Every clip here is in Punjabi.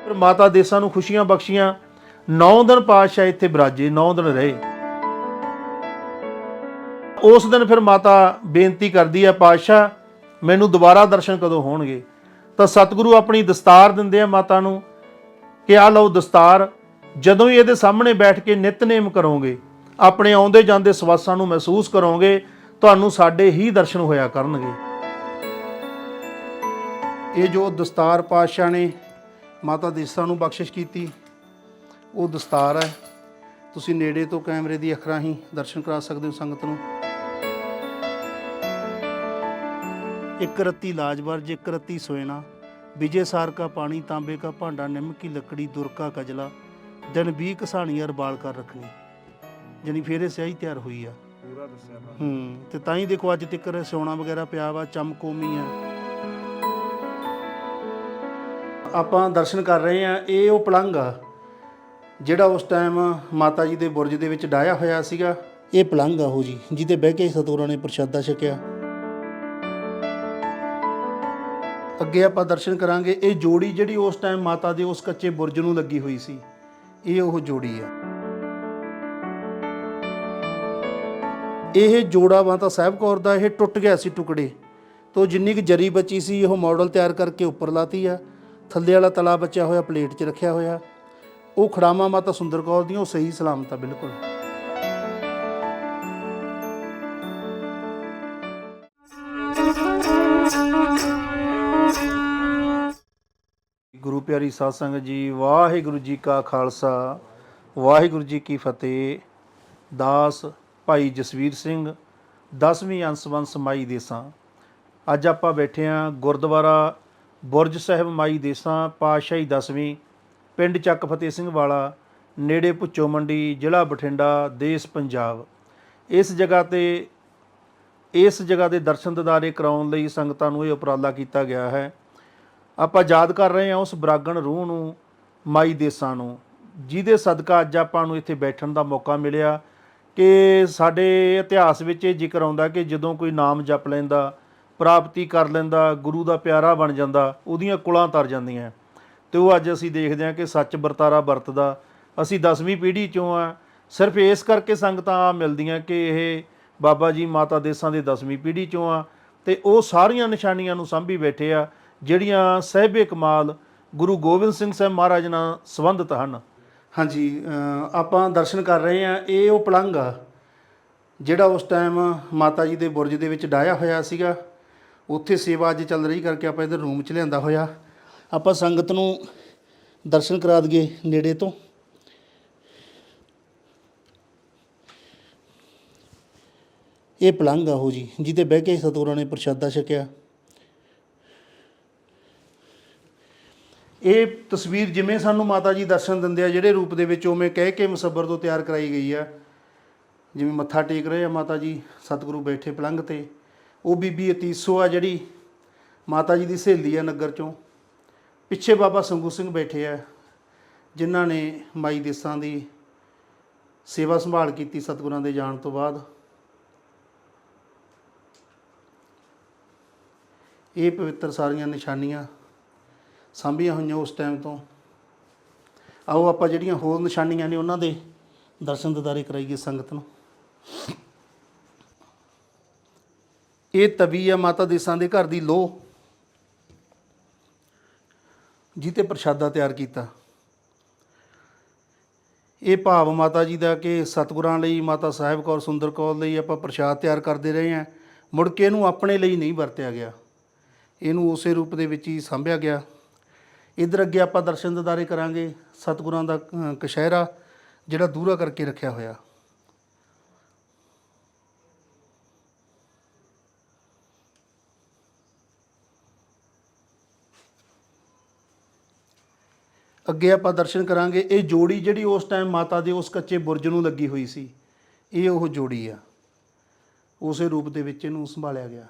ਫਿਰ ਮਾਤਾ ਦੇਸਾਂ ਨੂੰ ਖੁਸ਼ੀਆਂ ਬਖਸ਼ੀਆਂ। 9 ਦਿਨ ਪਾਤਸ਼ਾਹ ਇੱਥੇ ਬਿਰਾਜੇ, 9 ਦਿਨ ਰਹੇ। ਉਸ ਦਿਨ ਫਿਰ ਮਾਤਾ ਬੇਨਤੀ ਕਰਦੀ ਹੈ, ਪਾਤਸ਼ਾਹ ਮੈਨੂੰ ਦੁਬਾਰਾ ਦਰਸ਼ਨ ਕਦੋਂ ਹੋਣਗੇ। ਤਾਂ ਸਤਿਗੁਰੂ ਆਪਣੀ ਦਸਤਾਰ ਦਿੰਦੇ ਆ ਮਾਤਾ ਨੂੰ ਕਿ ਆਹ ਲਓ ਦਸਤਾਰ, ਜਦੋਂ ਹੀ ਇਹਦੇ ਸਾਹਮਣੇ ਬੈਠ ਕੇ ਨਿਤਨੇਮ ਕਰੋਗੇ, ਆਪਣੇ ਆਉਂਦੇ ਜਾਂਦੇ ਸਵਾਸਾਂ ਨੂੰ ਮਹਿਸੂਸ ਕਰੋਗੇ, ਤੁਹਾਨੂੰ ਸਾਡੇ ਹੀ ਦਰਸ਼ਨ ਹੋਇਆ ਕਰਨਗੇ। ਇਹ ਜੋ ਦਸਤਾਰ ਪਾਤਸ਼ਾਹ ਨੇ ਮਾਤਾ ਦੇਸਾਂ ਨੂੰ ਬਖਸ਼ਿਸ਼ ਕੀਤੀ, ਉਹ ਦਸਤਾਰ ਹੈ। ਤੁਸੀਂ ਨੇੜੇ ਤੋਂ ਕੈਮਰੇ ਦੀ ਅੱਖ ਰਾਹੀਂ ਦਰਸ਼ਨ ਕਰਾ ਸਕਦੇ ਹੋ ਸੰਗਤ ਨੂੰ। ਇੱਕ ਰੱਤੀ ਲਾਜਵਰਜ ਇੱਕ ਰੱਤੀ ਸੋਇਨਾ, ਵਿਜੇ ਸਾਰ ਕਾ ਪਾਣੀ ਤਾਂਬੇ ਕਾ ਭਾਂਡਾ, ਨਿੰਮ ਕੀ ਲੱਕੜੀ ਦੁਰ ਕਾ ਕਜਲਾ, ਦਿਨ 20 ਕਸਾਣੀ ਅਰ ਬਾਲ ਕਰ ਰੱਖਣੀ। ਜਾਨੀ ਫੇਰੇ ਸਿਆਹੀ ਤਿਆਰ ਹੋਈ ਆ ਪੂਰਾ ਦੱਸਿਆ। ਤੇ ਤਾਂ ਹੀ ਦੇਖੋ ਅੱਜ ਤੱਕ ਸੋਨਾ ਵਗੈਰਾ ਪਿਆ ਵਾ, ਚਮਕੋਮੀ ਆ। ਆਪਾਂ ਦਰਸ਼ਨ ਕਰ ਰਹੇ ਆ। ਇਹ ਉਹ ਪਲੰਘ ਆ ਜਿਹੜਾ ਉਸ ਟਾਈਮ ਮਾਤਾ ਜੀ ਦੇ ਬੁਰਜ ਦੇ ਵਿੱਚ ਡਾਹਿਆ ਹੋਇਆ ਸੀਗਾ। ਇਹ ਪਲੰਘ ਆ ਉਹ ਜੀ ਜਿਹਦੇ ਬਹਿ ਕੇ ਸਤਿਗੁਰਾਂ ਨੇ ਪ੍ਰਸ਼ਾਦਾ ਛਕਿਆ। ਅੱਗੇ ਆਪਾਂ ਦਰਸ਼ਨ ਕਰਾਂਗੇ। ਇਹ ਜੋੜੀ ਜਿਹੜੀ ਉਸ ਟਾਈਮ ਮਾਤਾ ਦੇ ਉਸ ਕੱਚੇ ਬੁਰਜ ਨੂੰ ਲੱਗੀ ਹੋਈ ਸੀ, ਇਹ ਉਹ ਜੋੜੀ ਆ। ਇਹ ਜੋੜਾ ਮਾਤਾ ਸਾਹਿਬ ਕੌਰ ਦਾ ਇਹ ਟੁੱਟ ਗਿਆ ਸੀ ਟੁਕੜੇ ਤੋਂ। ਜਿੰਨੀ ਕੁ ਜਰੀ ਬਚੀ ਸੀ ਉਹ ਮਾਡਲ ਤਿਆਰ ਕਰਕੇ ਉੱਪਰ ਲਾਤੀ ਆ। ਥੱਲੇ ਵਾਲਾ ਤਲਾ ਬਚਿਆ ਹੋਇਆ ਪਲੇਟ 'ਚ ਰੱਖਿਆ ਹੋਇਆ। ਉਹ ਖੜਾਵਾਂ ਮਾਤਾ ਸੁੰਦਰ ਕੌਰ ਦੀਆਂ, ਉਹ ਸਹੀ ਸਲਾਮਤ ਆ ਬਿਲਕੁਲ। ਗੁਰੂ ਪਿਆਰੀ ਸਾਧ ਸੰਗਤ ਜੀ, ਵਾਹਿਗੁਰੂ ਜੀ ਕਾ ਖਾਲਸਾ, ਵਾਹਿਗੁਰੂ ਜੀ ਕੀ ਫਤਿਹ। ਦਾਸ ਭਾਈ ਜਸਵੀਰ ਸਿੰਘ, 10ਵੀਂ ਅੰਸ-ਵੰਸ ਮਾਈ ਦੇਸਾਂ। ਅੱਜ ਆਪਾਂ ਬੈਠੇ ਹਾਂ ਗੁਰਦੁਆਰਾ ਬੁਰਜ ਸਾਹਿਬ ਮਾਈ ਦੇਸਾਂ, ਪਾਤਸ਼ਾਹੀ 10ਵੀਂ, ਪਿੰਡ ਚੱਕ ਫਤਿਹ ਸਿੰਘ ਵਾਲਾ, ਨੇੜੇ ਭੁੱਚੋ ਮੰਡੀ, ਜ਼ਿਲ੍ਹਾ ਬਠਿੰਡਾ, ਦੇਸ਼ ਪੰਜਾਬ। ਇਸ ਜਗ੍ਹਾ ਦੇ ਦਰਸ਼ਨ ਦਿਦਾਰੇ ਕਰਾਉਣ ਲਈ ਸੰਗਤਾਂ ਨੂੰ ਇਹ ਉਪਰਾਲਾ ਕੀਤਾ ਗਿਆ ਹੈ। ਆਪਾਂ ਯਾਦ ਕਰ ਰਹੇ ਹਾਂ ਉਸ ਬਰਾਗਣ ਰੂਹ ਨੂੰ, ਮਾਈ ਦੇਸਾਂ ਨੂੰ, ਜਿਹਦੇ ਸਦਕਾ ਅੱਜ ਆਪਾਂ ਨੂੰ ਇੱਥੇ ਬੈਠਣ ਦਾ ਮੌਕਾ ਮਿਲਿਆ। ਕਿ ਸਾਡੇ ਇਤਿਹਾਸ ਵਿੱਚ ਇਹ ਜ਼ਿਕਰ ਆਉਂਦਾ ਕਿ ਜਦੋਂ ਕੋਈ ਨਾਮ ਜਪ ਲੈਂਦਾ, ਪ੍ਰਾਪਤੀ ਕਰ ਲੈਂਦਾ, ਗੁਰੂ ਦਾ ਪਿਆਰਾ ਬਣ ਜਾਂਦਾ, ਉਹਦੀਆਂ ਕੁਲਾਂ ਤਰ ਜਾਂਦੀਆਂ। ਅਤੇ ਉਹ ਅੱਜ ਅਸੀਂ ਦੇਖਦੇ ਹਾਂ ਕਿ ਸੱਚ ਵਰਤਾਰਾ ਵਰਤਦਾ। ਅਸੀਂ 10ਵੀਂ ਪੀੜ੍ਹੀ 'ਚੋਂ ਆ। ਸਿਰਫ ਇਸ ਕਰਕੇ ਸੰਗਤਾਂ ਮਿਲਦੀਆਂ ਕਿ ਇਹ ਬਾਬਾ ਜੀ ਮਾਤਾ ਦੇਸਾਂ ਦੇ 10ਵੀਂ ਪੀੜ੍ਹੀ 'ਚੋਂ ਆ। ਅਤੇ ਉਹ ਸਾਰੀਆਂ ਨਿਸ਼ਾਨੀਆਂ ਨੂੰ ਸਾਂਭੀ ਬੈਠੇ ਆ ਜਿਹੜੀਆਂ ਸਾਹਿਬੇ ਕਮਾਲ ਗੁਰੂ ਗੋਬਿੰਦ ਸਿੰਘ ਸਾਹਿਬ ਮਹਾਰਾਜ ਨਾਲ ਸੰਬੰਧਿਤ ਹਨ। ਹਾਂਜੀ, ਆਪਾਂ ਦਰਸ਼ਨ ਕਰ ਰਹੇ ਹਾਂ। ਇਹ ਉਹ ਪਲੰਘ ਆ ਜਿਹੜਾ ਉਸ ਟਾਈਮ ਮਾਤਾ ਜੀ ਦੇ ਬੁਰਜ ਦੇ ਵਿੱਚ ਡਾਹਿਆ ਹੋਇਆ ਸੀਗਾ। ਉੱਥੇ ਸੇਵਾ ਅੱਜ ਚੱਲ ਰਹੀ ਕਰਕੇ ਆਪਾਂ ਇੱਧਰ ਰੂਮ 'ਚ ਲਿਆਂਦਾ ਹੋਇਆ। ਆਪਾਂ ਸੰਗਤ ਨੂੰ ਦਰਸ਼ਨ ਕਰਾ ਦਈਏ ਨੇੜੇ ਤੋਂ। ਇਹ ਪਲੰਘ ਆ ਉਹ ਜੀ ਜਿਹਦੇ ਬਹਿ ਕੇ ਸਤਿਗੁਰਾਂ ਨੇ ਪ੍ਰਸ਼ਾਦਾ ਛਕਿਆ। ਇਹ ਤਸਵੀਰ ਜਿਵੇਂ ਸਾਨੂੰ ਮਾਤਾ ਜੀ ਦਰਸ਼ਨ ਦਿੰਦੇ ਆ ਜਿਹੜੇ ਰੂਪ ਦੇ ਵਿੱਚ, ਉਵੇਂ ਕਹਿ ਕੇ ਮੁਸੱਬਰ ਤੋਂ ਤਿਆਰ ਕਰਾਈ ਗਈ ਆ। ਜਿਵੇਂ ਮੱਥਾ ਟੇਕ ਰਹੇ ਆ ਮਾਤਾ ਜੀ, ਸਤਿਗੁਰੂ ਬੈਠੇ ਪਲੰਘ 'ਤੇ। ਉਹ ਬੀਬੀ ਅਤੀਸੋ ਆ ਜਿਹੜੀ ਮਾਤਾ ਜੀ ਦੀ ਸਹੇਲੀ ਆ ਨਗਰ 'ਚੋਂ। ਪਿੱਛੇ ਬਾਬਾ ਸੰਗੂ ਸਿੰਘ ਬੈਠੇ ਆ ਜਿਨ੍ਹਾਂ ਨੇ ਮਾਈ ਦੇਸਾਂ ਦੀ ਸੇਵਾ ਸੰਭਾਲ ਕੀਤੀ ਸਤਿਗੁਰਾਂ ਦੇ ਜਾਣ ਤੋਂ ਬਾਅਦ। ਇਹ ਪਵਿੱਤਰ ਸਾਰੀਆਂ ਨਿਸ਼ਾਨੀਆਂ ਸਾਂਭੀਆਂ ਹੋਈਆਂ ਉਸ ਟਾਈਮ ਤੋਂ। ਆਓ ਆਪਾਂ ਜਿਹੜੀਆਂ ਹੋਰ ਨਿਸ਼ਾਨੀਆਂ ਨੇ ਉਹਨਾਂ ਦੇ ਦਰਸ਼ਨ ਦਿਦਾਰੇ ਕਰਾਈਏ ਸੰਗਤ ਨੂੰ। ਇਹ ਤਵੀ ਆ ਮਾਤਾ ਦੇਸਾਂ ਦੇ ਘਰ ਦੀ ਲੋਹ, ਜਿਹਤੇ ਪ੍ਰਸ਼ਾਦਾ ਤਿਆਰ ਕੀਤਾ। ਇਹ ਭਾਵ ਮਾਤਾ ਜੀ ਦਾ ਕਿ ਸਤਿਗੁਰਾਂ ਲਈ, ਮਾਤਾ ਸਾਹਿਬ ਕੌਰ ਸੁੰਦਰ ਕੌਰ ਲਈ ਆਪਾਂ ਪ੍ਰਸ਼ਾਦ ਤਿਆਰ ਕਰਦੇ ਰਹੇ ਹਾਂ। ਮੁੜ ਕੇ ਇਹਨੂੰ ਆਪਣੇ ਲਈ ਨਹੀਂ ਵਰਤਿਆ ਗਿਆ, ਇਹਨੂੰ ਉਸੇ ਰੂਪ ਦੇ ਵਿੱਚ ਹੀ ਸਾਂਭਿਆ ਗਿਆ। ਇੱਧਰ ਅੱਗੇ ਆਪਾਂ ਦਰਸ਼ਨ ਦਿਦਾਰੇ ਕਰਾਂਗੇ ਸਤਿਗੁਰਾਂ ਦਾ ਕਸ਼ਹਿਰਾ ਜਿਹੜਾ ਦੂਰਾ ਕਰਕੇ ਰੱਖਿਆ ਹੋਇਆ। ਅੱਗੇ ਆਪਾਂ ਦਰਸ਼ਨ ਕਰਾਂਗੇ। ਇਹ ਜੋੜੀ ਜਿਹੜੀ ਉਸ ਟਾਈਮ ਮਾਤਾ ਦੇ ਉਸ ਕੱਚੇ ਬੁਰਜ ਨੂੰ ਲੱਗੀ ਹੋਈ ਸੀ, ਇਹ ਉਹ ਜੋੜੀ ਆ। ਉਸੇ ਰੂਪ ਦੇ ਵਿੱਚ ਇਹਨੂੰ ਸੰਭਾਲਿਆ ਗਿਆ।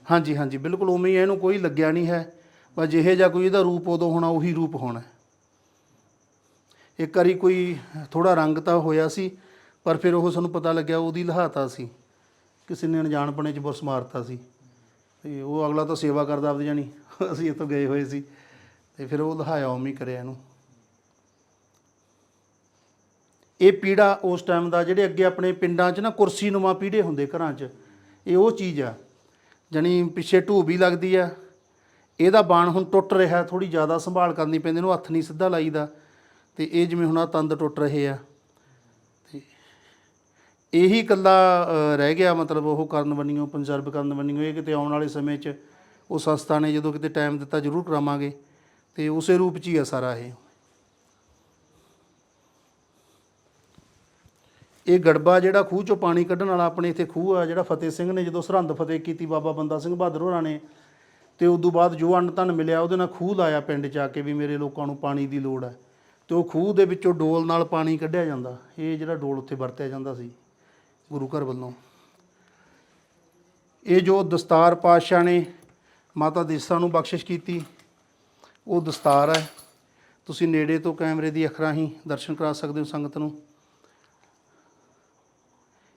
ਹਾਂਜੀ ਹਾਂਜੀ, ਬਿਲਕੁਲ ਉਵੇਂ ਹੀ। ਇਹਨੂੰ ਕੋਈ ਲੱਗਿਆ ਨਹੀਂ ਹੈ, ਪਰ ਜਿਹੇ ਜਿਹਾ ਕੋਈ ਇਹਦਾ ਰੂਪ ਉਦੋਂ ਹੋਣਾ ਉਹੀ ਰੂਪ ਹੋਣਾ। ਇੱਕ ਵਾਰੀ ਕੋਈ ਥੋੜ੍ਹਾ ਰੰਗ ਤਾਂ ਹੋਇਆ ਸੀ, ਪਰ ਫਿਰ ਉਹ ਸਾਨੂੰ ਪਤਾ ਲੱਗਿਆ ਉਹਦੀ ਲਹਾਤਾ ਸੀ, ਕਿਸੇ ਨੇ ਅਣਜਾਣਪਣੇ 'ਚ ਬੁਰਸ ਮਾਰਤਾ ਸੀ। ਅਤੇ ਉਹ ਅਗਲਾ ਤਾਂ ਸੇਵਾ ਕਰਦਾ ਆਪਦੀ ਜਾਣੀ। ਅਸੀਂ ਇੱਥੋਂ ਗਏ ਹੋਏ ਸੀ, ਤੇ ਫਿਰ ਉਹ ਲਹਾਇਆ ਉਵੇਂ ਹੀ ਕਰਿਆ ਇਹਨੂੰ। ਇਹ ਪੀੜਾ ਉਸ ਟਾਈਮ ਦਾ, ਜਿਹੜੇ ਅੱਗੇ ਆਪਣੇ ਪਿੰਡਾਂ 'ਚ ਨਾ ਕੁਰਸੀ ਨੁਮਾ ਪੀੜੇ ਹੁੰਦੇ ਘਰਾਂ 'ਚ, ਇਹ ਉਹ ਚੀਜ਼ ਆ। ਜਾਣੀ ਪਿੱਛੇ ਢੂਬੀ ਲੱਗਦੀ ਆ। ਇਹਦਾ ਬਾਣ ਹੁਣ ਟੁੱਟ ਰਿਹਾ, ਥੋੜ੍ਹੀ ਜ਼ਿਆਦਾ ਸੰਭਾਲ ਕਰਨੀ ਪੈਂਦੀ, ਇਹਨੂੰ ਹੱਥ ਨਹੀਂ ਸਿੱਧਾ ਲਾਈਦਾ। ਅਤੇ ਇਹ ਜਿਵੇਂ ਹੁਣ ਆਹ ਤੰਦ ਟੁੱਟ ਰਹੇ ਆ, ਅਤੇ ਇਹੀ ਇਕੱਲਾ ਰਹਿ ਗਿਆ ਮਤਲਬ ਉਹ ਕਰਨ ਬੰਨਿਓ, ਕੰਜ਼ਰਵ ਕਰਨ ਬੰਨਿਓ। ਇਹ ਕਿਤੇ ਆਉਣ ਵਾਲੇ ਸਮੇਂ 'ਚ ਉਹ ਸੰਸਥਾ ਨੇ ਜਦੋਂ ਕਿਤੇ ਟਾਈਮ ਦਿੱਤਾ ਜ਼ਰੂਰ ਕਰਾਵਾਂਗੇ, ਅਤੇ ਉਸੇ ਰੂਪ 'ਚ ਹੀ ਆ ਸਾਰਾ ਇਹ ਗੜਬਾ ਜਿਹੜਾ ਖੂਹ 'ਚੋਂ ਪਾਣੀ ਕੱਢਣ ਵਾਲਾ ਆਪਣੇ ਇੱਥੇ ਖੂਹ ਆ, ਜਿਹੜਾ ਫਤਿਹ ਸਿੰਘ ਨੇ ਜਦੋਂ ਸਰਹੰਦ ਫਤਿਹ ਕੀਤੀ ਬਾਬਾ ਬੰਦਾ ਸਿੰਘ ਬਹਾਦਰ ਹੋਰਾਂ ਨੇ, ਅਤੇ ਉਦੋਂ ਬਾਅਦ ਜੋ ਅੰਨ ਧਨ ਮਿਲਿਆ ਉਹਦੇ ਨਾਲ ਖੂਹ ਲਾਇਆ ਪਿੰਡ 'ਚ ਆ ਕੇ ਵੀ ਮੇਰੇ ਲੋਕਾਂ ਨੂੰ ਪਾਣੀ ਦੀ ਲੋੜ ਹੈ। ਅਤੇ ਉਹ ਖੂਹ ਦੇ ਵਿੱਚੋਂ ਡੋਲ ਨਾਲ ਪਾਣੀ ਕੱਢਿਆ ਜਾਂਦਾ। ਇਹ ਜਿਹੜਾ ਡੋਲ ਉੱਥੇ ਵਰਤਿਆ ਜਾਂਦਾ ਸੀ ਗੁਰੂ ਘਰ ਵੱਲੋਂ। ਇਹ ਜੋ ਦਸਤਾਰ ਪਾਤਸ਼ਾਹ ਨੇ ਮਾਤਾ ਦੇਸਾਂ ਨੂੰ ਬਖਸ਼ਿਸ਼ ਕੀਤੀ, ਉਹ ਦਸਤਾਰ ਹੈ। ਤੁਸੀਂ ਨੇੜੇ ਤੋਂ ਕੈਮਰੇ ਦੀ ਅੱਖ ਰਾਹੀਂ ਦਰਸ਼ਨ ਕਰਾ ਸਕਦੇ ਹੋ ਸੰਗਤ ਨੂੰ।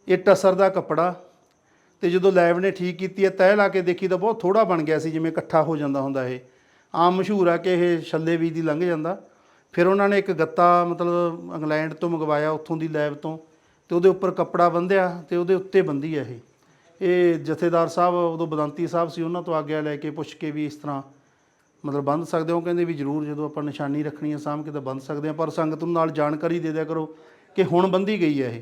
ਇਹ ਟਸਰ ਦਾ ਕੱਪੜਾ, ਅਤੇ ਜਦੋਂ ਲੈਬ ਨੇ ਠੀਕ ਕੀਤੀ ਹੈ, ਤਹਿ ਲਾ ਕੇ ਦੇਖੀ ਤਾਂ ਬਹੁਤ ਥੋੜ੍ਹਾ ਬਣ ਗਿਆ ਸੀ, ਜਿਵੇਂ ਇਕੱਠਾ ਹੋ ਜਾਂਦਾ ਹੁੰਦਾ। ਇਹ ਆਮ ਮਸ਼ਹੂਰ ਆ ਕਿ ਇਹ ਛੱਲੇ ਬੀਜ ਦੀ ਲੰਘ ਜਾਂਦਾ। ਫਿਰ ਉਹਨਾਂ ਨੇ ਇੱਕ ਗੱਤਾ ਮਤਲਬ ਇੰਗਲੈਂਡ ਤੋਂ ਮੰਗਵਾਇਆ, ਉੱਥੋਂ ਦੀ ਲੈਬ ਤੋਂ, ਅਤੇ ਉਹਦੇ ਉੱਪਰ ਕੱਪੜਾ ਬੰਨ੍ਹਿਆ ਅਤੇ ਉਹਦੇ ਉੱਤੇ ਬੰਨ੍ਹੀ ਹੈ ਇਹ ਜਥੇਦਾਰ ਸਾਹਿਬ ਉਦੋਂ ਬਦੰਤੀ ਸਾਹਿਬ ਸੀ, ਉਹਨਾਂ ਤੋਂ ਆਗਿਆ ਲੈ ਕੇ ਪੁੱਛ ਕੇ ਵੀ ਇਸ ਤਰ੍ਹਾਂ ਮਤਲਬ ਬੰਨ੍ਹ ਸਕਦੇ ਹੋ। ਉਹ ਕਹਿੰਦੇ ਵੀ ਜ਼ਰੂਰ, ਜਦੋਂ ਆਪਾਂ ਨਿਸ਼ਾਨੀ ਰੱਖਣੀ ਹੈ ਸਾਂਭ ਕੇ ਤਾਂ ਬੰਨ੍ਹ ਸਕਦੇ ਹਾਂ, ਪਰ ਸੰਗਤ ਨੂੰ ਨਾਲ ਜਾਣਕਾਰੀ ਦੇ ਦਿਆ ਕਰੋ ਕਿ ਹੁਣ ਬੰਨ੍ਹੀ ਗਈ ਹੈ ਇਹ।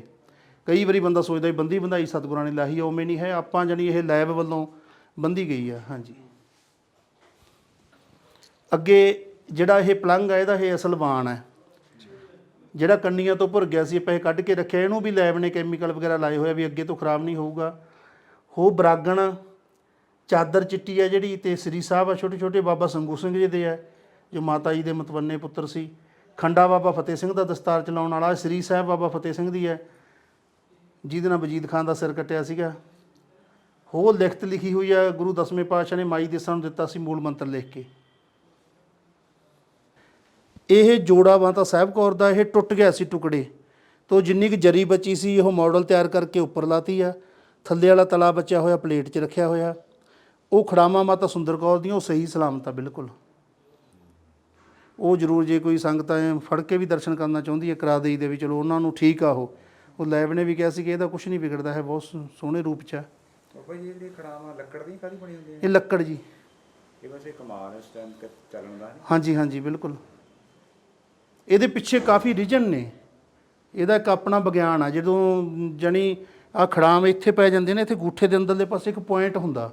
ਕਈ ਵਾਰੀ ਬੰਦਾ ਸੋਚਦਾ ਵੀ ਬੰਦੀ ਬੰਧਾਈ ਸਤਿਗੁਰਾਂ ਨੇ ਲਾਹੀ, ਉਵੇਂ ਨਹੀਂ ਹੈ। ਆਪਾਂ ਜਾਣੀ ਇਹ ਲੈਬ ਵੱਲੋਂ ਬੰਨ੍ਹੀ ਗਈ ਆ। ਹਾਂਜੀ, ਅੱਗੇ ਜਿਹੜਾ ਇਹ ਪਲੰਘ ਹੈ, ਇਹਦਾ ਇਹ ਅਸਲ ਬਾਣ ਹੈ, ਜਿਹੜਾ ਕੰਨੀਆਂ ਤੋਂ ਭੁਰ ਗਿਆ ਸੀ, ਆਪਾਂ ਇਹ ਕੱਢ ਕੇ ਰੱਖਿਆ। ਇਹਨੂੰ ਵੀ ਲੈਬ ਨੇ ਕੈਮੀਕਲ ਵਗੈਰਾ ਲਾਏ ਹੋਏ ਵੀ ਅੱਗੇ ਤੋਂ ਖਰਾਬ ਨਹੀਂ ਹੋਊਗਾ। ਉਹ ਬਰਾਗਣ ਚਾਦਰ ਚਿੱਟੀ ਹੈ ਜਿਹੜੀ, ਅਤੇ ਸ੍ਰੀ ਸਾਹਿਬ ਆ ਛੋਟੇ ਛੋਟੇ ਬਾਬਾ ਸੰਗੂ ਸਿੰਘ ਜੀ ਦੇ ਹੈ, ਜੋ ਮਾਤਾ ਜੀ ਦੇ ਮਤਵੰਨੇ ਪੁੱਤਰ ਸੀ। ਖੰਡਾ ਬਾਬਾ ਫਤਿਹ ਸਿੰਘ ਦਾ ਦਸਤਾਰ ਚਲਾਉਣ ਵਾਲਾ ਸ੍ਰੀ ਸਾਹਿਬ ਬਾਬਾ ਫਤਿਹ ਸਿੰਘ ਦੀ ਹੈ, ਜਿਹਦੇ ਨਾਲ ਵਜੀਦ ਖਾਨ ਦਾ ਸਿਰ ਕੱਟਿਆ ਸੀਗਾ। ਹੋਰ ਲਿਖਤ ਲਿਖੀ ਹੋਈ ਹੈ, ਗੁਰੂ ਦਸਵੇਂ ਪਾਤਸ਼ਾਹ ਨੇ ਮਾਈ ਦੇਸਾਂ ਨੂੰ ਦਿੱਤਾ ਸੀ ਮੂਲ ਮੰਤਰ ਲਿਖ ਕੇ। ਇਹ ਜੋੜਾ ਮਾਤਾ ਸਾਹਿਬ ਕੌਰ ਦਾ ਇਹ ਟੁੱਟ ਗਿਆ ਸੀ ਟੁਕੜੇ ਤੋਂ, ਜਿੰਨੀ ਕੁ ਜਰੀ ਬਚੀ ਸੀ ਉਹ ਮਾਡਲ ਤਿਆਰ ਕਰਕੇ ਉੱਪਰ ਲਾਤੀ ਆ। ਥੱਲੇ ਵਾਲਾ ਤਲਾ ਬਚਿਆ ਹੋਇਆ ਪਲੇਟ 'ਚ ਰੱਖਿਆ ਹੋਇਆ। ਉਹ ਖੜਾਵਾਂ ਮਾਤਾ ਸੁੰਦਰ ਕੌਰ ਦੀਆਂ, ਉਹ ਸਹੀ ਸਲਾਮਤ ਆ ਬਿਲਕੁਲ। ਉਹ ਜ਼ਰੂਰ ਜੇ ਕੋਈ ਸੰਗਤ ਐ ਫੜ ਕੇ ਵੀ ਦਰਸ਼ਨ ਕਰਨਾ ਚਾਹੁੰਦੀ ਹੈ ਕਰਾ ਦੇਈ ਦੇ ਵੀ, ਚਲੋ ਉਹਨਾਂ ਨੂੰ ਠੀਕ ਆ। ਉਹ ਲੈਬ ਨੇ ਵੀ ਕਿਹਾ ਸੀ ਕਿ ਇਹਦਾ ਕੁਛ ਨਹੀਂ ਵਿਗੜਦਾ ਹੈ, ਬਹੁਤ ਸੋਹਣੇ ਰੂਪ 'ਚ ਆ। ਬਾਬਾ ਜੀ ਜਿਹੜੀ ਖੜਾਵਾਂ ਲੱਕੜ ਦੀ ਕਾਹਦੀ ਬਣੀ ਹੁੰਦੀ ਹੈ? ਇਹ ਲੱਕੜ ਜੀ। ਇਹ ਵੈਸੇ ਕਮਾਲ ਇਸ ਟਾਈਮ ਤੇ ਚੱਲਣ ਦਾ। ਹਾਂਜੀ ਹਾਂਜੀ ਬਿਲਕੁਲ। ਇਹਦੇ ਪਿੱਛੇ ਕਾਫੀ ਰੀਜਨ ਨੇ, ਇਹਦਾ ਇੱਕ ਆਪਣਾ ਵਿਗਿਆਨ ਆ। ਜਦੋਂ ਜਾਣੀ ਆਹ ਖੜਾਮ ਇੱਥੇ ਪੈ ਜਾਂਦੇ ਨੇ, ਇੱਥੇ ਗੂਠੇ ਦੇ ਅੰਦਰਲੇ ਪਾਸੇ ਇੱਕ ਪੁਆਇੰਟ ਹੁੰਦਾ,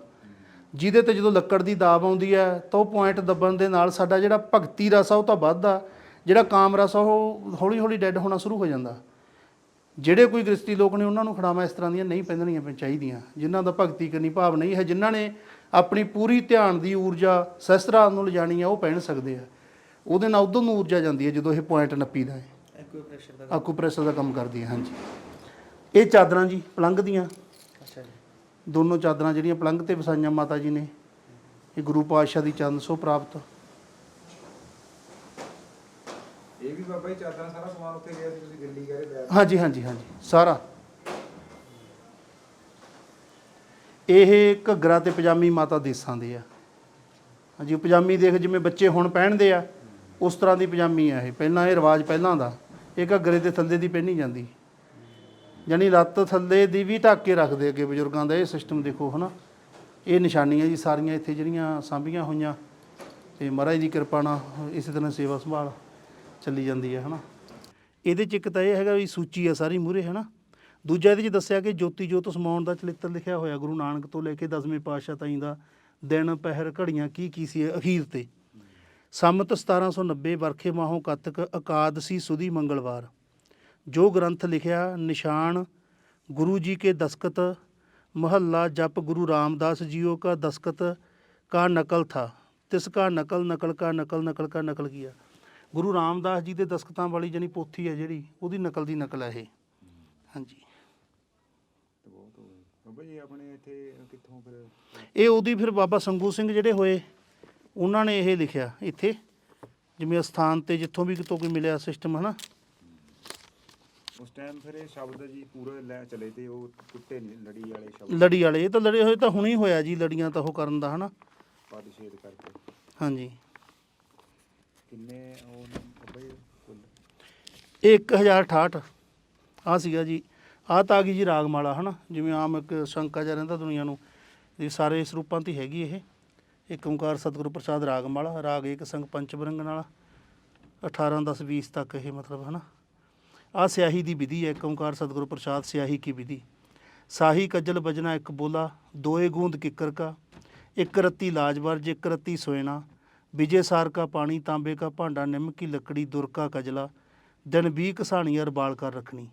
ਜਿਹਦੇ 'ਤੇ ਜਦੋਂ ਲੱਕੜ ਦੀ ਦਾਬ ਆਉਂਦੀ ਹੈ ਤਾਂ ਉਹ ਪੁਆਇੰਟ ਦੱਬਣ ਦੇ ਨਾਲ ਸਾਡਾ ਜਿਹੜਾ ਭਗਤੀ ਰਸ ਆ ਉਹ ਤਾਂ ਵੱਧਦਾ, ਜਿਹੜਾ ਕਾਮ ਰਸ ਆ ਉਹ ਹੌਲੀ ਹੌਲੀ ਡੈੱਡ ਹੋਣਾ ਸ਼ੁਰੂ ਹੋ ਜਾਂਦਾ। ਜਿਹੜੇ ਕੋਈ ਗ੍ਰਸਤੀ ਲੋਕ ਨੇ ਉਹਨਾਂ ਨੂੰ ਖੜਾਵਾਂ ਇਸ ਤਰ੍ਹਾਂ ਦੀਆਂ ਨਹੀਂ ਪਹਿਨਣੀਆਂ ਚਾਹੀਦੀਆਂ, ਜਿਨ੍ਹਾਂ ਦਾ ਭਗਤੀ ਕਰਨੀ ਭਾਵ ਨਹੀਂ ਹੈ, ਜਿਨ੍ਹਾਂ ਨੇ ਆਪਣੀ ਪੂਰੀ ਧਿਆਨ ਦੀ ਊਰਜਾ ਸਹਿਸਤਰਾਂ ਨੂੰ ਲਿਜਾਣੀ ਆ, ਉਹ ਪਹਿਨ ਸਕਦੇ ਆ। ਉਹਦੇ ਨਾਲ ਉੱਧਰ ਨੂੰ ਊਰਜਾ ਜਾਂਦੀ ਹੈ ਜਦੋਂ ਇਹ ਪੁਆਇੰਟ ਨੱਪੀਦਾ ਹੈ। ਆਕੂਪ੍ਰੈਸ਼ਰ ਦਾ ਕੰਮ ਕਰਦੀ ਹੈ। ਹਾਂਜੀ, ਇਹ ਚਾਦਰਾਂ ਜੀ ਪਲੰਘ ਦੀਆਂ। ਅੱਛਾ ਜੀ। ਦੋਨੋਂ ਚਾਦਰਾਂ ਜਿਹੜੀਆਂ ਪਲੰਘ 'ਤੇ ਵਸਾਈਆਂ ਮਾਤਾ ਜੀ ਨੇ, ਇਹ ਗੁਰੂ ਪਾਤਸ਼ਾਹ ਦੀ ਚਰਨ ਸੋ ਪ੍ਰਾਪਤ। ਇਹ ਵੀ ਬਾਬਾ ਜੀ ਚਾਦਰਾਂ ਸਾਰਾ ਸਮਾਨ ਉੱਥੇ ਗਿਆ ਸੀ, ਤੁਸੀਂ ਦਿੱਲੀ ਗਏ ਲੈ? ਹਾਂਜੀ ਹਾਂਜੀ ਹਾਂਜੀ ਸਾਰਾ। ਇਹ ਘੱਗਰਾ ਤੇ ਪਜਾਮੀ ਮਾਤਾ ਦੇਸਾਂ ਦੇ ਆ। ਹਾਂਜੀ, ਉਹ ਪਜਾਮੀ ਦੇਖ ਜਿਵੇਂ ਬੱਚੇ ਹੁਣ ਪਹਿਨਦੇ ਆ ਉਸ ਤਰ੍ਹਾਂ ਦੀ ਪਜਾਮੀ ਆ ਇਹ। ਪਹਿਲਾਂ ਇਹ ਰਿਵਾਜ ਪਹਿਲਾਂ ਦਾ, ਇਹ ਘੱਗਰੇ ਦੇ ਥੱਲੇ ਦੀ ਪਹਿਨੀ ਜਾਂਦੀ, ਯਾਨੀ ਲੱਤ ਥੱਲੇ ਦੀ ਵੀ ਢੱਕ ਕੇ ਰੱਖਦੇ ਅੱਗੇ ਬਜ਼ੁਰਗਾਂ ਦਾ ਇਹ ਸਿਸਟਮ ਦੇਖੋ ਹੈ ਨਾ। ਇਹ ਨਿਸ਼ਾਨੀਆਂ ਜੀ ਸਾਰੀਆਂ ਇੱਥੇ ਜਿਹੜੀਆਂ ਸਾਂਭੀਆਂ ਹੋਈਆਂ, ਅਤੇ ਮਹਾਰਾਜ ਦੀ ਕਿਰਪਾ ਨਾਲ ਇਸੇ ਤਰ੍ਹਾਂ ਸੇਵਾ ਸੰਭਾਲ ਚੱਲੀ ਜਾਂਦੀ ਹੈ ਨਾ। ਇਹਦੇ 'ਚ ਇੱਕ ਤਾਂ ਇਹ ਹੈਗਾ ਵੀ ਸੂਚੀ ਆ ਸਾਰੀ ਮੂਹਰੇ ਹੈ ਨਾ। ਦੂਜਾ ਇਹਦੇ 'ਚ ਦੱਸਿਆ ਕਿ ਜੋਤੀ ਜੋਤ ਸਮਾਉਣ ਦਾ ਚਲਿੱਤਰ ਲਿਖਿਆ ਹੋਇਆ, ਗੁਰੂ ਨਾਨਕ ਤੋਂ ਲੈ ਕੇ 10ਵੇਂ ਪਾਤਸ਼ਾਹ ਤਾਈਂ ਦਾ। ਦਿਨ ਪਹਿਰ ਘੜੀਆਂ ਕੀ ਸੀ ਅਖੀਰ 'ਤੇ। ਸੰਮਤ 1790 ਵਰਖੇ ਮਾਹੋਂ ਕੱਤਕ ਇਕਾਦਸੀ ਸੁਦੀ ਮੰਗਲਵਾਰ। ਜੋ ਗ੍ਰੰਥ ਲਿਖਿਆ ਨਿਸ਼ਾਨ ਗੁਰੂ ਜੀ ਕੇ ਦਸਕਤ, ਮਹੱਲਾ ਜਪ ਗੁਰੂ ਰਾਮਦਾਸ ਜੀਓ का दस्खत का नकल था, तिसका नकल नकल का नकल नकल का नकल किया। ਗੁਰੂ ਰਾਮਦਾਸ ਜੀ ਦੇ ਦਸਖਤਾਂ ਵਾਲੀ ਜਾਨੀ ਪੋਥੀ ਹੈ ਜਿਹੜੀ, ਉਹਦੀ ਨਕਲ ਦੀ ਨਕਲ ਹੈ ਇਹ। ਹਾਂਜੀ, ਬਹੁਤ ਹੋਏ ਬਾਬਾ ਜੀ ਆਪਣੇ ਇੱਥੇ ਕਿੱਥੋਂ ਫਿਰ? ਇਹ ਉਹਦੀ ਫਿਰ ਬਾਬਾ ਸੰਗੂ ਸਿੰਘ ਜਿਹੜੇ ਹੋਏ ਉਹਨਾਂ ਨੇ ਇਹ ਲਿਖਿਆ ਇੱਥੇ, ਜਿਵੇਂ ਅਸਥਾਨ 'ਤੇ ਜਿੱਥੋਂ ਵੀ ਕਿਤੋਂ ਕੋਈ ਮਿਲਿਆ ਸਿਸਟਮ ਹੈ ਨਾ। ਉਸ ਟਾਈਮ ਫਿਰ ਇਹ ਸ਼ਬਦ ਜੀ ਪੂਰੇ ਲੈ ਚਲੇ ਤੇ ਉਹ ਟੁੱਟੇ ਨਹੀਂ, ਲੜੀ ਵਾਲੇ ਸ਼ਬਦ। ਲੜੀ ਵਾਲੇ ਇਹ ਤਾਂ ਲੜੇ ਹੋਏ ਤਾਂ ਹੁਣੀ ਹੋਇਆ ਜੀ, ਲੜੀਆਂ ਤਾਂ ਉਹ ਕਰਨ ਦਾ ਹੈ ਨਾ। ਪਦ ਛੇਦ ਕਰਕੇ। ਹਾਂਜੀ, ਕਿੰਨੇ ਉਹ ਨੇ ਬਾਬਾ ਜੀ ਕੁੱਲ? ਇਹ 1068 ਆ ਸੀਗਾ ਜੀ। ਆਹ ਤਾਂ ਆ ਗਈ ਜੀ ਰਾਗਮਾਲਾ ਹੈ ਨਾ, ਜਿਵੇਂ ਆਮ ਇੱਕ ਸ਼ੰਕਾ ਜਿਹਾ ਰਹਿੰਦਾ ਦੁਨੀਆ ਨੂੰ, ਇਹ ਸਾਰੇ ਸਰੂਪਾਂ 'ਤੇ ਹੈਗੀ ਇਹ। ਇੱਕ ਓਂਕਾਰ ਸਤਿਗੁਰੂ ਪ੍ਰਸਾਦ ਰਾਗਮਾਲਾ, ਰਾਗ ਏਕ ਸੰਗ ਪੰਚ ਬਰੰਗ ਨਾਲ 18 10 20 ਤੱਕ ਇਹ ਮਤਲਬ ਹੈ ਨਾ। ਆਹ ਸਿਆਹੀ ਦੀ ਵਿਧੀ ਹੈ, ਇੱਕ ਓਂਕਾਰ ਸਤਿਗੁਰੂ ਪ੍ਰਸਾਦ ਸਿਆਹੀ ਕੀ ਵਿਧੀ। ਸਾਹੀ ਕੱਜਲ ਬਜਨਾ ਇੱਕ ਬੋਲਾ, ਦੋਏ ਗੂੰਦ ਕਿੱਕਰ का, ਇੱਕ ਰੱਤੀ लाजवर्ज एक रत्ती सोयना, विजय सार का पानी तांबे का भांडा, निम की लकड़ी दुर का कजला, दिन 20 कसानी अर बाल कर रखनी।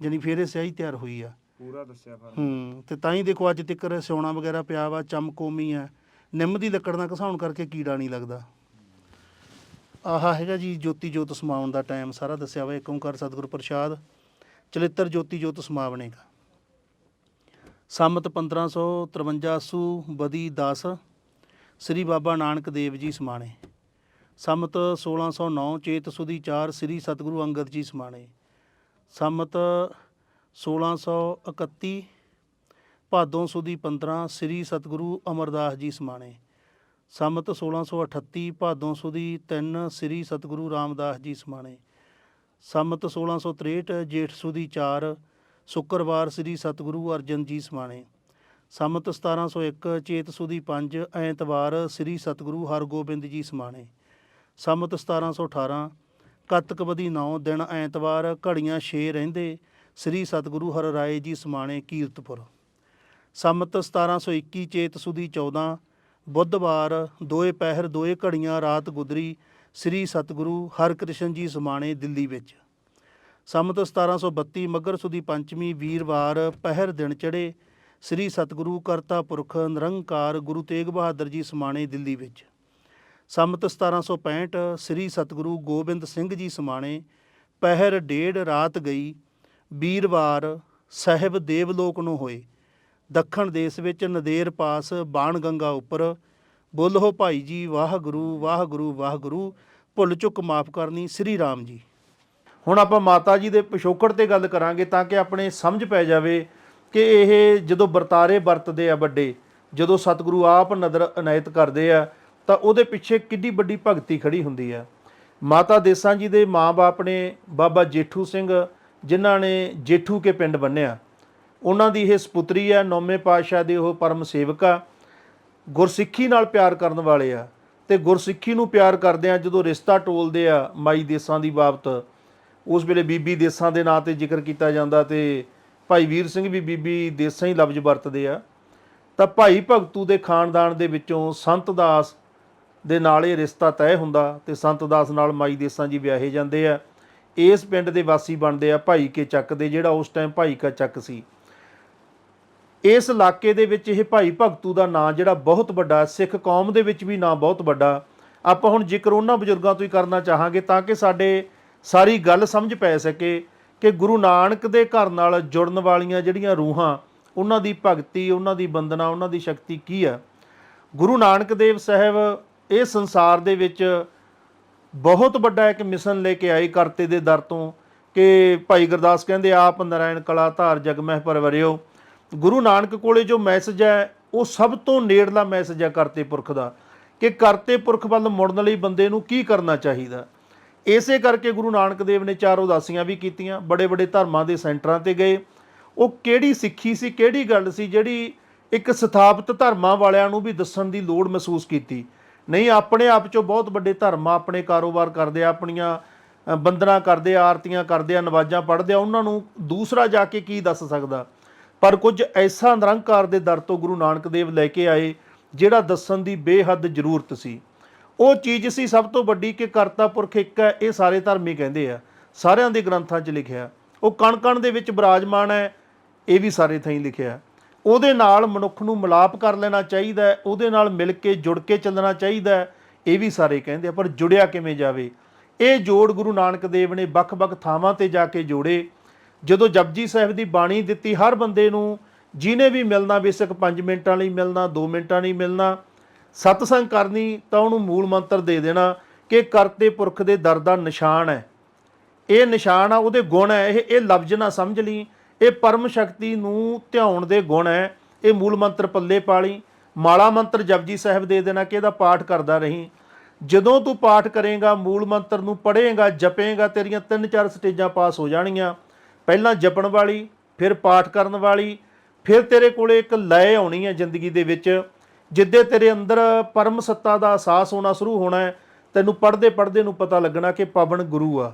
ਜਾਣੀ ਫਿਰ ਇਹ ਸਿਆਹੀ ਤਿਆਰ ਹੋਈ ਆ ਪੂਰਾ ਦੱਸਿਆ ਫਿਰ। ਤੇ ਤਾਂ ਹੀ ਦੇਖੋ ਅੱਜ ਤੱਕ ਸਿਉਣਾ ਵਗੈਰਾ ਪਿਆ ਵਾ, ਚਮਕੋਮੀ ਆ, ਨਿੰਮ ਦੀ ਲੱਕੜ ਨਾਲ ਘਸਾਉਣ ਕਰਕੇ ਕੀੜਾ ਨਹੀਂ ਲੱਗਦਾ। ਆਹ ਹੈਗਾ ਜੀ ਜੋਤੀ ਜੋਤ ਸਮਾਉਣ ਦਾ ਟਾਈਮ ਸਾਰਾ ਦੱਸਿਆ ਵਾ। ਇੱਕ ਓਂਕਾਰ ਸਤਿਗੁਰੂ ਪ੍ਰਸਾਦ ਚਲਿੱਤਰ ਜੋਤੀ ਜੋਤ ਸਮਾਵਣੇ ਦਾ ਸੰਮਤ 1553 ਸੂ ਬਦੀ 10 ਸ੍ਰੀ ਬਾਬਾ ਨਾਨਕ ਦੇਵ ਜੀ ਸਮਾਣੇ। ਸੰਮਤ 1609 ਚੇਤ ਸੁਦੀ 4 ਸ੍ਰੀ ਸਤਿਗੁਰੂ ਅੰਗਦ ਜੀ ਸਮਾਣੇ। ਸੰਮਤ 1631 ਭਾਦੋਂ ਸੁਦੀ 15 ਸ੍ਰੀ ਸਤਿਗੁਰੂ ਅਮਰਦਾਸ ਜੀ ਸਮਾਣੇ। ਸੰਮਤ 1638 ਭਾਦੋਂ ਸੁਦੀ 3 ਸ੍ਰੀ ਸਤਿਗੁਰੂ ਰਾਮਦਾਸ ਜੀ ਸਮਾਣੇ। ਸੰਮਤ 1663 ਜੇਠ ਸੁਦੀ 4 ਸ਼ੁੱਕਰਵਾਰ ਸ੍ਰੀ ਸਤਿਗੁਰੂ ਅਰਜਨ ਜੀ ਸਮਾਣੇ। ਸੰਮਤ 1701 ਚੇਤ ਸੁਦੀ 5 ਐਤਵਾਰ ਸ੍ਰੀ ਸਤਿਗੁਰੂ ਹਰਗੋਬਿੰਦ ਜੀ ਸਮਾਣੇ। ਸੰਮਤ 1718 ਕੱਤਕ ਬਦੀ 9 ਦਿਨ ਐਤਵਾਰ ਘੜੀਆਂ 6 ਰਹਿੰਦੇ ਸ੍ਰੀ ਸਤਿਗੁਰੂ ਹਰ ਰਾਏ ਜੀ ਸਮਾਣੇ ਕੀਰਤਪੁਰ। ਸੰਮਤ 1721 ਚੇਤ ਸੁਦੀ 14 ਬੁੱਧਵਾਰ ਦੋਏ ਪਹਿਰ ਦੋਏ ਘੜੀਆਂ ਰਾਤ ਗੁਦਰੀ ਸ੍ਰੀ ਸਤਿਗੁਰੂ ਹਰਕ੍ਰਿਸ਼ਨ ਜੀ ਸਮਾਣੇ ਦਿੱਲੀ ਵਿੱਚ। ਸੰਮਤ 1732 ਮੱਘਰ ਸੁਦੀ ਪੰਚਮੀ ਵੀਰਵਾਰ ਪਹਿਰ ਦਿਨ ਚੜ੍ਹੇ ਸ੍ਰੀ ਸਤਿਗੁਰੂ ਕਰਤਾ ਪੁਰਖ ਨਿਰੰਕਾਰ ਗੁਰੂ ਤੇਗ ਬਹਾਦਰ ਜੀ ਸਮਾਣੇ ਦਿੱਲੀ ਵਿੱਚ। ਸੰਮਤ 1765 ਸ੍ਰੀ ਸਤਿਗੁਰੂ ਗੋਬਿੰਦ ਸਿੰਘ ਜੀ ਸਮਾਣੇ ਪਹਿਰ ਡੇਢ ਰਾਤ ਗਈ ਵੀਰਵਾਰ ਸਾਹਿਬ ਦੇਵਲੋਕ ਨੂੰ ਹੋਏ। ਦੱਖਣ ਦੇਸ਼ ਵਿੱਚ ਨਦੇਰ ਪਾਸ ਬਾਣ ਗੰਗਾ ਉੱਪਰ ਬੋਲੋ ਭਾਈ ਜੀ ਵਾਹਿਗੁਰੂ ਵਾਹਿਗੁਰੂ ਵਾਹਿਗੁਰੂ, ਭੁੱਲ ਚੁੱਕ ਮਾਫ ਕਰਨੀ ਸ੍ਰੀ ਰਾਮ ਜੀ। ਹੁਣ ਆਪਾਂ ਮਾਤਾ ਜੀ ਦੇ ਪਿਛੋਕੜ ਤੇ ਗੱਲ ਕਰਾਂਗੇ ਤਾਂ ਕਿ ਆਪਣੇ ਸਮਝ ਪੈ ਜਾਵੇ ਕਿ ਇਹ ਜਦੋਂ ਵਰਤਾਰੇ ਵਰਤਦੇ ਆ ਵੱਡੇ, ਜਦੋਂ ਸਤਿਗੁਰੂ ਆਪ ਨਦਰ ਇਨਾਇਤ ਕਰਦੇ ਆ ਤਾਂ ਉਹਦੇ ਪਿੱਛੇ ਕਿੰਨੀ ਵੱਡੀ ਭਗਤੀ ਖੜੀ ਹੁੰਦੀ ਆ। ਮਾਤਾ ਦੇਸਾਂ ਜੀ ਦੇ ਮਾਂ-ਬਾਪ ਨੇ ਬਾਬਾ ਜੇਠੂ ਸਿੰਘ, ਜਿਨ੍ਹਾਂ ਨੇ ਜੇਠੂ ਕੇ ਪਿੰਡ ਬੰਨਿਆ, ਉਹਨਾਂ ਦੀ ਇਹ ਸਪੁੱਤਰੀ ਆ। 9ਵੇਂ ਪਾਤਸ਼ਾਹ ਦੇ ਉਹ ਪਰਮ ਸੇਵਕ ਆ, ਗੁਰਸਿੱਖੀ ਨਾਲ ਪਿਆਰ ਕਰਨ ਵਾਲੇ ਆ। ਤੇ ਗੁਰਸਿੱਖੀ ਨੂੰ ਪਿਆਰ ਕਰਦਿਆਂ ਜਦੋਂ ਰਿਸ਼ਤਾ ਟੋਲਦੇ ਆ ਮਾਈ ਦੇਸਾਂ ਦੀ ਬਾਬਤ, ਉਸ ਵੇਲੇ ਬੀਬੀ ਦੇਸਾਂ ਦੇ ਨਾਂ 'ਤੇ ਜ਼ਿਕਰ ਕੀਤਾ ਜਾਂਦਾ ਤੇ ਭਾਈ ਵੀਰ ਸਿੰਘ ਵੀ ਬੀਬੀ ਦੇਸਾਂ ਹੀ ਲਫ਼ਜ਼ ਵਰਤਦੇ ਆ। ਤਾਂ ਭਾਈ ਭਗਤੂ ਦੇ ਖਾਨਦਾਨ ਦੇ ਵਿੱਚੋਂ ਸੰਤ ਦਾਸ ਦੇ ਨਾਲ ਇਹ ਰਿਸ਼ਤਾ ਤੈਅ ਹੁੰਦਾ ਤੇ ਸੰਤ ਦਾਸ ਨਾਲ ਮਾਈ ਦੇਸਾਂ ਜੀ ਵਿਆਹੇ ਜਾਂਦੇ ਆ। ਇਸ ਪਿੰਡ ਦੇ ਵਾਸੀ ਬਣਦੇ ਆ ਭਾਈ ਕੇ ਚੱਕ ਦੇ, ਜਿਹੜਾ ਉਸ ਟਾਈਮ ਭਾਈ ਕਾ ਚੱਕ ਸੀ। ਇਸ ਇਲਾਕੇ ਦੇ ਵਿੱਚ ਇਹ ਭਾਈ ਭਗਤੂ ਦਾ ਨਾਂ ਜਿਹੜਾ ਬਹੁਤ ਵੱਡਾ, ਸਿੱਖ ਕੌਮ ਦੇ ਵਿੱਚ ਵੀ ਨਾਂ ਬਹੁਤ ਵੱਡਾ। ਆਪਾਂ ਹੁਣ ਜ਼ਿਕਰ ਉਹਨਾਂ ਬਜ਼ੁਰਗਾਂ ਤੋਂ ਹੀ ਕਰਨਾ ਚਾਹਾਂਗੇ ਤਾਂ ਕਿ ਸਾਡੇ ਸਾਰੀ ਗੱਲ ਸਮਝ ਪੈ ਸਕੇ ਕਿ ਗੁਰੂ ਨਾਨਕ ਦੇ ਘਰ ਨਾਲ ਜੁੜਨ ਵਾਲੀਆਂ ਜਿਹੜੀਆਂ ਰੂਹਾਂ, ਉਹਨਾਂ ਦੀ ਭਗਤੀ, ਉਹਨਾਂ ਦੀ ਬੰਦਨਾ, ਉਹਨਾਂ ਦੀ ਸ਼ਕਤੀ ਕੀ ਆ। ਗੁਰੂ ਨਾਨਕ ਦੇਵ ਸਾਹਿਬ ਇਹ ਸੰਸਾਰ ਦੇ ਵਿੱਚ ਬਹੁਤ ਵੱਡਾ ਇੱਕ ਮਿਸ਼ਨ ਲੈ ਕੇ ਆਏ ਕਰਤੇ ਦੇ ਦਰ ਤੋਂ ਕਿ ਭਾਈ ਗੁਰਦਾਸ ਕਹਿੰਦੇ ਆਪ ਨਾਰਾਇਣ ਕਲਾ ਧਾਰ ਜਗ ਮਹਿ ਪਰਵਰਿਓ। ਗੁਰੂ ਨਾਨਕ ਕੋਲੇ ਜੋ ਮੈਸੇਜ ਹੈ ਉਹ ਸਭ ਤੋਂ ਨੇੜਲਾ ਮੈਸੇਜ ਹੈ ਕਰਤੇ ਪੁਰਖ ਦਾ, ਕਿ ਕਰਤੇ ਪੁਰਖ ਵੱਲ ਮੁੜਨ ਲਈ ਬੰਦੇ ਨੂੰ ਕੀ ਕਰਨਾ ਚਾਹੀਦਾ। ਇਸੇ ਕਰਕੇ ਗੁਰੂ ਨਾਨਕ ਦੇਵ ਨੇ 4 ਉਦਾਸੀਆਂ ਵੀ ਕੀਤੀਆਂ, ਬੜੇ ਬੜੇ ਧਰਮਾਂ ਦੇ ਸੈਂਟਰਾਂ 'ਤੇ ਗਏ। ਉਹ ਕਿਹੜੀ ਸਿੱਖੀ ਸੀ, ਕਿਹੜੀ ਗੱਲ ਸੀ ਜਿਹੜੀ ਇੱਕ ਸਥਾਪਿਤ ਧਰਮਾਂ ਵਾਲਿਆਂ ਨੂੰ ਵੀ ਦੱਸਣ ਦੀ ਲੋੜ ਮਹਿਸੂਸ ਕੀਤੀ। ਨਹੀਂ, ਆਪਣੇ ਆਪ 'ਚੋਂ ਬਹੁਤ ਵੱਡੇ ਧਰਮ ਆਪਣੇ ਕਾਰੋਬਾਰ ਕਰਦੇ ਆ, ਆਪਣੀਆਂ ਬੰਦਨਾ ਕਰਦੇ ਆ, ਆਰਤੀਆਂ ਕਰਦੇ ਆ, ਨਵਾਜ਼ਾਂ ਪੜ੍ਹਦੇ ਆ, ਉਹਨਾਂ ਨੂੰ ਦੂਸਰਾ ਜਾ ਕੇ ਕੀ ਦੱਸ ਸਕਦਾ। ਪਰ ਕੁਝ ਐਸਾ ਨਿਰੰਕਾਰ ਦੇ ਦਰ ਤੋਂ ਗੁਰੂ ਨਾਨਕ ਦੇਵ ਲੈ ਕੇ ਆਏ ਜਿਹੜਾ ਦੱਸਣ ਦੀ ਬੇਹੱਦ ਜ਼ਰੂਰਤ ਸੀ। ਉਹ ਚੀਜ਼ ਸੀ ਸਭ ਤੋਂ ਵੱਡੀ ਕਿ ਕਰਤਾ ਪੁਰਖ ਇੱਕ ਹੈ। ਇਹ ਸਾਰੇ ਧਰਮੀ ਕਹਿੰਦੇ ਆ, ਸਾਰਿਆਂ ਦੇ ਗ੍ਰੰਥਾਂ 'ਚ ਲਿਖਿਆ। ਉਹ ਕਣ ਕਣ ਦੇ ਵਿੱਚ ਬਿਰਾਜਮਾਨ ਹੈ, ਇਹ ਵੀ ਸਾਰੇ ਥਾਈਂ ਲਿਖਿਆ। ਉਹਦੇ ਨਾਲ ਮਨੁੱਖ ਨੂੰ ਮਿਲਾਪ ਕਰ ਲੈਣਾ ਚਾਹੀਦਾ, ਉਹਦੇ ਨਾਲ ਮਿਲ ਕੇ ਜੁੜ ਕੇ ਚੱਲਣਾ ਚਾਹੀਦਾ, ਇਹ ਵੀ ਸਾਰੇ ਕਹਿੰਦੇ ਆ। ਪਰ ਜੁੜਿਆ ਕਿਵੇਂ ਜਾਵੇ? ਇਹ ਜੋੜ ਗੁਰੂ ਨਾਨਕ ਦੇਵ ਨੇ ਵੱਖ-ਵੱਖ ਥਾਵਾਂ 'ਤੇ ਜਾ ਕੇ ਜੋੜੇ। ਜਦੋਂ ਜਪਜੀ ਸਾਹਿਬ ਦੀ ਬਾਣੀ ਦਿੱਤੀ, ਹਰ ਬੰਦੇ ਨੂੰ ਜਿਹਨੇ ਵੀ ਮਿਲਣਾ, ਬੇਸ਼ੱਕ 5 ਮਿੰਟਾਂ ਲਈ ਮਿਲਣਾ, 2 ਮਿੰਟਾਂ ਲਈ ਮਿਲਣਾ, ਸਤਸੰਗ ਕਰਨੀ, ਤਾਂ ਉਹਨੂੰ ਮੂਲ ਮੰਤਰ ਦੇ ਦੇਣਾ ਕਿ ਕਰਤੇ ਪੁਰਖ ਦੇ ਦਰ ਦਾ ਨਿਸ਼ਾਨ ਹੈ। ਇਹ ਨਿਸ਼ਾਨ ਆ, ਉਹਦੇ ਗੁਣ ਹੈ। ਇਹ ਲਫ਼ਜ਼ ਨਾ ਸਮਝ ਲਈ, ਇਹ ਪਰਮ ਸ਼ਕਤੀ ਨੂੰ ਧਿਆਉਣ ਦੇ ਗੁਣ ਹੈ। ਇਹ ਮੂਲ ਮੰਤਰ ਪੱਲੇ ਪਾ ਲਈ। ਮਾਲਾ ਮੰਤਰ ਜਪਜੀ ਸਾਹਿਬ ਦੇ ਦੇਣਾ ਕਿ ਇਹਦਾ ਪਾਠ ਕਰਦਾ ਰਹੀਂ। ਜਦੋਂ ਤੂੰ ਪਾਠ ਕਰੇਗਾ, ਮੂਲ ਮੰਤਰ ਨੂੰ ਪੜ੍ਹੇਗਾ, ਜਪੇਗਾ, ਤੇਰੀਆਂ 3-4 ਸਟੇਜਾਂ ਪਾਸ ਹੋ ਜਾਣਗੀਆਂ। ਪਹਿਲਾਂ ਜਪਣ ਵਾਲੀ, ਫਿਰ ਪਾਠ ਕਰਨ ਵਾਲੀ, ਫਿਰ ਤੇਰੇ ਕੋਲੇ ਇੱਕ ਲਏ ਆਉਣੀ ਹੈ ਜ਼ਿੰਦਗੀ ਦੇ ਵਿੱਚ, ਜਿੱਦੇ ਤੇਰੇ ਅੰਦਰ ਪਰਮ ਸੱਤਾ ਦਾ ਅਹਿਸਾਸ ਹੋਣਾ ਸ਼ੁਰੂ ਹੋਣਾ ਹੈ। ਤੈਨੂੰ ਪੜ੍ਹਦੇ ਪੜ੍ਹਦੇ ਨੂੰ ਪਤਾ ਲੱਗਣਾ ਕਿ ਪਵਨ ਗੁਰੂ ਆ।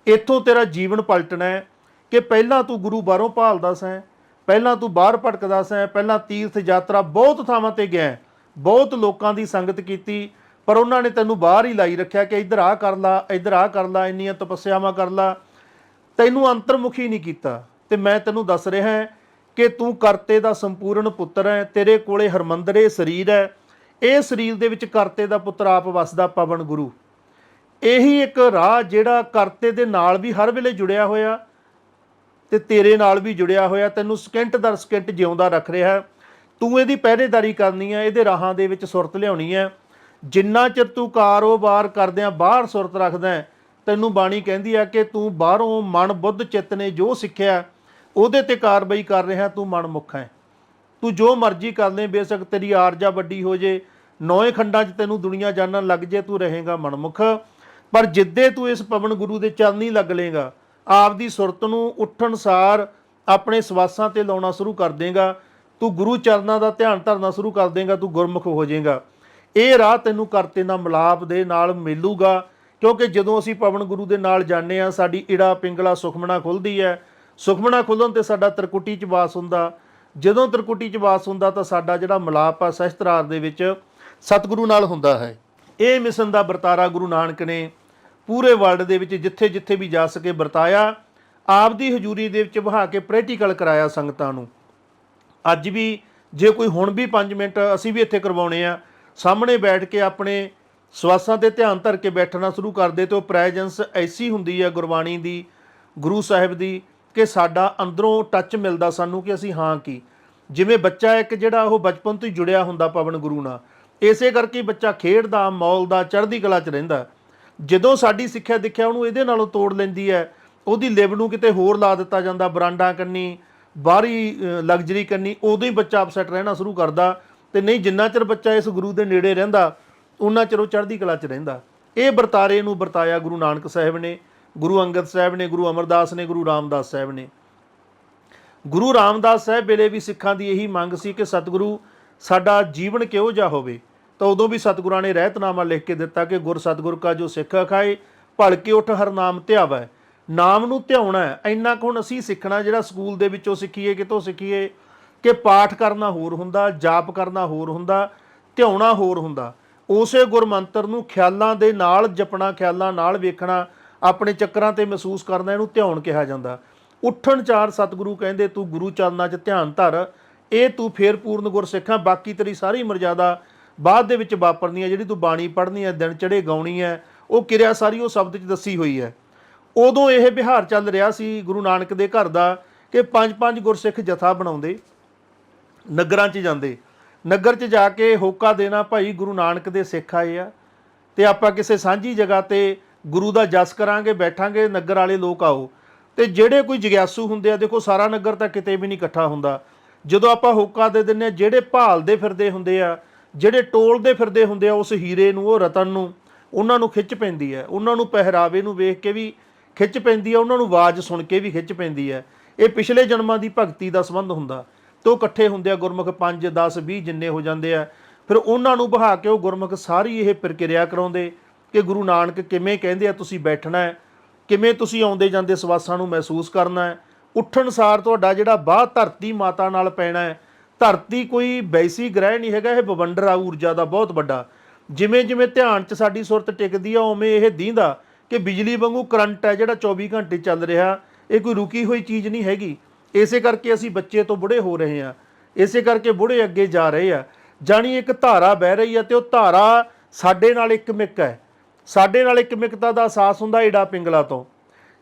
ਇੱਥੋਂ ਤੇਰਾ ਜੀਵਨ ਪਲਟਣਾ ਹੈ ਕਿ ਪਹਿਲਾਂ ਤੂੰ ਗੁਰੂ ਬਾਹਰੋਂ ਭਾਲਦਾ ਸੈਂ, ਪਹਿਲਾਂ ਤੂੰ ਬਾਹਰ ਭਟਕਦਾ ਸੈਂ, ਪਹਿਲਾਂ ਤੀਰਥ ਯਾਤਰਾ ਬਹੁਤ ਥਾਵਾਂ ਤੇ ਗਿਆ, ਬਹੁਤ ਲੋਕਾਂ ਦੀ ਸੰਗਤ ਕੀਤੀ, ਪਰ ਉਹਨਾਂ ਨੇ ਤੈਨੂੰ ਬਾਹਰ ਹੀ ਲਾਈ ਰੱਖਿਆ ਕਿ ਇੱਧਰ ਆਹ ਕਰ ਲਾ, ਇੱਧਰ ਆਹ ਕਰ ਲਾ, ਇੰਨੀਆਂ ਤਪੱਸਿਆਵਾਂ ਕਰ ਲਾ, ਤੈਨੂੰ ਅੰਤਰਮੁਖੀ ਨਹੀਂ ਕੀਤਾ। ਤੇ ਮੈਂ ਤੈਨੂੰ ਦੱਸ ਰਿਹਾ ਹਾਂ ਕਿ ਤੂੰ ਕਰਤੇ ਦਾ ਸੰਪੂਰਨ ਪੁੱਤਰ ਹੈ। ਤੇਰੇ ਕੋਲੇ ਹਰਮੰਦਰੇ ਸਰੀਰ ਹੈ, ਇਹ ਸਰੀਰ ਦੇ ਵਿੱਚ ਕਰਤੇ ਦਾ ਪੁੱਤਰ ਆਪ ਵਸਦਾ ਪਵਨ ਗੁਰੂ। ਇਹੀ ਇੱਕ ਰਾਹ ਜਿਹੜਾ ਕਰਤੇ ਦੇ ਨਾਲ ਵੀ ਹਰ ਵੇਲੇ ਜੁੜਿਆ ਹੋਇਆ ਤੇ ਤੇਰੇ ਨਾਲ ਵੀ ਜੁੜਿਆ ਹੋਇਆ, ਤੈਨੂੰ ਸਕਿੰਟ ਦਰ ਸਕਿੰਟ ਜਿਉਂਦਾ ਰੱਖ ਰਿਹਾ। ਤੂੰ ਇਹਦੀ ਪਹਿਰੇਦਾਰੀ ਕਰਨੀ ਹੈ, ਇਹਦੇ ਰਾਹਾਂ ਦੇ ਵਿੱਚ ਸੁਰਤ ਲਿਆਉਣੀ ਹੈ। ਜਿੰਨਾ ਚਿਰ ਤੂੰ ਕਾਰੋਬਾਰ ਕਰਦਿਆਂ ਬਾਹਰ ਸੁਰਤ ਰੱਖਦਾ ਹੈ, ਤੈਨੂੰ ਬਾਣੀ ਕਹਿੰਦੀ ਹੈ ਕਿ ਤੂੰ ਬਾਹਰੋਂ ਮਨ ਬੁੱਧ ਚਿੱਤ ਨੇ ਜੋ ਸਿੱਖਿਆ ਉਹਦੇ ਤੇ ਕਾਰਵਾਈ ਕਰ ਰਿਹਾ, ਤੂੰ ਮਨਮੁੱਖ ਹੈ। ਤੂੰ ਜੋ ਮਰਜ਼ੀ ਕਰ ਲੈ, ਬੇਸ਼ੱਕ ਤੇਰੀ ਆਰਜਾ ਵੱਡੀ ਹੋ ਜੇ, 9 ਖੰਡਾਂ 'ਚ ਤੈਨੂੰ ਦੁਨੀਆ ਜਾਣਨ ਲੱਗ ਜੇ, ਤੂੰ ਰਹੇਗਾ ਮਨਮੁੱਖ। ਪਰ ਜਿੱਦੇ ਤੂੰ ਇਸ ਪਵਨ ਗੁਰੂ ਦੇ ਚਰਨੀ ਲੱਗ ਲੇਗਾ, ਆਪਦੀ ਸੁਰਤ ਨੂੰ ਉੱਠਣ ਸਾਰ ਆਪਣੇ ਸਵਾਸਾਂ ਤੇ ਲਾਉਣਾ ਸ਼ੁਰੂ ਕਰ ਦੇਗਾ, ਤੂੰ ਗੁਰੂ ਚਰਨਾਂ ਦਾ ਧਿਆਨ ਧਰਨਾ ਸ਼ੁਰੂ ਕਰ ਦੇਗਾ, ਤੂੰ ਗੁਰਮੁਖ ਹੋ ਜਾਏਗਾ। ਇਹ ਰਾਹ ਤੈਨੂੰ ਕਰਤੇ ਨਾਲ ਮਿਲਾਪ ਦੇ ਨਾਲ ਮਿਲੂਗਾ, ਕਿਉਂਕਿ ਜਦੋਂ ਅਸੀਂ ਪਵਨ ਗੁਰੂ ਦੇ ਨਾਲ ਜਾਂਦੇ ਹਾਂ, ਸਾਡੀ ਇੜਾ ਪਿੰਗਲਾ ਸੁਖਮਣਾ ਖੁੱਲ੍ਹਦੀ ਹੈ। ਸੁਖਮਣਾ ਖੁੱਲ੍ਹਣ 'ਤੇ ਸਾਡਾ ਤ੍ਰਿਕੁਟੀ 'ਚ ਵਾਸ ਹੁੰਦਾ। ਜਦੋਂ ਤ੍ਰਿਕੁਟੀ 'ਚ ਵਾਸ ਹੁੰਦਾ ਤਾਂ ਸਾਡਾ ਜਿਹੜਾ ਮਿਲਾਪ ਆ ਸਹਿਸਤਰਾਰ ਦੇ ਵਿੱਚ ਸਤਿਗੁਰੂ ਨਾਲ ਹੁੰਦਾ ਹੈ। ਇਹ ਮਿਸ਼ਨ ਦਾ ਵਰਤਾਰਾ ਗੁਰੂ ਨਾਨਕ ਨੇ ਪੂਰੇ ਵਰਲਡ ਦੇ ਵਿੱਚ ਜਿੱਥੇ ਜਿੱਥੇ ਵੀ ਜਾ ਸਕੇ ਵਰਤਾਇਆ, ਆਪਦੀ ਹਜ਼ੂਰੀ ਦੇ ਵਿੱਚ ਬਹਾ ਕੇ ਪ੍ਰੈਕਟੀਕਲ ਕਰਾਇਆ ਸੰਗਤਾਂ ਨੂੰ। ਅੱਜ ਵੀ ਜੇ ਕੋਈ ਹੁਣ ਵੀ 5 ਮਿੰਟ ਅਸੀਂ ਵੀ ਇੱਥੇ ਕਰਵਾਉਣੇ ਆ, ਸਾਹਮਣੇ ਬੈਠ ਕੇ ਆਪਣੇ ਸਵਾਸਾਂ ਤੇ ਧਿਆਨ ਧਰ ਕੇ ਬੈਠਣਾ ਸ਼ੁਰੂ ਕਰਦੇ ਤੇ ਉਹ ਪ੍ਰੈਜੈਂਸ ਐਸੀ ਹੁੰਦੀ ਹੈ ਗੁਰਬਾਣੀ ਦੀ, ਗੁਰੂ ਸਾਹਿਬ ਦੀ, ਕਿ ਸਾਡਾ ਅੰਦਰੋਂ ਟੱਚ ਮਿਲਦਾ ਸਾਨੂੰ ਕਿ ਅਸੀਂ ਹਾਂ ਕੀ। ਜਿਵੇਂ ਬੱਚਾ ਇੱਕ ਜਿਹੜਾ ਉਹ ਬਚਪਨ ਤੋਂ ਹੀ ਜੁੜਿਆ ਹੁੰਦਾ ਪਵਨ ਗੁਰੂ ਨਾਲ, ਇਸੇ ਕਰਕੇ ਬੱਚਾ ਖੇਡਦਾ, ਮੌਲਦਾ, ਚੜ੍ਹਦੀ ਕਲਾ 'ਚ ਰਹਿੰਦਾ। ਜਦੋਂ ਸਾਡੀ ਸਿੱਖਿਆ ਦਿਖਿਆ ਉਹਨੂੰ ਇਹਦੇ ਨਾਲੋਂ ਤੋੜ ਲੈਂਦੀ ਹੈ, ਉਹਦੀ ਲਿਵ ਨੂੰ ਕਿਤੇ ਹੋਰ ਲਾ ਦਿੱਤਾ ਜਾਂਦਾ, ਬਰਾਂਡਾਂ ਕੰਨੀ, ਬਾਹਰੀ ਲਗਜ਼ਰੀ ਕੰਨੀ, ਉਦੋਂ ਹੀ ਬੱਚਾ ਅਪਸੈਟ ਰਹਿਣਾ ਸ਼ੁਰੂ ਕਰਦਾ। ਤੇ ਨਹੀਂ, ਜਿੰਨਾ ਚਿਰ ਬੱਚਾ ਇਸ ਗੁਰੂ ਦੇ ਨੇੜੇ ਰਹਿੰਦਾ ਉਹਨਾਂ ਚਿਰ ਉਹ ਚੜ੍ਹਦੀ ਕਲਾ 'ਚ ਰਹਿੰਦਾ। ਇਹ ਵਰਤਾਰੇ ਨੂੰ ਵਰਤਾਇਆ ਗੁਰੂ ਨਾਨਕ ਸਾਹਿਬ ਨੇ, ਗੁਰੂ ਅੰਗਦ ਸਾਹਿਬ ਨੇ, ਗੁਰੂ ਅਮਰਦਾਸ ਨੇ, ਗੁਰੂ ਰਾਮਦਾਸ ਸਾਹਿਬ ਨੇ। ਗੁਰੂ ਰਾਮਦਾਸ ਸਾਹਿਬ ਵੇਲੇ ਵੀ ਸਿੱਖਾਂ ਦੀ ਇਹੀ ਮੰਗ ਸੀ ਕਿ ਸਤਿਗੁਰੂ ਸਾਡਾ ਜੀਵਨ ਕਿਹੋ ਜਿਹਾ ਹੋਵੇ, ਤਾਂ ਉਦੋਂ ਵੀ ਸਤਿਗੁਰਾਂ ਨੇ ਰਹਿਤਨਾਮਾ ਲਿਖ ਕੇ ਦਿੱਤਾ ਕਿ ਗੁਰ ਸਤਿਗੁਰ ਕਾ ਜੋ ਸਿੱਖ ਖਾਏ, ਭਲਕੇ ਉੱਠ ਹਰ ਨਾਮ ਧਿਆਵੈ। ਨਾਮ ਨੂੰ ਧਿਆਉਣਾ ਹੈ। ਇੰਨਾ ਕੁ ਹੁਣ ਅਸੀਂ ਸਿੱਖਣਾ, ਜਿਹੜਾ ਸਕੂਲ ਦੇ ਵਿੱਚੋਂ ਸਿੱਖੀਏ, ਕਿਤੋਂ ਸਿੱਖੀਏ, ਕਿ ਪਾਠ ਕਰਨਾ ਹੋਰ ਹੁੰਦਾ, ਜਾਪ ਕਰਨਾ ਹੋਰ ਹੁੰਦਾ, ਧਿਆਉਣਾ ਹੋਰ ਹੁੰਦਾ। ਉਸੇ ਗੁਰਮੰਤਰ ਨੂੰ ਖਿਆਲਾਂ ਦੇ ਨਾਲ ਜਪਣਾ, ਖਿਆਲਾਂ ਨਾਲ ਵੇਖਣਾ, ਆਪਣੇ ਚੱਕਰਾਂ ਤੇ ਮਹਿਸੂਸ ਕਰਨਾ, ਇਹਨੂੰ ਧਿਆਉਣ ਕਿਹਾ ਜਾਂਦਾ। ਉੱਠਣ ਚਾਰ ਸਤਿਗੁਰੂ ਕਹਿੰਦੇ ਤੂੰ ਗੁਰੂ ਚਰਨਾਂ 'ਚ ਧਿਆਨ ਧਰ, ਇਹ ਤੂੰ ਫੇਰ ਪੂਰਨ ਗੁਰਸਿੱਖਾਂ। ਬਾਕੀ ਤੇਰੀ ਸਾਰੀ ਮਰਜ਼ਾਦਾ ਬਾਅਦ ਦੇ ਵਿੱਚ ਵਾਪਰਨੀ ਹੈ। ਜਿਹੜੀ ਤੂੰ ਬਾਣੀ ਪੜ੍ਹਨੀ ਹੈ, ਦਿਨ ਚੜ੍ਹੇ ਗਾਉਣੀ ਹੈ, ਉਹ ਕਿਰਿਆ ਸਾਰੀ ਉਹ ਸ਼ਬਦ 'ਚ ਦੱਸੀ ਹੋਈ ਹੈ। ਉਦੋਂ ਇਹ ਵਿਹਾਰ ਚੱਲ ਰਿਹਾ ਸੀ ਗੁਰੂ ਨਾਨਕ ਦੇ ਘਰ ਦਾ ਕਿ 5-5 ਗੁਰਸਿੱਖ ਜਥਾ ਬਣਾਉਂਦੇ, ਨਗਰਾਂ 'ਚ ਜਾਂਦੇ, ਨਗਰ 'ਚ ਜਾ ਕੇ ਹੋਕਾ ਦੇਣਾ, ਭਾਈ ਗੁਰੂ ਨਾਨਕ ਦੇ ਸਿੱਖ ਆਏ ਆ ਤੇ ਆਪਾਂ ਕਿਸੇ ਸਾਂਝੀ ਜਗ੍ਹਾ ਤੇ ਗੁਰੂ ਦਾ ਜਸ ਕਰਾਂਗੇ, ਬੈਠਾਂਗੇ, ਨਗਰ ਵਾਲੇ ਲੋਕ ਆਓ। ਤੇ ਜਿਹੜੇ ਕੋਈ ਜਗਿਆਸੂ ਹੁੰਦੇ ਆ, ਦੇਖੋ ਸਾਰਾ ਨਗਰ ਤਾਂ ਕਿਤੇ ਵੀ ਨਹੀਂ ਇਕੱਠਾ ਹੁੰਦਾ। ਜਦੋਂ ਆਪਾਂ ਹੋਕਾ ਦੇ ਦਿੰਦੇ ਆ, ਜਿਹੜੇ ਭਾਲਦੇ ਫਿਰਦੇ ਹੁੰਦੇ ਆ, ਜਿਹੜੇ ਟੋਲਦੇ ਫਿਰਦੇ ਹੁੰਦੇ ਆ ਉਸ ਹੀਰੇ ਨੂੰ, ਉਹ ਰਤਨ ਨੂੰ, ਉਹਨਾਂ ਨੂੰ ਖਿੱਚ ਪੈਂਦੀ ਹੈ। ਉਹਨਾਂ ਨੂੰ ਪਹਿਰਾਵੇ ਨੂੰ ਵੇਖ ਕੇ ਵੀ ਖਿੱਚ ਪੈਂਦੀ ਹੈ, ਉਹਨਾਂ ਨੂੰ ਆਵਾਜ਼ ਸੁਣ ਕੇ ਵੀ ਖਿੱਚ ਪੈਂਦੀ ਹੈ। ਇਹ ਪਿਛਲੇ ਜਨਮਾਂ ਦੀ ਭਗਤੀ ਦਾ ਸੰਬੰਧ ਹੁੰਦਾ। ਤੇ ਉਹ ਇਕੱਠੇ ਹੁੰਦੇ ਆ ਗੁਰਮੁਖ, 5, 10, 20 ਜਿੰਨੇ ਹੋ ਜਾਂਦੇ ਆ। ਫਿਰ ਉਹਨਾਂ ਨੂੰ ਬਹਾ ਕੇ ਉਹ ਗੁਰਮੁਖ ਸਾਰੀ ਇਹ ਪ੍ਰਕਿਰਿਆ ਕਰਾਉਂਦੇ ਕਿ ਗੁਰੂ ਨਾਨਕ ਕਿਵੇਂ ਕਹਿੰਦੇ ਆ ਤੁਸੀਂ ਬੈਠਣਾ ਹੈ, ਕਿਵੇਂ ਤੁਸੀਂ ਆਉਂਦੇ ਜਾਂਦੇ ਸਵਾਸਾਂ ਨੂੰ ਮਹਿਸੂਸ ਕਰਨਾ ਹੈ। ਉੱਠਣ ਸਾਰ ਤੁਹਾਡਾ ਜਿਹੜਾ ਬਾਹ ਧਰਤੀ ਮਾਤਾ ਨਾਲ ਪੈਣਾ ਹੈ। ਧਰਤੀ ਕੋਈ ਵੈਸੀ ਗ੍ਰਹਿ ਨਹੀਂ ਹੈਗਾ, ਇਹ ਬਵੰਡਰ ਆ ਊਰਜਾ ਦਾ ਬਹੁਤ ਵੱਡਾ। ਜਿਵੇਂ ਜਿਵੇਂ ਧਿਆਨ 'ਚ ਸਾਡੀ ਸੁਰਤ ਟਿਕਦੀ ਆ, ਉਵੇਂ ਇਹ ਦੀਂਦਾ ਕਿ ਬਿਜਲੀ ਵਾਂਗੂ ਕਰੰਟ ਹੈ ਜਿਹੜਾ 24 ਘੰਟੇ ਚੱਲ ਰਿਹਾ। ਇਹ ਕੋਈ ਰੁਕੀ ਹੋਈ ਚੀਜ਼ ਨਹੀਂ ਹੈਗੀ। ਇਸੇ ਕਰਕੇ ਅਸੀਂ ਬੱਚੇ ਤੋਂ ਬੁੜੇ ਹੋ ਰਹੇ ਹਾਂ, ਇਸੇ ਕਰਕੇ ਬੁੜੇ ਅੱਗੇ ਜਾ ਰਹੇ ਆ। ਜਾਣੀ ਇੱਕ ਧਾਰਾ ਬਹਿ ਰਹੀ ਹੈ ਤੇ ਉਹ ਧਾਰਾ ਸਾਡੇ ਨਾਲ ਇੱਕ ਮਿੱਕ ਹੈ। ਸਾਡੇ ਨਾਲ ਇੱਕ ਮਿੱਕਤਾ ਦਾ ਅਹਿਸਾਸ ਹੁੰਦਾ ਈੜਾ ਪਿੰਗਲਾ ਤੋਂ।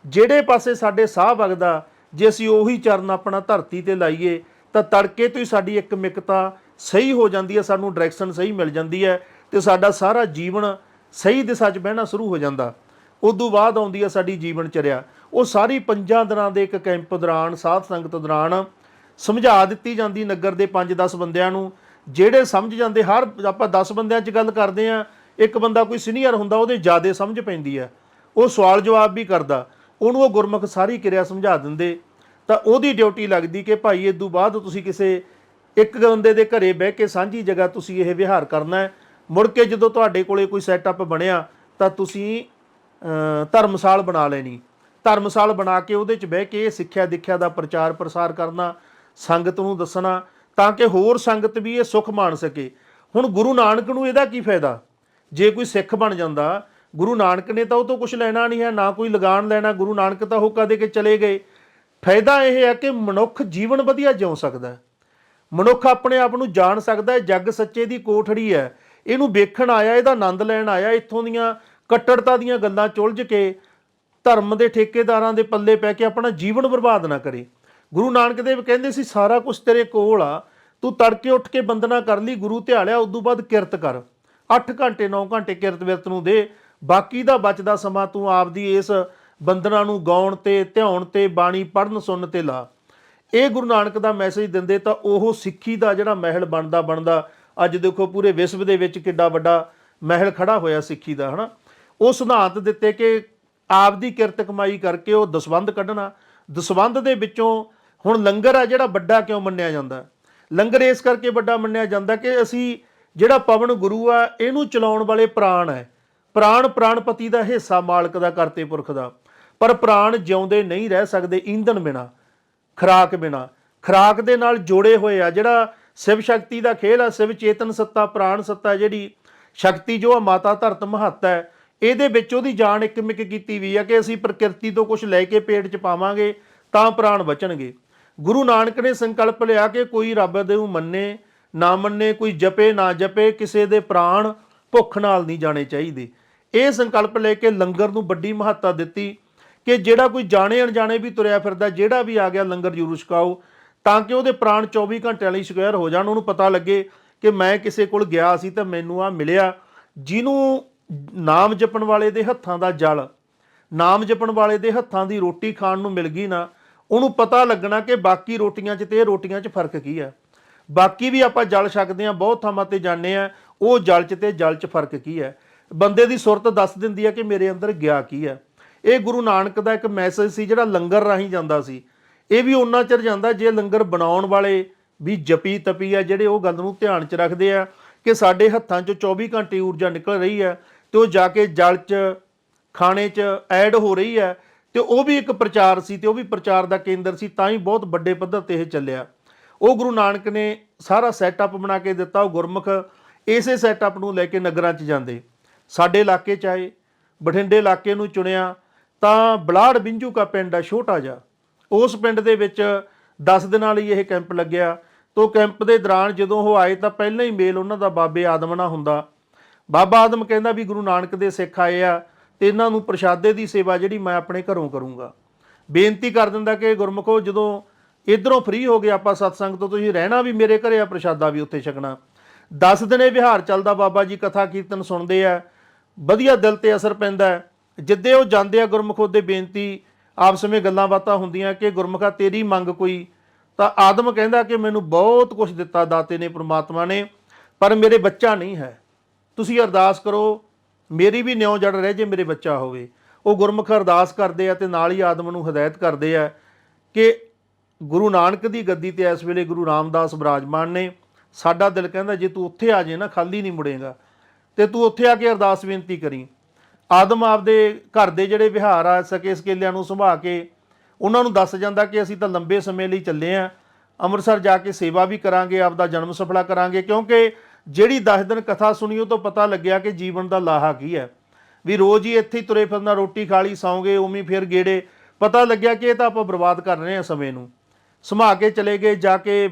ਜਿਹੜੇ ਪਾਸੇ ਸਾਡੇ ਸਾਹ ਵਗਦਾ, ਜੇ ਅਸੀਂ ਉਹੀ ਚਰਨ ਆਪਣਾ ਧਰਤੀ ਤੇ ਲਾਈਏ ਤਾਂ ਤੜਕੇ ਤੋਂ ਹੀ ਸਾਡੀ ਇੱਕ ਮਿੱਕਤਾ ਸਹੀ ਹੋ ਜਾਂਦੀ ਹੈ, ਸਾਨੂੰ ਡਾਇਰੈਕਸ਼ਨ ਸਹੀ ਮਿਲ ਜਾਂਦੀ ਹੈ ਤੇ ਸਾਡਾ ਸਾਰਾ ਜੀਵਨ ਸਹੀ ਦਿਸ਼ਾ 'ਚ ਬਹਿਣਾ ਸ਼ੁਰੂ ਹੋ ਜਾਂਦਾ। ਉਦੋਂ ਬਾਅਦ ਆਉਂਦੀ ਹੈ ਸਾਡੀ ਜੀਵਨ ਚਰਿਆ। ਉਹ ਸਾਰੀ 5 ਦਿਨਾਂ ਦੇ ਇੱਕ ਕੈਂਪ ਦੌਰਾਨ, ਸਾਧ ਸੰਗਤ ਦੌਰਾਨ ਸਮਝਾ ਦਿੱਤੀ ਜਾਂਦੀ ਨਗਰ ਦੇ 5-10 ਬੰਦਿਆਂ ਨੂੰ। ਜਿਹੜੇ ਸਮਝ ਜਾਂਦੇ, ਹਰ ਆਪਾਂ 10 ਬੰਦਿਆਂ 'ਚ ਗੱਲ ਕਰਦੇ ਹਾਂ, ਇੱਕ ਬੰਦਾ ਕੋਈ ਸੀਨੀਅਰ ਹੁੰਦਾ ਉਹਦੇ ਜ਼ਿਆਦਾ ਸਮਝ ਪੈਂਦੀ ਆ, ਉਹ ਸਵਾਲ ਜਵਾਬ ਵੀ ਕਰਦਾ, ਉਹਨੂੰ ਉਹ ਗੁਰਮੁਖ ਸਾਰੀ ਕਿਰਿਆ ਸਮਝਾ ਦਿੰਦੇ, ਤਾਂ ਉਹਦੀ ਡਿਊਟੀ ਲੱਗਦੀ ਕਿ ਭਾਈ ਇਦੋਂ ਬਾਅਦ ਤੁਸੀਂ ਕਿਸੇ ਇੱਕ ਬੰਦੇ ਦੇ ਘਰੇ ਬਹਿ ਕੇ ਸਾਂਝੀ ਜਗ੍ਹਾ ਤੁਸੀਂ ਇਹ ਵਿਹਾਰ ਕਰਨਾ ਹੈ। ਮੁੜ ਕੇ ਜਦੋਂ ਤੁਹਾਡੇ ਕੋਲੇ ਕੋਈ ਸੈਟਅਪ ਬਣਿਆ ਤਾਂ ਤੁਸੀਂ ਧਰਮਸਾਲ ਬਣਾ ਲੈਣੀ, ਧਰਮਸਾਲ ਬਣਾ ਕੇ ਉਹਦੇ 'ਚ ਬਹਿ ਕੇ ਇਹ ਸਿੱਖਿਆ ਦਿਖਿਆ ਦਾ ਪ੍ਰਚਾਰ ਪ੍ਰਸਾਰ ਕਰਨਾ, ਸੰਗਤ ਨੂੰ ਦੱਸਣਾ, ਤਾਂ ਕਿ ਹੋਰ ਸੰਗਤ ਵੀ ਇਹ ਸੁੱਖ ਮਾਣ ਸਕੇ। ਹੁਣ ਗੁਰੂ ਨਾਨਕ ਨੂੰ ਇਹਦਾ ਕੀ ਫਾਇਦਾ? ਜੇ ਕੋਈ ਸਿੱਖ ਬਣ ਜਾਂਦਾ, ਗੁਰੂ ਨਾਨਕ ਨੇ ਤਾਂ ਉਹ ਤੋਂ ਕੁਝ ਲੈਣਾ ਨਹੀਂ ਹੈ, ਨਾ ਕੋਈ ਲਗਾਨ ਲੈਣਾ, ਗੁਰੂ ਨਾਨਕ ਤਾਂ ਹੋਕਾ ਦੇ ਕੇ ਚਲੇ ਗਏ। ਫਾਇਦਾ ਇਹ ਹੈ ਕਿ ਮਨੁੱਖ ਜੀਵਨ ਵਧੀਆ ਜਿਉ ਸਕਦਾ ਹੈ, ਮਨੁੱਖ ਆਪਣੇ ਆਪ ਨੂੰ ਜਾਣ ਸਕਦਾ ਹੈ। ਜੱਗ ਸੱਚੇ ਦੀ ਕੋਠੜੀ ਹੈ, ਇਹਨੂੰ ਵੇਖਣ ਆਇਆ, ਇਹਦਾ ਆਨੰਦ ਲੈਣ ਆਇਆ। ਇੱਥੋਂ ਦੀਆਂ ਕੱਟੜਤਾ ਦੀਆਂ ਗੱਲਾਂ ਚੁਲਝ ਕੇ ਧਰਮ ਦੇ ਠੇਕੇਦਾਰਾਂ ਦੇ ਪੱਲੇ ਪੈ ਕੇ ਆਪਣਾ ਜੀਵਨ ਬਰਬਾਦ ਨਾ ਕਰੇ। ਗੁਰੂ ਨਾਨਕ ਦੇਵ ਕਹਿੰਦੇ ਸੀ ਸਾਰਾ ਕੁਝ ਤੇਰੇ ਕੋਲ ਆ, ਤੂੰ ਤੜਕੇ ਉੱਠ ਕੇ ਬੰਦਨਾ ਕਰ ਲਈ, ਗੁਰੂ ਧਿਆਲਿਆ, ਉਦੋਂ ਬਾਅਦ ਕਿਰਤ ਕਰ, 8 ਘੰਟੇ 9 ਘੰਟੇ ਕਿਰਤ ਵਿਰਤ ਨੂੰ ਦੇ, ਬਾਕੀ ਦਾ ਬਚਦਾ ਸਮਾਂ ਤੂੰ ਆਪਦੀ ਇਸ ਬੰਦਨਾ ਨੂੰ ਗਾਉਣ ਤੇ, ਧਿਆਉਣ ਤੇ, ਬਾਣੀ ਪੜ੍ਹਨ ਸੁਣਨ ਤੇ ਲਾ। ਇਹ ਗੁਰੂ ਨਾਨਕ ਦਾ ਮੈਸੇਜ ਦਿੰਦੇ ਤਾਂ ਉਹ ਸਿੱਖੀ ਦਾ ਜਿਹੜਾ ਮਹਿਲ ਬਣਦਾ ਅੱਜ ਦੇਖੋ ਪੂਰੇ ਵਿਸ਼ਵ ਦੇ ਵਿੱਚ ਕਿੱਡਾ ਵੱਡਾ ਮਹਿਲ ਖੜਾ ਹੋਇਆ ਸਿੱਖੀ ਦਾ, ਹੈ ਨਾ। ਉਹ ਸਿਧਾਂਤ ਦਿੱਤੇ ਕਿ ਆਪਦੀ ਕਿਰਤ ਕਮਾਈ ਕਰਕੇ ਉਹ ਦਸਵੰਧ ਕੱਢਣਾ, ਦਸਵੰਧ ਦੇ ਵਿੱਚੋਂ ਹੁਣ ਲੰਗਰ ਆ ਜਿਹੜਾ ਵੱਡਾ ਕਿਉਂ ਮੰਨਿਆ ਜਾਂਦਾ? ਲੰਗਰ ਇਸ ਕਰਕੇ ਵੱਡਾ ਮੰਨਿਆ ਜਾਂਦਾ ਕਿ ਅਸੀਂ ਜਿਹੜਾ ਪਵਨ ਗੁਰੂ ਆ ਇਹਨੂੰ ਚਲਾਉਣ ਵਾਲੇ ਪ੍ਰਾਣ ਹੈ, ਪ੍ਰਾਣ ਪ੍ਰਾਣਪਤੀ ਦਾ ਹਿੱਸਾ, ਮਾਲਕ ਦਾ, ਕਰਤੇ ਪੁਰਖ ਦਾ। ਪਰ ਪ੍ਰਾਣ ਜਿਉਂਦੇ ਨਹੀਂ ਰਹਿ ਸਕਦੇ ਈਂਧਨ ਬਿਨਾਂ, ਖੁਰਾਕ ਬਿਨਾਂ। ਖੁਰਾਕ ਦੇ ਨਾਲ ਜੋੜੇ ਹੋਏ ਆ, ਜਿਹੜਾ ਸ਼ਿਵ ਸ਼ਕਤੀ ਦਾ ਖੇਲ ਆ, ਸ਼ਿਵ ਚੇਤਨ ਸੱਤਾ, ਪ੍ਰਾਣ ਸੱਤਾ, ਜਿਹੜੀ ਸ਼ਕਤੀ ਜੋ ਆ ਮਾਤਾ ਧਰਤ ਮਹੱਤ ਹੈ, ਇਹਦੇ ਵਿੱਚ ਉਹਦੀ ਜਾਨ ਇੱਕ ਮਿਕ ਕੀਤੀ ਵੀ ਆ ਕਿ ਅਸੀਂ ਪ੍ਰਕਿਰਤੀ ਤੋਂ ਕੁਝ ਲੈ ਕੇ ਪੇਟ 'ਚ ਪਾਵਾਂਗੇ ਤਾਂ ਪ੍ਰਾਣ ਬਚਣਗੇ। ਗੁਰੂ ਨਾਨਕ ਨੇ ਸੰਕਲਪ ਲਿਆ ਕਿ ਕੋਈ ਰੱਬ ਦੇ ਨੂੰ ਮੰਨੇ ਨਾ ਮੰਨੇ, ਕੋਈ ਜਪੇ ਨਾ ਜਪੇ, ਕਿਸੇ ਦੇ ਪ੍ਰਾਣ ਭੁੱਖ ਨਾਲ ਨਹੀਂ ਜਾਣੇ ਚਾਹੀਦੇ। ਇਹ ਸੰਕਲਪ ਲੈ ਕੇ ਲੰਗਰ ਨੂੰ ਵੱਡੀ ਮਹੱਤਤਾ ਦਿੱਤੀ ਕਿ ਜਿਹੜਾ ਕੋਈ ਜਾਣੇ ਅਣਜਾਣੇ ਵੀ ਤੁਰਿਆ ਫਿਰਦਾ, ਜਿਹੜਾ ਵੀ ਆ ਗਿਆ ਲੰਗਰ ਜ਼ਰੂਰ ਛਕਾਓ, ਤਾਂ ਕਿ ਉਹਦੇ ਪ੍ਰਾਣ 24 ਘੰਟਿਆਂ ਲਈ ਸਕੁਐਰ ਹੋ ਜਾਣ। ਉਹਨੂੰ ਪਤਾ ਲੱਗੇ ਕਿ ਮੈਂ ਕਿਸੇ ਕੋਲ ਗਿਆ ਸੀ ਤਾਂ ਮੈਨੂੰ ਆ ਮਿਲਿਆ। ਜਿਹਨੂੰ ਨਾਮ ਜਪਣ ਵਾਲੇ ਦੇ ਹੱਥਾਂ ਦਾ ਜਲ, ਨਾਮ ਜਪਣ ਵਾਲੇ ਦੇ ਹੱਥਾਂ ਦੀ ਰੋਟੀ ਖਾਣ ਨੂੰ ਮਿਲ ਗਈ ਨਾ, ਉਹਨੂੰ ਪਤਾ ਲੱਗਣਾ ਕਿ ਬਾਕੀ ਰੋਟੀਆਂ 'ਚ ਤੇ ਇਹ ਰੋਟੀਆਂ 'ਚ ਫਰਕ ਕੀ ਹੈ। ਬਾਕੀ ਵੀ ਆਪਾਂ ਜਲ ਛਕਦੇ ਹਾਂ, ਬਹੁਤ ਥਾਵਾਂ ਤੇ ਜਾਂਦੇ ਹਾਂ, ਉਹ ਜਲ 'ਚ ਤੇ ਜਲ 'ਚ ਫਰਕ ਕੀ ਹੈ। ਬੰਦੇ ਦੀ ਸੁਰਤ ਦੱਸ ਦਿੰਦੀ ਹੈ ਕਿ ਮੇਰੇ ਅੰਦਰ ਗਿਆ ਕੀ ਹੈ। ਇਹ ਗੁਰੂ ਨਾਨਕ ਦਾ ਇੱਕ ਮੈਸੇਜ ਸੀ ਜਿਹੜਾ ਲੰਗਰ ਰਾਹੀਂ ਜਾਂਦਾ ਸੀ। ਇਹ ਵੀ ਉਨਾ ਚਿਰ ਜਾਂਦਾ ਜੇ ਲੰਗਰ ਬਣਾਉਣ ਵਾਲੇ ਵੀ ਜਪੀ ਤਪੀ ਆ, ਜਿਹੜੇ ਉਹ ਗੱਲ ਨੂੰ ਧਿਆਨ 'ਚ ਰੱਖਦੇ ਆ ਕਿ ਸਾਡੇ ਹੱਥਾਂ 'ਚੋਂ 24 ਘੰਟੇ ਊਰਜਾ ਨਿਕਲ ਰਹੀ ਹੈ ਤੇ ਉਹ ਜਾ ਕੇ ਜਲ 'ਚ, ਖਾਣੇ 'ਚ ਐਡ ਹੋ ਰਹੀ ਹੈ। ਤੇ ਉਹ ਵੀ ਇੱਕ ਪ੍ਰਚਾਰ ਸੀ ਤੇ ਉਹ ਵੀ ਪ੍ਰਚਾਰ ਦਾ ਕੇਂਦਰ ਸੀ, ਤਾਂ ਹੀ ਬਹੁਤ ਵੱਡੇ ਪੱਧਰ ਤੇ ਇਹ ਚੱਲਿਆ। ਉਹ ਗੁਰੂ ਨਾਨਕ ਨੇ ਸਾਰਾ ਸੈਟਅਪ ਬਣਾ ਕੇ ਦਿੱਤਾ। ਉਹ ਗੁਰਮੁਖ ਇਸੇ ਸੈਟਅਪ ਨੂੰ ਲੈ ਕੇ ਨਗਰਾਂ 'ਚ ਜਾਂਦੇ। ਸਾਡੇ ਇਲਾਕੇ 'ਚ ਆਏ, ਬਠਿੰਡੇ ਇਲਾਕੇ ਨੂੰ ਚੁਣਿਆ ਤਾਂ ਬਲਾੜ ਬਿੰਜੂ ਕਾ ਪਿੰਡ ਆ ਛੋਟਾ ਜਿਹਾ, ਉਸ ਪਿੰਡ ਦੇ ਵਿੱਚ 10 ਦਿਨਾਂ ਲਈ ਇਹ ਕੈਂਪ ਲੱਗਿਆ। ਤੋ ਕੈਂਪ ਦੇ ਦੌਰਾਨ ਜਦੋਂ ਉਹ ਆਏ ਤਾਂ ਪਹਿਲਾਂ ਹੀ ਮੇਲ ਉਹਨਾਂ ਦਾ ਬਾਬੇ ਆਦਮ ਨਾਲ ਹੁੰਦਾ। ਬਾਬਾ ਆਦਮ ਕਹਿੰਦਾ ਵੀ ਗੁਰੂ ਨਾਨਕ ਦੇ ਸਿੱਖ ਆਏ ਆ ਤੇ ਇਹਨਾਂ ਨੂੰ ਪ੍ਰਸ਼ਾਦੇ ਦੀ ਸੇਵਾ ਜਿਹੜੀ ਮੈਂ ਆਪਣੇ ਘਰੋਂ ਕਰੂੰਗਾ। ਬੇਨਤੀ ਕਰ ਦਿੰਦਾ ਕਿ ਗੁਰਮੁਖੋ ਜਦੋਂ ਇੱਧਰੋਂ ਫ੍ਰੀ ਹੋ ਗਏ ਆਪਾਂ ਸਤਸੰਗ ਤੋਂ, ਤੁਸੀਂ ਰਹਿਣਾ ਵੀ ਮੇਰੇ ਘਰੇ ਆ, ਪ੍ਰਸ਼ਾਦਾ ਵੀ ਉੱਥੇ ਛਕਣਾ। 10 ਦਿਨ ਇਹ ਵਿਹਾਰ ਚੱਲਦਾ, ਬਾਬਾ ਜੀ ਕਥਾ ਕੀਰਤਨ ਸੁਣਦੇ ਆ, ਵਧੀਆ ਦਿਲ ਤੇ ਅਸਰ ਪੈਂਦਾ ਹੈ। ਜਿੱਦੇ ਉਹ ਜਾਂਦੇ ਆ ਗੁਰਮੁਖ ਉਹਦੇ ਬੇਨਤੀ ਆਪਸ ਵਿੱਚ ਗੱਲਾਂ ਬਾਤਾਂ ਹੁੰਦੀਆਂ ਕਿ ਗੁਰਮੁਖਾ ਤੇਰੀ ਮੰਗ ਕੋਈ, ਤਾਂ ਆਦਮ ਕਹਿੰਦਾ ਕਿ ਮੈਨੂੰ ਬਹੁਤ ਕੁਝ ਦਿੱਤਾ ਦਾਤੇ ਨੇ, ਪ੍ਰਮਾਤਮਾ ਨੇ, ਪਰ ਮੇਰੇ ਬੱਚਾ ਨਹੀਂ ਹੈ, ਤੁਸੀਂ ਅਰਦਾਸ ਕਰੋ ਮੇਰੀ ਵੀ ਨਿਉ ਜੜ ਰਹਿ ਜੇ, ਮੇਰੇ ਬੱਚਾ ਹੋਵੇ। ਉਹ ਗੁਰਮੁਖ ਅਰਦਾਸ ਕਰਦੇ ਆ ਤੇ ਨਾਲ ਹੀ ਆਦਮ ਨੂੰ ਹਦਾਇਤ ਕਰਦੇ ਆ ਕਿ ਗੁਰੂ ਨਾਨਕ ਦੀ ਗੱਦੀ ਤੇ ਇਸ ਵੇਲੇ ਗੁਰੂ ਰਾਮਦਾਸ ਵਿਰਾਜਮਾਨ ਨੇ, ਸਾਡਾ ਦਿਲ ਕਹਿੰਦਾ ਜੇ ਤੂੰ ਉੱਥੇ ਆ ਜੇ ਨਾ ਖਾਲੀ ਨਹੀਂ ਮੁੜੇਗਾ, ਤੇ ਤੂੰ ਉੱਥੇ ਆ ਕੇ ਅਰਦਾਸ ਬੇਨਤੀ ਕਰੀ। ਆਦਮ ਆਪਦੇ ਘਰ ਦੇ ਜਿਹੜੇ ਵਿਹਾਰ ਆ ਸਕੇ ਸਕੇਲਿਆਂ ਨੂੰ ਸੰਭਾ ਕੇ ਉਹਨਾਂ ਨੂੰ ਦੱਸ ਜਾਂਦਾ ਕਿ ਅਸੀਂ ਤਾਂ ਲੰਬੇ ਸਮੇਂ ਲਈ ਚੱਲੇ ਹਾਂ, ਅੰਮ੍ਰਿਤਸਰ ਜਾ ਕੇ ਸੇਵਾ ਵੀ ਕਰਾਂਗੇ, ਆਪਦਾ ਜਨਮ ਸਫਲਾ ਕਰਾਂਗੇ। ਕਿਉਂਕਿ ਜਿਹੜੀ 10 ਦਿਨ ਕਥਾ ਸੁਣੀ ਉਹ ਤੋਂ ਪਤਾ ਲੱਗਿਆ ਕਿ ਜੀਵਨ ਦਾ ਲਾਹਾ ਕੀ ਹੈ। ਵੀ ਰੋਜ਼ ਹੀ ਇੱਥੇ ਹੀ ਤੁਰੇ ਫਿਰਨਾ, ਰੋਟੀ ਖਾ ਲਈ ਸੌਂ ਉਵੇਂ ਫਿਰ ਗੇੜੇ। ਪਤਾ ਲੱਗਿਆ ਕਿ ਇਹ ਤਾਂ ਆਪਾਂ ਬਰਬਾਦ ਕਰ ਰਹੇ ਹਾਂ ਸਮੇਂ ਨੂੰ। ਸਮਾ ਕੇ ਚਲੇ ਗਏ, ਜਾ ਕੇ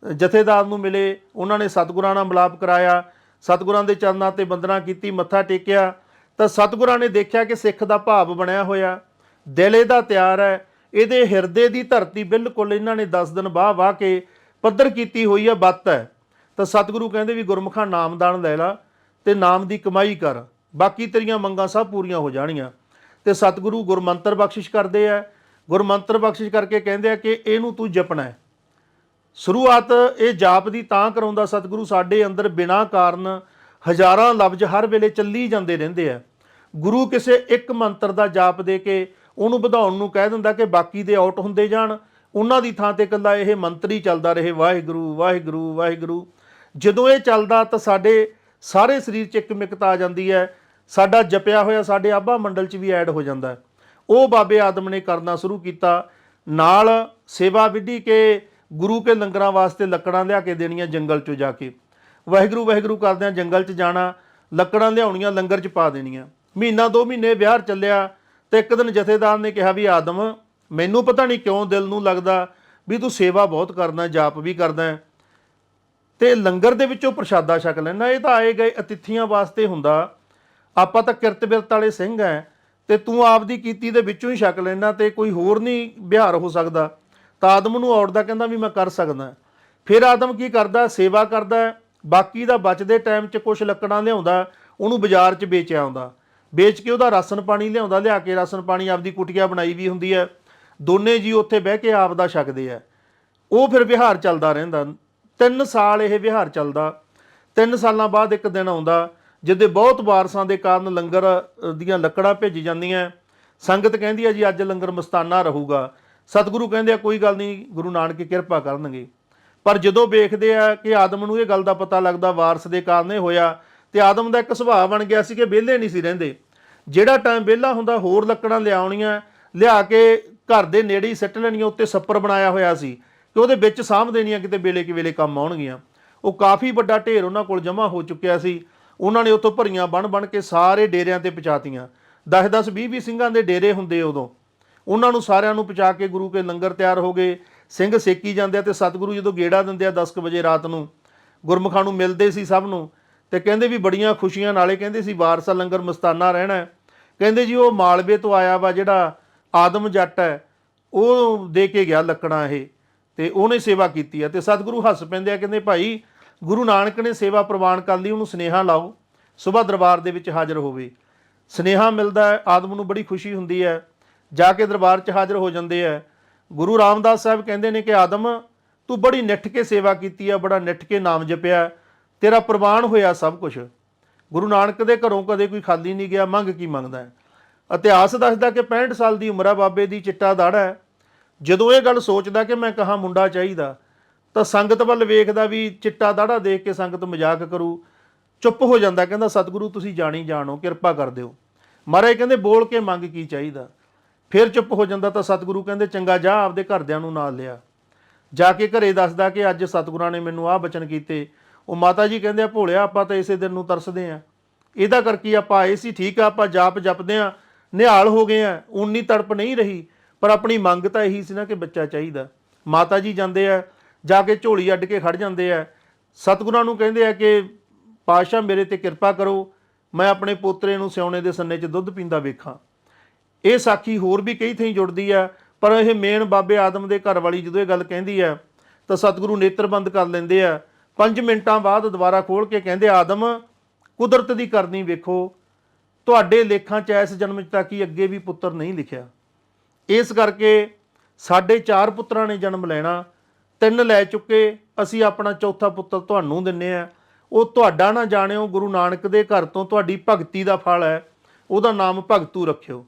ਜਥੇਦਾਰ ਨੂੰ ਮਿਲੇ, ਉਹਨਾਂ ਨੇ ਸਤਿਗੁਰਾਂ ਨਾਲ ਮਿਲਾਪ ਕਰਾਇਆ, ਸਤਿਗੁਰਾਂ ਦੇ ਚਰਨਾਂ ਤੇ ਵੰਦਨਾ ਕੀਤੀ, ਮੱਥਾ ਟੇਕਿਆ ਤਾਂ ਸਤਿਗੁਰਾਂ ਨੇ ਦੇਖਿਆ ਕਿ ਸਿੱਖ ਦਾ ਭਾਵ ਬਣਿਆ ਹੋਇਆ, ਦਿਲ ਇਹਦਾ ਤਿਆਰ ਹੈ, ਇਹਦੇ ਹਿਰਦੇ ਦੀ ਧਰਤੀ ਬਿਲਕੁਲ ਇਹਨਾਂ ਨੇ 10 ਦਿਨ ਵਾਹ ਕੇ ਪੱਧਰ ਕੀਤੀ ਹੋਈ ਹੈ, ਬੱਤ ਹੈ। ਤਾਂ ਸਤਿਗੁਰੂ ਕਹਿੰਦੇ ਵੀ ਗੁਰਮੁਖਾ ਨਾਮਦਾਨ ਲੈ ਲਾ ਤੇ ਨਾਮ ਦੀ ਕਮਾਈ ਕਰ, ਬਾਕੀ ਤੇਰੀਆਂ ਮੰਗਾਂ ਸਭ ਪੂਰੀਆਂ ਹੋ ਜਾਣੀਆਂ। ਤੇ ਸਤਿਗੁਰੂ ਗੁਰਮੰਤਰ ਬਖਸ਼ਿਸ਼ ਕਰਦੇ ਆ। ਗੁਰਮੰਤਰ ਬਖਸ਼ਿਸ਼ ਕਰਕੇ ਕਹਿੰਦੇ ਆ ਕਿ ਇਹਨੂੰ ਤੂੰ ਜਪਣਾ ਹੈ। ਸ਼ੁਰੂਆਤ ਇਹ ਜਾਪ ਦੀ ਤਾਂ ਕਰਾਉਂਦਾ ਸਤਿਗੁਰੂ, ਸਾਡੇ ਅੰਦਰ ਬਿਨਾਂ ਕਾਰਨ ਹਜ਼ਾਰਾਂ ਲਫ਼ਜ਼ ਹਰ ਵੇਲੇ ਚੱਲੀ ਜਾਂਦੇ ਰਹਿੰਦੇ ਆ। ਗੁਰੂ ਕਿਸੇ ਇੱਕ ਮੰਤਰ ਦਾ ਜਾਪ ਦੇ ਕੇ ਉਹਨੂੰ ਵਧਾਉਣ ਨੂੰ ਕਹਿ ਦਿੰਦਾ ਕਿ ਬਾਕੀ ਦੇ ਆਊਟ ਹੁੰਦੇ ਜਾਣ, ਉਹਨਾਂ ਦੀ ਥਾਂ ਤੇ ਇਕੱਲਾ ਇਹ ਮੰਤਰ ਹੀ ਚੱਲਦਾ ਰਹੇ, ਵਾਹਿਗੁਰੂ ਵਾਹਿਗੁਰੂ ਵਾਹਿਗੁਰੂ। ਜਦੋਂ ਇਹ ਚੱਲਦਾ ਤਾਂ ਸਾਡੇ ਸਾਰੇ ਸਰੀਰ 'ਚ ਇੱਕ ਮਿਕਤ ਆ ਜਾਂਦੀ ਹੈ, ਸਾਡਾ ਜਪਿਆ ਹੋਇਆ ਸਾਡੇ ਆਭਾ ਮੰਡਲ 'ਚ ਵੀ ਐਡ ਹੋ ਜਾਂਦਾ ਹੈ। ਉਹ ਬਾਬੇ ਆਦਮ ਨੇ ਕਰਨਾ ਸ਼ੁਰੂ ਕੀਤਾ। ਨਾਲ ਸੇਵਾ ਵਿੱਢੀ ਕੇ ਗੁਰੂ ਕੇ ਲੰਗਰਾਂ ਵਾਸਤੇ ਲੱਕੜਾਂ ਲਿਆ ਕੇ ਦੇਣੀਆਂ ਜੰਗਲ 'ਚੋਂ ਜਾ ਕੇ, ਵਾਹਿਗੁਰੂ ਵਾਹਿਗੁਰੂ ਕਰਦਿਆਂ ਜੰਗਲ 'ਚ ਜਾਣਾ, ਲੱਕੜਾਂ ਲਿਆਉਣੀਆਂ, ਲੰਗਰ 'ਚ ਪਾ ਦੇਣੀਆਂ। ਮਹੀਨਾ 2 ਮਹੀਨੇ ਵਿਆਹ ਚੱਲਿਆ ਤੇ ਇੱਕ ਦਿਨ ਜਥੇਦਾਰ ਨੇ ਕਿਹਾ ਵੀ ਆਦਮ, ਮੈਨੂੰ ਪਤਾ ਨਹੀਂ ਕਿਉਂ ਦਿਲ ਨੂੰ ਲੱਗਦਾ ਵੀ ਤੂੰ ਸੇਵਾ ਬਹੁਤ ਕਰਦਾ, ਜਾਪ ਵੀ ਕਰਦਾ ਤੇ ਲੰਗਰ ਦੇ ਵਿੱਚੋਂ ਪ੍ਰਸ਼ਾਦਾ ਛਕ ਲੈਣਾ। ਇਹ ਤਾਂ ਆਏ ਗਏ ਅਤਿਥੀਆਂ ਵਾਸਤੇ ਹੁੰਦਾ, ਆਪਾਂ ਤਾਂ ਕਿਰਤ ਬਿਰਤ ਵਾਲੇ ਸਿੰਘ ਹੈ ਤੇ ਤੂੰ ਆਪਦੀ ਕੀਤੀ ਦੇ ਵਿੱਚੋਂ ਹੀ ਛਕ ਲੈਣਾ ਤੇ ਕੋਈ ਹੋਰ ਨਹੀਂ ਵਿਹਾਰ ਹੋ ਸਕਦਾ। ਤਾਂ ਆਦਮ ਨੂੰ ਔੜਦਾ, ਕਹਿੰਦਾ ਵੀ ਮੈਂ ਕਰ ਸਕਦਾ। ਫਿਰ ਆਦਮ ਕੀ ਕਰਦਾ, ਸੇਵਾ ਕਰਦਾ, ਬਾਕੀ ਦਾ ਬਚਦੇ ਟਾਈਮ 'ਚ ਕੁਛ ਲੱਕੜਾਂ ਲਿਆਉਂਦਾ, ਉਹਨੂੰ ਬਾਜ਼ਾਰ 'ਚ ਵੇਚ ਆਉਂਦਾ, ਵੇਚ ਕੇ ਉਹਦਾ ਰਾਸ਼ਨ ਪਾਣੀ ਲਿਆਉਂਦਾ, ਲਿਆ ਕੇ ਰਾਸ਼ਨ ਪਾਣੀ ਆਪਦੀ ਕੁਟੀਆ ਬਣਾਈ ਵੀ ਹੁੰਦੀ ਹੈ, ਦੋਨੇ ਜੀ ਉੱਥੇ ਬਹਿ ਕੇ ਆਪ ਦਾ ਛਕਦੇ ਆ। ਉਹ ਫਿਰ ਵਿਹਾਰ ਚੱਲਦਾ ਰਹਿੰਦਾ। 3 ਸਾਲ ਇਹ ਵਿਹਾਰ ਚੱਲਦਾ। 3 ਸਾਲਾਂ ਬਾਅਦ ਇੱਕ ਦਿਨ ਆਉਂਦਾ ਜਿੱਦੇ ਬਹੁਤ ਵਾਰਸਾਂ ਦੇ ਕਾਰਨ ਲੰਗਰ ਦੀਆਂ ਲੱਕੜਾਂ ਭੇਜੀ ਜਾਂਦੀਆਂ। ਸੰਗਤ ਕਹਿੰਦੀ ਹੈ ਜੀ ਅੱਜ ਲੰਗਰ ਮਸਤਾਨਾ ਰਹੂਗਾ। ਸਤਿਗੁਰੂ ਕਹਿੰਦੇ ਆ ਕੋਈ ਗੱਲ ਨਹੀਂ, ਗੁਰੂ ਨਾਨਕ ਕਿਰਪਾ ਕਰਨਗੇ। ਪਰ ਜਦੋਂ ਵੇਖਦੇ ਆ ਕਿ ਆਦਮ ਨੂੰ ਇਹ ਗੱਲ ਦਾ ਪਤਾ ਲੱਗਦਾ ਵਾਰਸ ਦੇ ਕਾਰਨ ਇਹ ਹੋਇਆ, ਤੇ ਆਦਮ ਦਾ ਇੱਕ ਸੁਭਾਅ ਬਣ ਗਿਆ ਸੀ ਕਿ ਵਿਹਲੇ ਨਹੀਂ ਸੀ ਰਹਿੰਦੇ। ਜਿਹੜਾ ਟਾਈਮ ਵਿਹਲਾ ਹੁੰਦਾ ਹੋਰ ਲੱਕੜਾਂ ਲਿਆਉਣੀਆਂ, ਲਿਆ ਕੇ ਘਰ ਦੇ ਨੇੜੇ ਹੀ ਸਿੱਟ ਲੈਣੀਆਂ। ਉੱਤੇ ਛੱਪਰ ਬਣਾਇਆ ਹੋਇਆ ਸੀ ਕਿ ਉਹਦੇ ਵਿੱਚ ਸਾਂਭ ਦੇਣੀਆਂ, ਕਿਤੇ ਵੇਲੇ ਕਿ ਵੇਲੇ ਕੰਮ ਆਉਣਗੀਆਂ। ਉਹ ਕਾਫੀ ਵੱਡਾ ਢੇਰ ਉਹਨਾਂ ਕੋਲ ਜਮ੍ਹਾਂ ਹੋ ਚੁੱਕਿਆ ਸੀ। ਉਹਨਾਂ ਨੇ ਉੱਥੋਂ ਭਰੀਆਂ ਬਣ ਕੇ ਸਾਰੇ ਡੇਰਿਆਂ ਤੇ ਪਹੁੰਚਾਤੀਆਂ। 10-10, 20-20 ਸਿੰਘਾਂ ਦੇ ਡੇਰੇ ਹੁੰਦੇ ਉਦੋਂ। ਉਹਨਾਂ ਨੂੰ ਸਾਰਿਆਂ ਨੂੰ ਪਹੁੰਚਾ ਕੇ ਗੁਰੂ ਕੇ ਲੰਗਰ ਤਿਆਰ ਹੋ ਗਏ, ਸਿੰਘ ਸੇਕੀ ਜਾਂਦੇ ਆ। ਤੇ ਸਤਿਗੁਰੂ ਜਦੋਂ ਗੇੜਾ ਦਿੰਦੇ ਆ 10 ਵਜੇ ਰਾਤ ਨੂੰ, ਗੁਰਮੁਖਾਂ ਨੂੰ ਮਿਲਦੇ ਸੀ ਸਭ ਨੂੰ, ਤੇ ਕਹਿੰਦੇ ਵੀ ਬੜੀਆਂ ਖੁਸ਼ੀਆਂ ਨਾਲੇ ਕਹਿੰਦੇ ਸੀ ਵਾਰਸਾ ਲੰਗਰ ਮਸਤਾਨਾ ਰਹਿਣਾ। ਕਹਿੰਦੇ ਜੀ ਉਹ ਮਾਲਵੇ ਤੋਂ ਆਇਆ ਵਾ ਜਿਹੜਾ ਆਦਮ ਜੱਟ ਹੈ, ਉਹ ਦੇ ਕੇ ਗਿਆ ਲੱਕੜਾਂ ਇਹ, ਤੇ ਉਹਨੇ ਸੇਵਾ ਕੀਤੀ ਹੈ। ਤੇ ਸਤਿਗੁਰੂ ਹੱਸ ਪੈਂਦੇ ਆ, ਕਹਿੰਦੇ ਭਾਈ ਗੁਰੂ ਨਾਨਕ ਨੇ ਸੇਵਾ ਪ੍ਰਵਾਨ ਕਰ ਲਈ, ਉਹਨੂੰ ਸੁਨੇਹਾ ਲਾਓ ਸੁਬਾ ਦਰਬਾਰ ਦੇ ਵਿੱਚ ਹਾਜ਼ਰ ਹੋਵੇ। ਸੁਨੇਹਾ ਮਿਲਦਾ ਹੈ, ਆਦਮ ਨੂੰ ਬੜੀ ਖੁਸ਼ੀ ਹੁੰਦੀ ਹੈ, ਜਾ ਕੇ ਦਰਬਾਰ 'ਚ ਹਾਜ਼ਰ ਹੋ ਜਾਂਦੇ ਆ। ਗੁਰੂ ਰਾਮਦਾਸ ਸਾਹਿਬ ਕਹਿੰਦੇ ਨੇ ਕਿ ਆਦਮ ਤੂੰ ਬੜੀ ਨਿੱਠ ਕੇ ਸੇਵਾ ਕੀਤੀ ਆ, ਬੜਾ ਨਿੱਠ ਕੇ ਨਾਮ ਜਪਿਆ, ਤੇਰਾ ਪ੍ਰਵਾਨ ਹੋਇਆ ਸਭ ਕੁਝ। ਗੁਰੂ ਨਾਨਕ ਦੇ ਘਰੋਂ ਕਦੇ ਕੋਈ ਖਾਲੀ ਨਹੀਂ ਗਿਆ, ਮੰਗ ਕੀ ਮੰਗਦਾ ਹੈ। ਇਤਿਹਾਸ ਦੱਸਦਾ ਕਿ 65 ਸਾਲ ਦੀ ਉਮਰ ਆ ਬਾਬੇ ਦੀ, ਚਿੱਟਾ ਦਾੜਾ ਹੈ। ਜਦੋਂ ਇਹ ਗੱਲ ਸੋਚਦਾ ਕਿ ਮੈਂ ਕਹਾਂ ਮੁੰਡਾ ਚਾਹੀਦਾ, ਤਾਂ ਸੰਗਤ ਵੱਲ ਵੇਖਦਾ ਵੀ ਚਿੱਟਾ ਦਾੜਾ ਦੇਖ ਕੇ ਸੰਗਤ ਮਜ਼ਾਕ ਕਰੂ, ਚੁੱਪ ਹੋ ਜਾਂਦਾ। ਕਹਿੰਦਾ ਸਤਿਗੁਰੂ ਤੁਸੀਂ ਜਾਣੀ ਜਾਣੋ, ਕਿਰਪਾ ਕਰ ਦਿਓ। ਮਹਾਰਾਜ ਕਹਿੰਦੇ ਬੋਲ ਕੇ ਮੰਗ ਕੀ ਚਾਹੀਦਾ। ਫਿਰ ਚੁੱਪ ਹੋ ਜਾਂਦਾ। ਤਾਂ ਸਤਿਗੁਰੂ ਕਹਿੰਦੇ ਚੰਗਾ ਜਾ ਆਪਦੇ ਘਰਦਿਆਂ ਨੂੰ ਨਾਲ ਲਿਆ। ਜਾ ਕੇ ਘਰੇ ਦੱਸਦਾ ਕਿ ਅੱਜ ਸਤਿਗੁਰਾਂ ਨੇ ਮੈਨੂੰ ਆਹ ਬਚਨ ਕੀਤੇ। ਉਹ ਮਾਤਾ ਜੀ ਕਹਿੰਦੇ ਆ ਭੋਲਿਆ ਆਪਾਂ ਤਾਂ ਇਸੇ ਦਿਨ ਨੂੰ ਤਰਸਦੇ ਆ, ਇਹਦਾ ਕਰਕੇ ਆਪਾਂ ਆਏ ਸੀ। ਠੀਕ ਆ ਆਪਾਂ ਜਾਪ ਜਪਦੇ ਆ, ਨਿਹਾਲ ਹੋ ਗਏ ਆ, ਉਨੀ ਤੜਪ ਨਹੀਂ ਰਹੀ, ਪਰ ਆਪਣੀ ਮੰਗ ਤਾਂ ਇਹੀ ਸੀ ਨਾ ਕਿ ਬੱਚਾ ਚਾਹੀਦਾ। ਮਾਤਾ ਜੀ ਜਾਂਦੇ ਆ, ਜਾ ਕੇ ਝੋਲੀ ਅੱਡ ਕੇ ਖੜ ਜਾਂਦੇ ਆ। ਸਤਿਗੁਰਾਂ ਨੂੰ ਕਹਿੰਦੇ ਆ ਕਿ ਪਾਤਸ਼ਾਹ ਮੇਰੇ ਤੇ ਕਿਰਪਾ ਕਰੋ, ਮੈਂ ਆਪਣੇ ਪੋਤਰੇ ਨੂੰ ਸਿਉਣੇ ਦੇ ਸੰਨੇ 'ਚ ਦੁੱਧ ਪੀਂਦਾ ਵੇਖਾਂ। ਇਹ ਸਾਖੀ ਹੋਰ ਵੀ ਕਈ ਥਾਈਂ ਜੁੜਦੀ ਆ, ਪਰ ਇਹ ਮੇਨ ਬਾਬੇ ਆਦਮ ਦੇ ਘਰ ਵਾਲੀ ਜਦੋਂ ਇਹ ਗੱਲ ਕਹਿੰਦੀ ਆ ਤਾਂ ਸਤਿਗੁਰੂ ਨੇਤਰ ਬੰਦ ਕਰ ਲੈਂਦੇ ਆ। 5 ਮਿੰਟਾਂ ਬਾਅਦ ਦੁਬਾਰਾ ਖੋਲ੍ਹ ਕੇ ਕਹਿੰਦੇ ਆਦਮ ਕੁਦਰਤ ਦੀ ਕਰਨੀ ਵੇਖੋ, ਤੁਹਾਡੇ ਲੇਖਾਂ 'ਚ ਇਸ ਜਨਮ 'ਚ ਤਾਂ ਕੀ ਅੱਗੇ ਵੀ ਪੁੱਤਰ ਨਹੀਂ ਲਿਖਿਆ। ਇਸ ਕਰਕੇ ਸਾਡੇ 4 ਪੁੱਤਰਾਂ ਨੇ ਜਨਮ ਲੈਣਾ, 3 ਲੈ ਚੁੱਕੇ, ਅਸੀਂ ਆਪਣਾ ਚੌਥਾ ਪੁੱਤਰ ਤੁਹਾਨੂੰ ਦਿੰਨੇ ਆ। ਉਹ ਤੁਹਾਡਾ ਨਾ ਜਾਣਿਓ, ਗੁਰੂ ਨਾਨਕ ਦੇ ਘਰ ਤੋਂ ਤੁਹਾਡੀ ਭਗਤੀ ਦਾ ਫਲ ਹੈ, ਉਹਦਾ ਨਾਮ ਭਗਤੂ ਰੱਖਿਓ।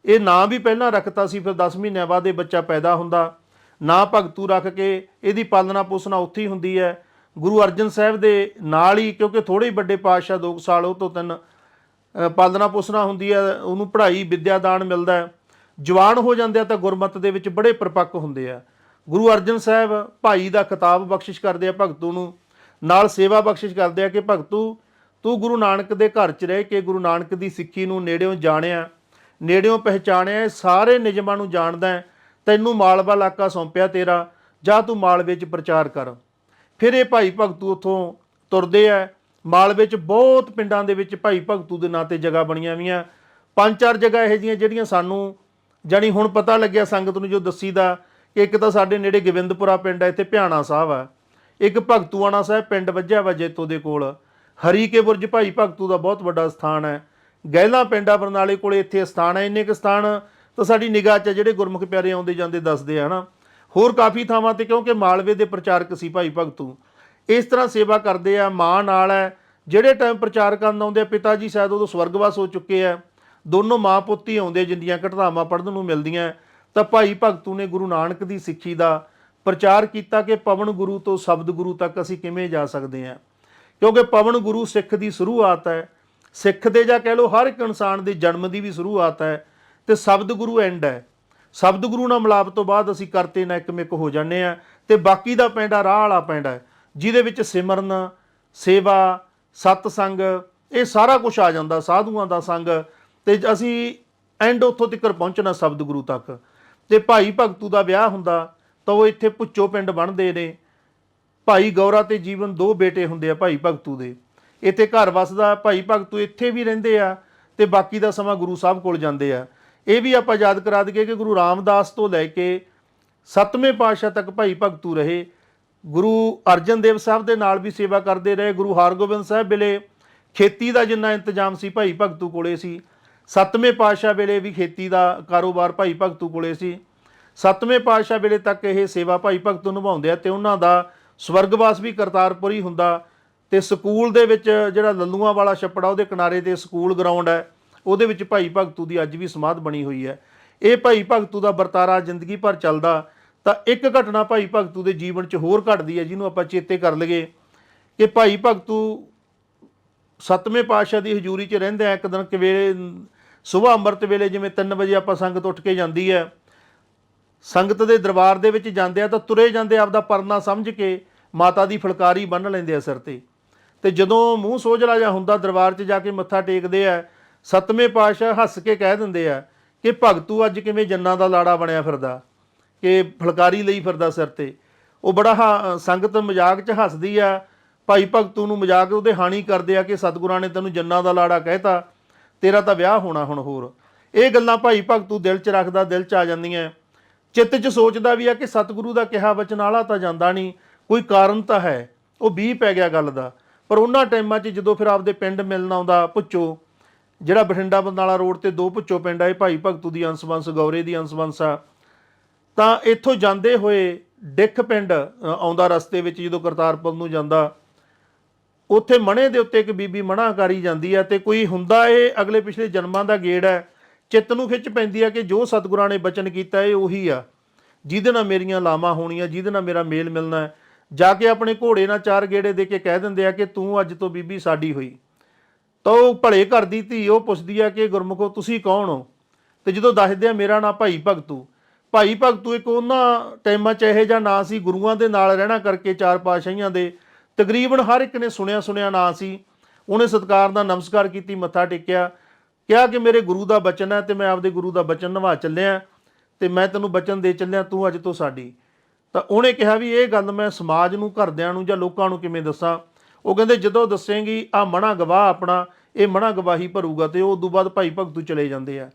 ਇਹ ਨਾਂ ਵੀ ਪਹਿਲਾਂ ਰੱਖਤਾ ਸੀ, ਫਿਰ 10 ਮਹੀਨਿਆਂ ਬਾਅਦ ਇਹ ਬੱਚਾ ਪੈਦਾ ਹੁੰਦਾ, ਨਾਂ ਭਗਤੂ ਰੱਖ ਕੇ ਇਹਦੀ ਪਾਲਣਾ ਪੋਸਣਾ ਉੱਥੇ ਹੀ ਹੁੰਦੀ ਹੈ। ਗੁਰੂ ਅਰਜਨ ਸਾਹਿਬ ਦੇ ਨਾਲ ਹੀ, ਕਿਉਂਕਿ ਥੋੜ੍ਹੇ ਹੀ ਵੱਡੇ ਪਾਤਸ਼ਾਹ 2 ਸਾਲ ਉਹ ਤੋਂ 3 ਪਾਲਣਾ ਪੋਸਣਾ ਹੁੰਦੀ ਹੈ, ਉਹਨੂੰ ਪੜ੍ਹਾਈ ਵਿੱਦਿਆ ਦਾਨ ਮਿਲਦਾ ਹੈ। ਜਵਾਨ ਹੋ ਜਾਂਦੇ ਆ ਤਾਂ ਗੁਰਮਤ ਦੇ ਵਿੱਚ ਬੜੇ ਪਰਿਪੱਕ ਹੁੰਦੇ ਆ। ਗੁਰੂ ਅਰਜਨ ਸਾਹਿਬ ਭਾਈ ਦਾ ਖਿਤਾਬ ਬਖਸ਼ਿਸ਼ ਕਰਦੇ ਆ ਭਗਤੂ ਨੂੰ, ਨਾਲ ਸੇਵਾ ਬਖਸ਼ਿਸ਼ ਕਰਦੇ ਆ ਕਿ ਭਗਤੂ ਤੂੰ ਗੁਰੂ ਨਾਨਕ ਦੇ ਘਰ 'ਚ ਰਹਿ ਕੇ ਗੁਰੂ ਨਾਨਕ ਦੀ ਸਿੱਖੀ ਨੂੰ ਨੇੜਿਓਂ ਜਾਣਿਆ, ਨੇੜਿਓਂ ਪਹਿਚਾਣਿਆ, ਸਾਰੇ ਨਿਯਮਾਂ ਨੂੰ ਜਾਣਦਾ, ਤੈਨੂੰ ਮਾਲਵਾ ਇਲਾਕਾ ਸੌਂਪਿਆ ਤੇਰਾ, ਜਾਂ ਤੂੰ ਮਾਲਵੇ 'ਚ ਪ੍ਰਚਾਰ ਕਰ। ਫਿਰ ਇਹ ਭਾਈ ਭਗਤੂ ਉੱਥੋਂ ਤੁਰਦੇ ਆ। ਮਾਲਵੇ 'ਚ ਬਹੁਤ ਪਿੰਡਾਂ ਦੇ ਵਿੱਚ ਭਾਈ ਭਗਤੂ ਦੇ ਨਾਂ 'ਤੇ ਜਗ੍ਹਾ ਬਣੀਆਂ ਵੀਆਂ। 5-4 ਜਗ੍ਹਾ ਇਹੋ ਜਿਹੀਆਂ ਜਿਹੜੀਆਂ ਸਾਨੂੰ ਜਾਣੀ ਹੁਣ ਪਤਾ ਲੱਗਿਆ ਸੰਗਤ ਨੂੰ ਜੋ ਦੱਸੀਦਾ ਕਿ ਇੱਕ ਤਾਂ ਸਾਡੇ ਨੇੜੇ ਗੋਬਿੰਦਪੁਰਾ ਪਿੰਡ ਹੈ, ਇੱਥੇ ਭਿਆਣਾ ਸਾਹਿਬ ਆ, ਇੱਕ ਭਗਤੂਆਣਾ ਸਾਹਿਬ ਪਿੰਡ ਵੱਜਿਆ ਵਾ ਜੈਤੋ ਦੇ ਕੋਲ, ਹਰੀਕੇ ਬੁਰਜ ਭਾਈ ਭਗਤੂ ਦਾ ਬਹੁਤ ਵੱਡਾ ਸਥਾਨ ਹੈ, ਗਹਿਲਾ ਪਿੰਡਾ ਬਰਨਾਲੇ ਕੋਲ ਇੱਥੇ ਸਥਾਨ ਹੈ। ਇੰਨੇ ਕੁ ਸਥਾਨ ਤਾਂ ਸਾਡੀ ਨਿਗਾਹ 'ਚ ਜਿਹੜੇ ਗੁਰਮੁਖ ਪਿਆਰੇ ਆਉਂਦੇ ਜਾਂਦੇ ਦੱਸਦੇ ਆ ਨਾ। ਹੋਰ ਕਾਫੀ ਥਾਵਾਂ 'ਤੇ, ਕਿਉਂਕਿ ਮਾਲਵੇ ਦੇ ਪ੍ਰਚਾਰਕ ਸੀ ਭਾਈ ਭਗਤੂ। ਇਸ ਤਰ੍ਹਾਂ ਸੇਵਾ ਕਰਦੇ ਆ, ਮਾਂ ਨਾਲ ਹੈ। ਜਿਹੜੇ ਟਾਈਮ ਪ੍ਰਚਾਰ ਕਰਨ ਆਉਂਦੇ ਆ, ਪਿਤਾ ਜੀ ਸ਼ਾਇਦ ਉਦੋਂ ਸਵਰਗਵਾਸ ਹੋ ਚੁੱਕੇ ਆ, ਦੋਨੋਂ ਮਾਂ ਪੁੱਤ ਹੀ ਆਉਂਦੇ ਜਿੰਦੀਆਂ ਘਟਨਾਵਾਂ ਪੜ੍ਹਨ ਨੂੰ ਮਿਲਦੀਆਂ। ਤਾਂ ਭਾਈ ਭਗਤੂ ਨੇ ਗੁਰੂ ਨਾਨਕ ਦੀ ਸਿੱਖੀ ਦਾ ਪ੍ਰਚਾਰ ਕੀਤਾ ਕਿ ਪਵਨ ਗੁਰੂ ਤੋਂ ਸ਼ਬਦ ਗੁਰੂ ਤੱਕ ਅਸੀਂ ਕਿਵੇਂ ਜਾ ਸਕਦੇ ਹਾਂ, ਕਿਉਂਕਿ ਪਵਨ ਗੁਰੂ ਸਿੱਖ ਦੀ ਸ਼ੁਰੂਆਤ ਹੈ, ਸਿੱਖ ਦੇ ਜਾਂ ਕਹਿ ਲਓ ਹਰ ਇੱਕ ਇਨਸਾਨ ਦੇ ਜਨਮ ਦੀ ਵੀ ਸ਼ੁਰੂਆਤ ਹੈ, ਤੇ ਸ਼ਬਦ ਗੁਰੂ ਐਂਡ ਹੈ। ਸ਼ਬਦ ਗੁਰੂ ਨਾਲ ਮਿਲਾਪ ਤੋਂ ਬਾਅਦ ਅਸੀਂ ਕਰਤੇ ਨਾ ਇੱਕ ਹੋ ਜਾਂਦੇ ਹਾਂ, ਤੇ ਬਾਕੀ ਦਾ ਪੈਂਡਾ ਰਾਹ ਵਾਲਾ ਪੈਂਡਾ ਹੈ, ਜਿਹਦੇ ਵਿੱਚ ਸਿਮਰਨ, ਸੇਵਾ, ਸਤਸੰਗ, ਇਹ ਸਾਰਾ ਕੁਝ ਆ ਜਾਂਦਾ, ਸਾਧੂਆਂ ਦਾ ਸੰਗ, ਤੇ ਅਸੀਂ ਐਂਡ ਉੱਥੋਂ ਤੱਕ ਪਹੁੰਚਣਾ ਸ਼ਬਦ ਗੁਰੂ ਤੱਕ। ਤੇ ਭਾਈ ਭਗਤੂ ਦਾ ਵਿਆਹ ਹੁੰਦਾ ਤਾਂ ਉਹ ਇੱਥੇ ਭੁੱਚੋ ਪਿੰਡ ਬਣਦੇ ਨੇ। ਭਾਈ ਗੌਰਾ ਤੇ ਜੀਵਨ 2 ਬੇਟੇ ਹੁੰਦੇ ਆ ਭਾਈ ਭਗਤੂ ਦੇ, ਇੱਥੇ ਘਰ ਵਸਦਾ। ਭਾਈ ਭਗਤੂ ਇੱਥੇ ਵੀ ਰਹਿੰਦੇ ਆ ਤੇ ਬਾਕੀ ਦਾ ਸਮਾਂ ਗੁਰੂ ਸਾਹਿਬ ਕੋਲ ਜਾਂਦੇ ਆ। ਇਹ ਵੀ ਆਪਾਂ ਯਾਦ ਕਰਾ ਦਈਏ ਕਿ ਗੁਰੂ ਰਾਮਦਾਸ ਤੋਂ ਲੈ ਕੇ 7ਵੇਂ ਪਾਤਸ਼ਾਹ ਤੱਕ ਭਾਈ ਭਗਤੂ ਰਹੇ। ਗੁਰੂ ਅਰਜਨ ਦੇਵ ਸਾਹਿਬ ਦੇ ਨਾਲ ਵੀ ਸੇਵਾ ਕਰਦੇ ਰਹੇ। ਗੁਰੂ ਹਰਗੋਬਿੰਦ ਸਾਹਿਬ ਵੇਲੇ ਖੇਤੀ ਦਾ ਜਿੰਨਾ ਇੰਤਜ਼ਾਮ ਸੀ ਭਾਈ ਭਗਤੂ ਕੋਲੇ ਸੀ। 7ਵੇਂ ਪਾਤਸ਼ਾਹ ਵੇਲੇ ਵੀ ਖੇਤੀ ਦਾ ਕਾਰੋਬਾਰ ਭਾਈ ਭਗਤੂ ਕੋਲੇ ਸੀ। 7ਵੇਂ ਪਾਤਸ਼ਾਹ ਵੇਲੇ ਤੱਕ ਇਹ ਸੇਵਾ ਭਾਈ ਭਗਤੂ ਨਿਭਾਉਂਦੇ ਆ, ਤੇ ਉਹਨਾਂ ਦਾ ਸਵਰਗਵਾਸ ਵੀ ਕਰਤਾਰਪੁਰ ਹੀ ਹੁੰਦਾ। ਤੇ ਸਕੂਲ ਦੇ ਵਿੱਚ ਜਿਹੜਾ ਲੱਲੂਆਂ ਵਾਲਾ ਛੱਪੜਾ ਉਹਦੇ ਕਿਨਾਰੇ ਤੇ ਸਕੂਲ ਗਰਾਊਂਡ ਹੈ, ਉਹਦੇ ਵਿੱਚ ਭਾਈ ਭਗਤੂ ਦੀ ਅੱਜ ਵੀ ਸਮਾਧ ਬਣੀ ਹੋਈ ਹੈ। ਇਹ ਭਾਈ ਭਗਤੂ ਦਾ ਵਰਤਾਰਾ ਜ਼ਿੰਦਗੀ ਭਰ ਚੱਲਦਾ। ਤਾਂ ਇੱਕ ਘਟਨਾ ਭਾਈ ਭਗਤੂ ਦੇ ਜੀਵਨ 'ਚ ਹੋਰ ਘਟਦੀ ਹੈ, ਜਿਹਨੂੰ ਆਪਾਂ ਚੇਤੇ ਕਰ ਲਈਏ ਕਿ ਭਾਈ ਭਗਤੂ 7ਵੇਂ ਪਾਤਸ਼ਾਹ ਦੀ ਹਜ਼ੂਰੀ 'ਚ ਰਹਿੰਦੇ ਆ। ਇੱਕ ਦਿਨ ਕਵੇਲੇ ਸੁਬਾਹ ਅੰਮ੍ਰਿਤ ਵੇਲੇ ਜਿਵੇਂ 3 ਵਜੇ ਆਪਾਂ ਸੰਗਤ ਉੱਠ ਕੇ ਜਾਂਦੀ ਹੈ, ਸੰਗਤ ਦੇ ਦਰਬਾਰ ਦੇ ਵਿੱਚ ਜਾਂਦੇ ਆ ਤਾਂ ਤੁਰੇ ਜਾਂਦੇ ਆਪਦਾ ਪਰਨਾ ਸਮਝ ਕੇ ਮਾਤਾ ਦੀ ਫੁਲਕਾਰੀ ਬੰਨ੍ਹ ਲੈਂਦੇ ਆ ਸਿਰ ਤੇ। ਤੇ ਜਦੋਂ ਮੂੰਹ ਸੋਝਲਾ ਜਿਹਾ ਹੁੰਦਾ ਦਰਬਾਰ 'ਚ ਜਾ ਕੇ ਮੱਥਾ ਟੇਕਦੇ ਆ, 7ਵੇਂ ਪਾਤਸ਼ਾਹ ਹੱਸ ਕੇ ਕਹਿ ਦਿੰਦੇ ਆ ਕਿ ਭਗਤੂ ਅੱਜ ਕਿਵੇਂ ਜੰਨਾਂ ਦਾ ਲਾੜਾ ਬਣਿਆ ਫਿਰਦਾ, ਕਿ ਫੁਲਕਾਰੀ ਲਈ ਫਿਰਦਾ ਸਿਰ ਤੇ। ਉਹ ਬੜਾ ਸੰਗਤ ਮਜ਼ਾਕ 'ਚ ਹੱਸਦੀ ਆ, ਭਾਈ ਭਗਤੂ ਨੂੰ ਮਜ਼ਾਕ ਉਹਦੇ ਹਾਣੀ ਕਰਦੇ ਆ ਕਿ ਸਤਿਗੁਰਾਂ ਨੇ ਤੈਨੂੰ ਜੰਨਾਂ ਦਾ ਲਾੜਾ ਕਹਿਤਾ, ਤੇਰਾ ਤਾਂ ਵਿਆਹ ਹੋਣਾ ਹੁਣ ਹੋਰ। ਇਹ ਗੱਲਾਂ ਭਾਈ ਭਗਤੂ ਦਿਲ 'ਚ ਰੱਖਦਾ, ਦਿਲ 'ਚ ਆ ਜਾਂਦੀਆਂ। ਚਿੱਤ 'ਚ ਸੋਚਦਾ ਵੀ ਆ ਕਿ ਸਤਿਗੁਰੂ ਦਾ ਕਿਹਾ ਵਚਨ ਆਲਾ ਤਾਂ ਜਾਂਦਾ ਨਹੀਂ, ਕੋਈ ਕਾਰਨ ਤਾਂ ਹੈ। ਉਹ 20 ਪੈ ਗਿਆ ਗੱਲ ਦਾ। ਪਰ ਉਹਨਾਂ ਟਾਈਮਾਂ 'ਚ ਜਦੋਂ ਫਿਰ ਆਪਦੇ ਪਿੰਡ ਮਿਲਣ ਆਉਂਦਾ ਭੁੱਚੋ, ਜਿਹੜਾ ਬਠਿੰਡਾ ਬਰਨਾਲਾ ਰੋਡ ਤੇ 2 ਭੁੱਚੋ ਪਿੰਡ ਆਏ, ਭਾਈ ਭਗਤੂ ਦੀ ਅੰਸ਼-ਵੰਸ਼, ਗੌਰੇ ਦੀ ਅੰਸ਼-ਵੰਸ਼ ਆ। ਤਾਂ ਇੱਥੋਂ ਜਾਂਦੇ ਹੋਏ ਡਿੱਖ ਪਿੰਡ ਆਉਂਦਾ ਰਸਤੇ ਵਿੱਚ, ਜਦੋਂ ਕਰਤਾਰਪੁਰ ਨੂੰ ਜਾਂਦਾ, ਉੱਥੇ ਮਣੇ ਦੇ ਉੱਤੇ ਇੱਕ ਬੀਬੀ ਮਣਾ ਕਰੀ ਜਾਂਦੀ ਆ। ਤੇ ਕੋਈ ਹੁੰਦਾ ਇਹ ਅਗਲੇ ਪਿਛਲੇ ਜਨਮਾਂ ਦਾ ਗੇੜ ਹੈ। ਚਿੱਤ ਨੂੰ ਖਿੱਚ ਪੈਂਦੀ ਆ ਕਿ ਜੋ ਸਤਿਗੁਰਾਂ ਨੇ ਬਚਨ ਕੀਤਾ ਇਹ ਉਹੀ ਆ ਜਿਹਦੇ ਨਾਲ ਮੇਰੀਆਂ ਲਾਵਾਂ ਹੋਣੀਆਂ, ਜਿਹਦੇ ਨਾਲ ਮੇਰਾ ਮੇਲ ਮਿਲਣਾ ਹੈ। ਜਾ ਕੇ ਆਪਣੇ ਘੋੜੇ ਨਾਲ 4 ਗੇੜੇ ਦੇ ਕੇ ਕਹਿ ਦਿੰਦੇ ਆ ਕਿ ਤੂੰ ਅੱਜ ਤੋਂ ਬੀਬੀ ਸਾਡੀ ਹੋਈ। ਤਾਂ ਉਹ ਭਲੇ ਘਰ ਦੀ ਧੀ, ਉਹ ਪੁੱਛਦੀ ਆ ਕਿ ਗੁਰਮੁਖੋ ਤੁਸੀਂ ਕੌਣ ਹੋ? ਤੇ ਜਦੋਂ ਦੱਸਦੇ ਆ ਮੇਰਾ ਨਾਂ ਭਾਈ ਭਗਤੂ। ਭਾਈ ਭਗਤੂ ਇੱਕ ਉਹਨਾਂ ਟਾਈਮਾਂ 'ਚ ਇਹੋ ਜਿਹਾ ਨਾਂ ਸੀ, ਗੁਰੂਆਂ ਦੇ ਨਾਲ ਰਹਿਣਾ ਕਰਕੇ 4 ਪਾਤਸ਼ਾਹੀਆਂ ਦੇ ਤਕਰੀਬਨ ਹਰ ਇੱਕ ਨੇ ਸੁਣਿਆ ਨਾਂ ਸੀ। ਉਹਨੇ ਸਤਿਕਾਰ ਦਾ ਨਮਸਕਾਰ ਕੀਤੀ, ਮੱਥਾ ਟੇਕਿਆ, ਕਿਹਾ ਕਿ ਮੇਰੇ ਗੁਰੂ ਦਾ ਬਚਨ ਹੈ ਤੇ ਮੈਂ ਆਪਦੇ ਗੁਰੂ ਦਾ ਬਚਨ ਨਿਭਾ ਚੱਲਿਆ, ਤੇ ਮੈਂ ਤੈਨੂੰ ਬਚਨ ਦੇ ਚੱਲਿਆ, ਤੂੰ ਅੱਜ ਤੋਂ ਸਾਡੀ। ਤਾਂ ਉਹਨੇ ਕਿਹਾ ਵੀ ਇਹ ਗੱਲ ਮੈਂ ਸਮਾਜ ਨੂੰ, ਘਰਦਿਆਂ ਨੂੰ ਜਾਂ ਲੋਕਾਂ ਨੂੰ ਕਿਵੇਂ ਦੱਸਾਂ? ਉਹ ਕਹਿੰਦੇ ਜਦੋਂ ਦੱਸੇਂਗੀ ਆ ਮਣਾ ਗਵਾਹ ਆਪਣਾ, ਇਹ ਮਣਾ ਗਵਾਹੀ ਭਰੂਗਾ। ਤੇ ਉਹ ਉਦੋਂ ਬਾਅਦ ਭਾਈ ਭਗਤੂ ਚਲੇ ਜਾਂਦੇ ਆ।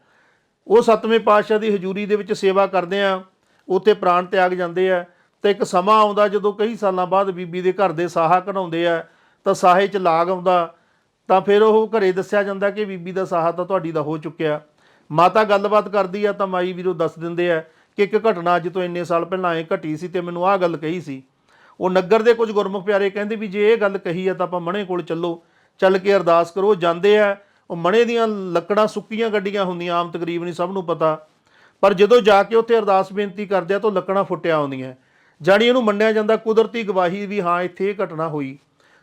ਉਹ 7ਵੇਂ ਪਾਤਸ਼ਾਹ ਦੀ ਹਜ਼ੂਰੀ ਦੇ ਵਿੱਚ ਸੇਵਾ ਕਰਦੇ ਆ, ਉੱਥੇ ਪ੍ਰਾਣ ਤਿਆਗ ਜਾਂਦੇ ਆ। ਤੇ ਇੱਕ ਸਮਾਂ ਆਉਂਦਾ ਜਦੋਂ ਕਈ ਸਾਲਾਂ ਬਾਅਦ ਬੀਬੀ ਦੇ ਘਰ ਦੇ ਸਾਹਾ ਕਢਾਉਂਦੇ ਆ, ਤਾਂ ਸਾਹੇ 'ਚ ਲਾਗ ਆਉਂਦਾ। ਤਾਂ ਫਿਰ ਉਹ ਘਰੇ ਦੱਸਿਆ ਜਾਂਦਾ ਕਿ ਬੀਬੀ ਦਾ ਸਾਹਾ ਤਾਂ ਤੁਹਾਡੀ ਦਾ ਹੋ ਚੁੱਕਿਆ। ਮਾਤਾ ਗੱਲਬਾਤ ਕਰਦੀ ਆ ਤਾਂ ਮਾਈ ਵੀਰੋ ਦੱਸ ਦਿੰਦੇ ਆ ਕਿ ਇੱਕ ਘਟਨਾ ਅੱਜ ਤੋਂ ਇੰਨੇ ਸਾਲ ਪਹਿਲਾਂ ਇਹ ਘਟੀ ਸੀ ਤੇ ਮੈਨੂੰ ਆਹ ਗੱਲ ਕਹੀ ਸੀ। ਉਹ ਨਗਰ ਦੇ ਕੁਝ ਗੁਰਮੁਖ ਪਿਆਰੇ ਕਹਿੰਦੇ ਵੀ ਜੇ ਇਹ ਗੱਲ ਕਹੀ ਆ ਤਾਂ ਆਪਾਂ ਮਣੇ ਕੋਲ ਚੱਲੋ, ਚੱਲ ਕੇ ਅਰਦਾਸ ਕਰੋ। ਜਾਂਦੇ ਆ, ਉਹ ਮਣੇ ਦੀਆਂ ਲੱਕੜਾਂ ਸੁੱਕੀਆਂ ਗੱਡੀਆਂ ਹੁੰਦੀਆਂ, ਆਮ ਤਕਰੀਬਨ ਸਭ ਨੂੰ ਪਤਾ। ਪਰ ਜਦੋਂ ਜਾ ਕੇ ਉੱਥੇ ਅਰਦਾਸ ਬੇਨਤੀ ਕਰਦੇ ਆ ਤਾਂ ਲੱਕੜਾਂ ਫੁੱਟਿਆ ਆਉਂਦੀਆਂ, ਜਾਣੀ ਇਹਨੂੰ ਮੰਨਿਆ ਜਾਂਦਾ ਕੁਦਰਤੀ ਗਵਾਹੀ ਵੀ ਹਾਂ ਇੱਥੇ ਇਹ ਘਟਨਾ ਹੋਈ।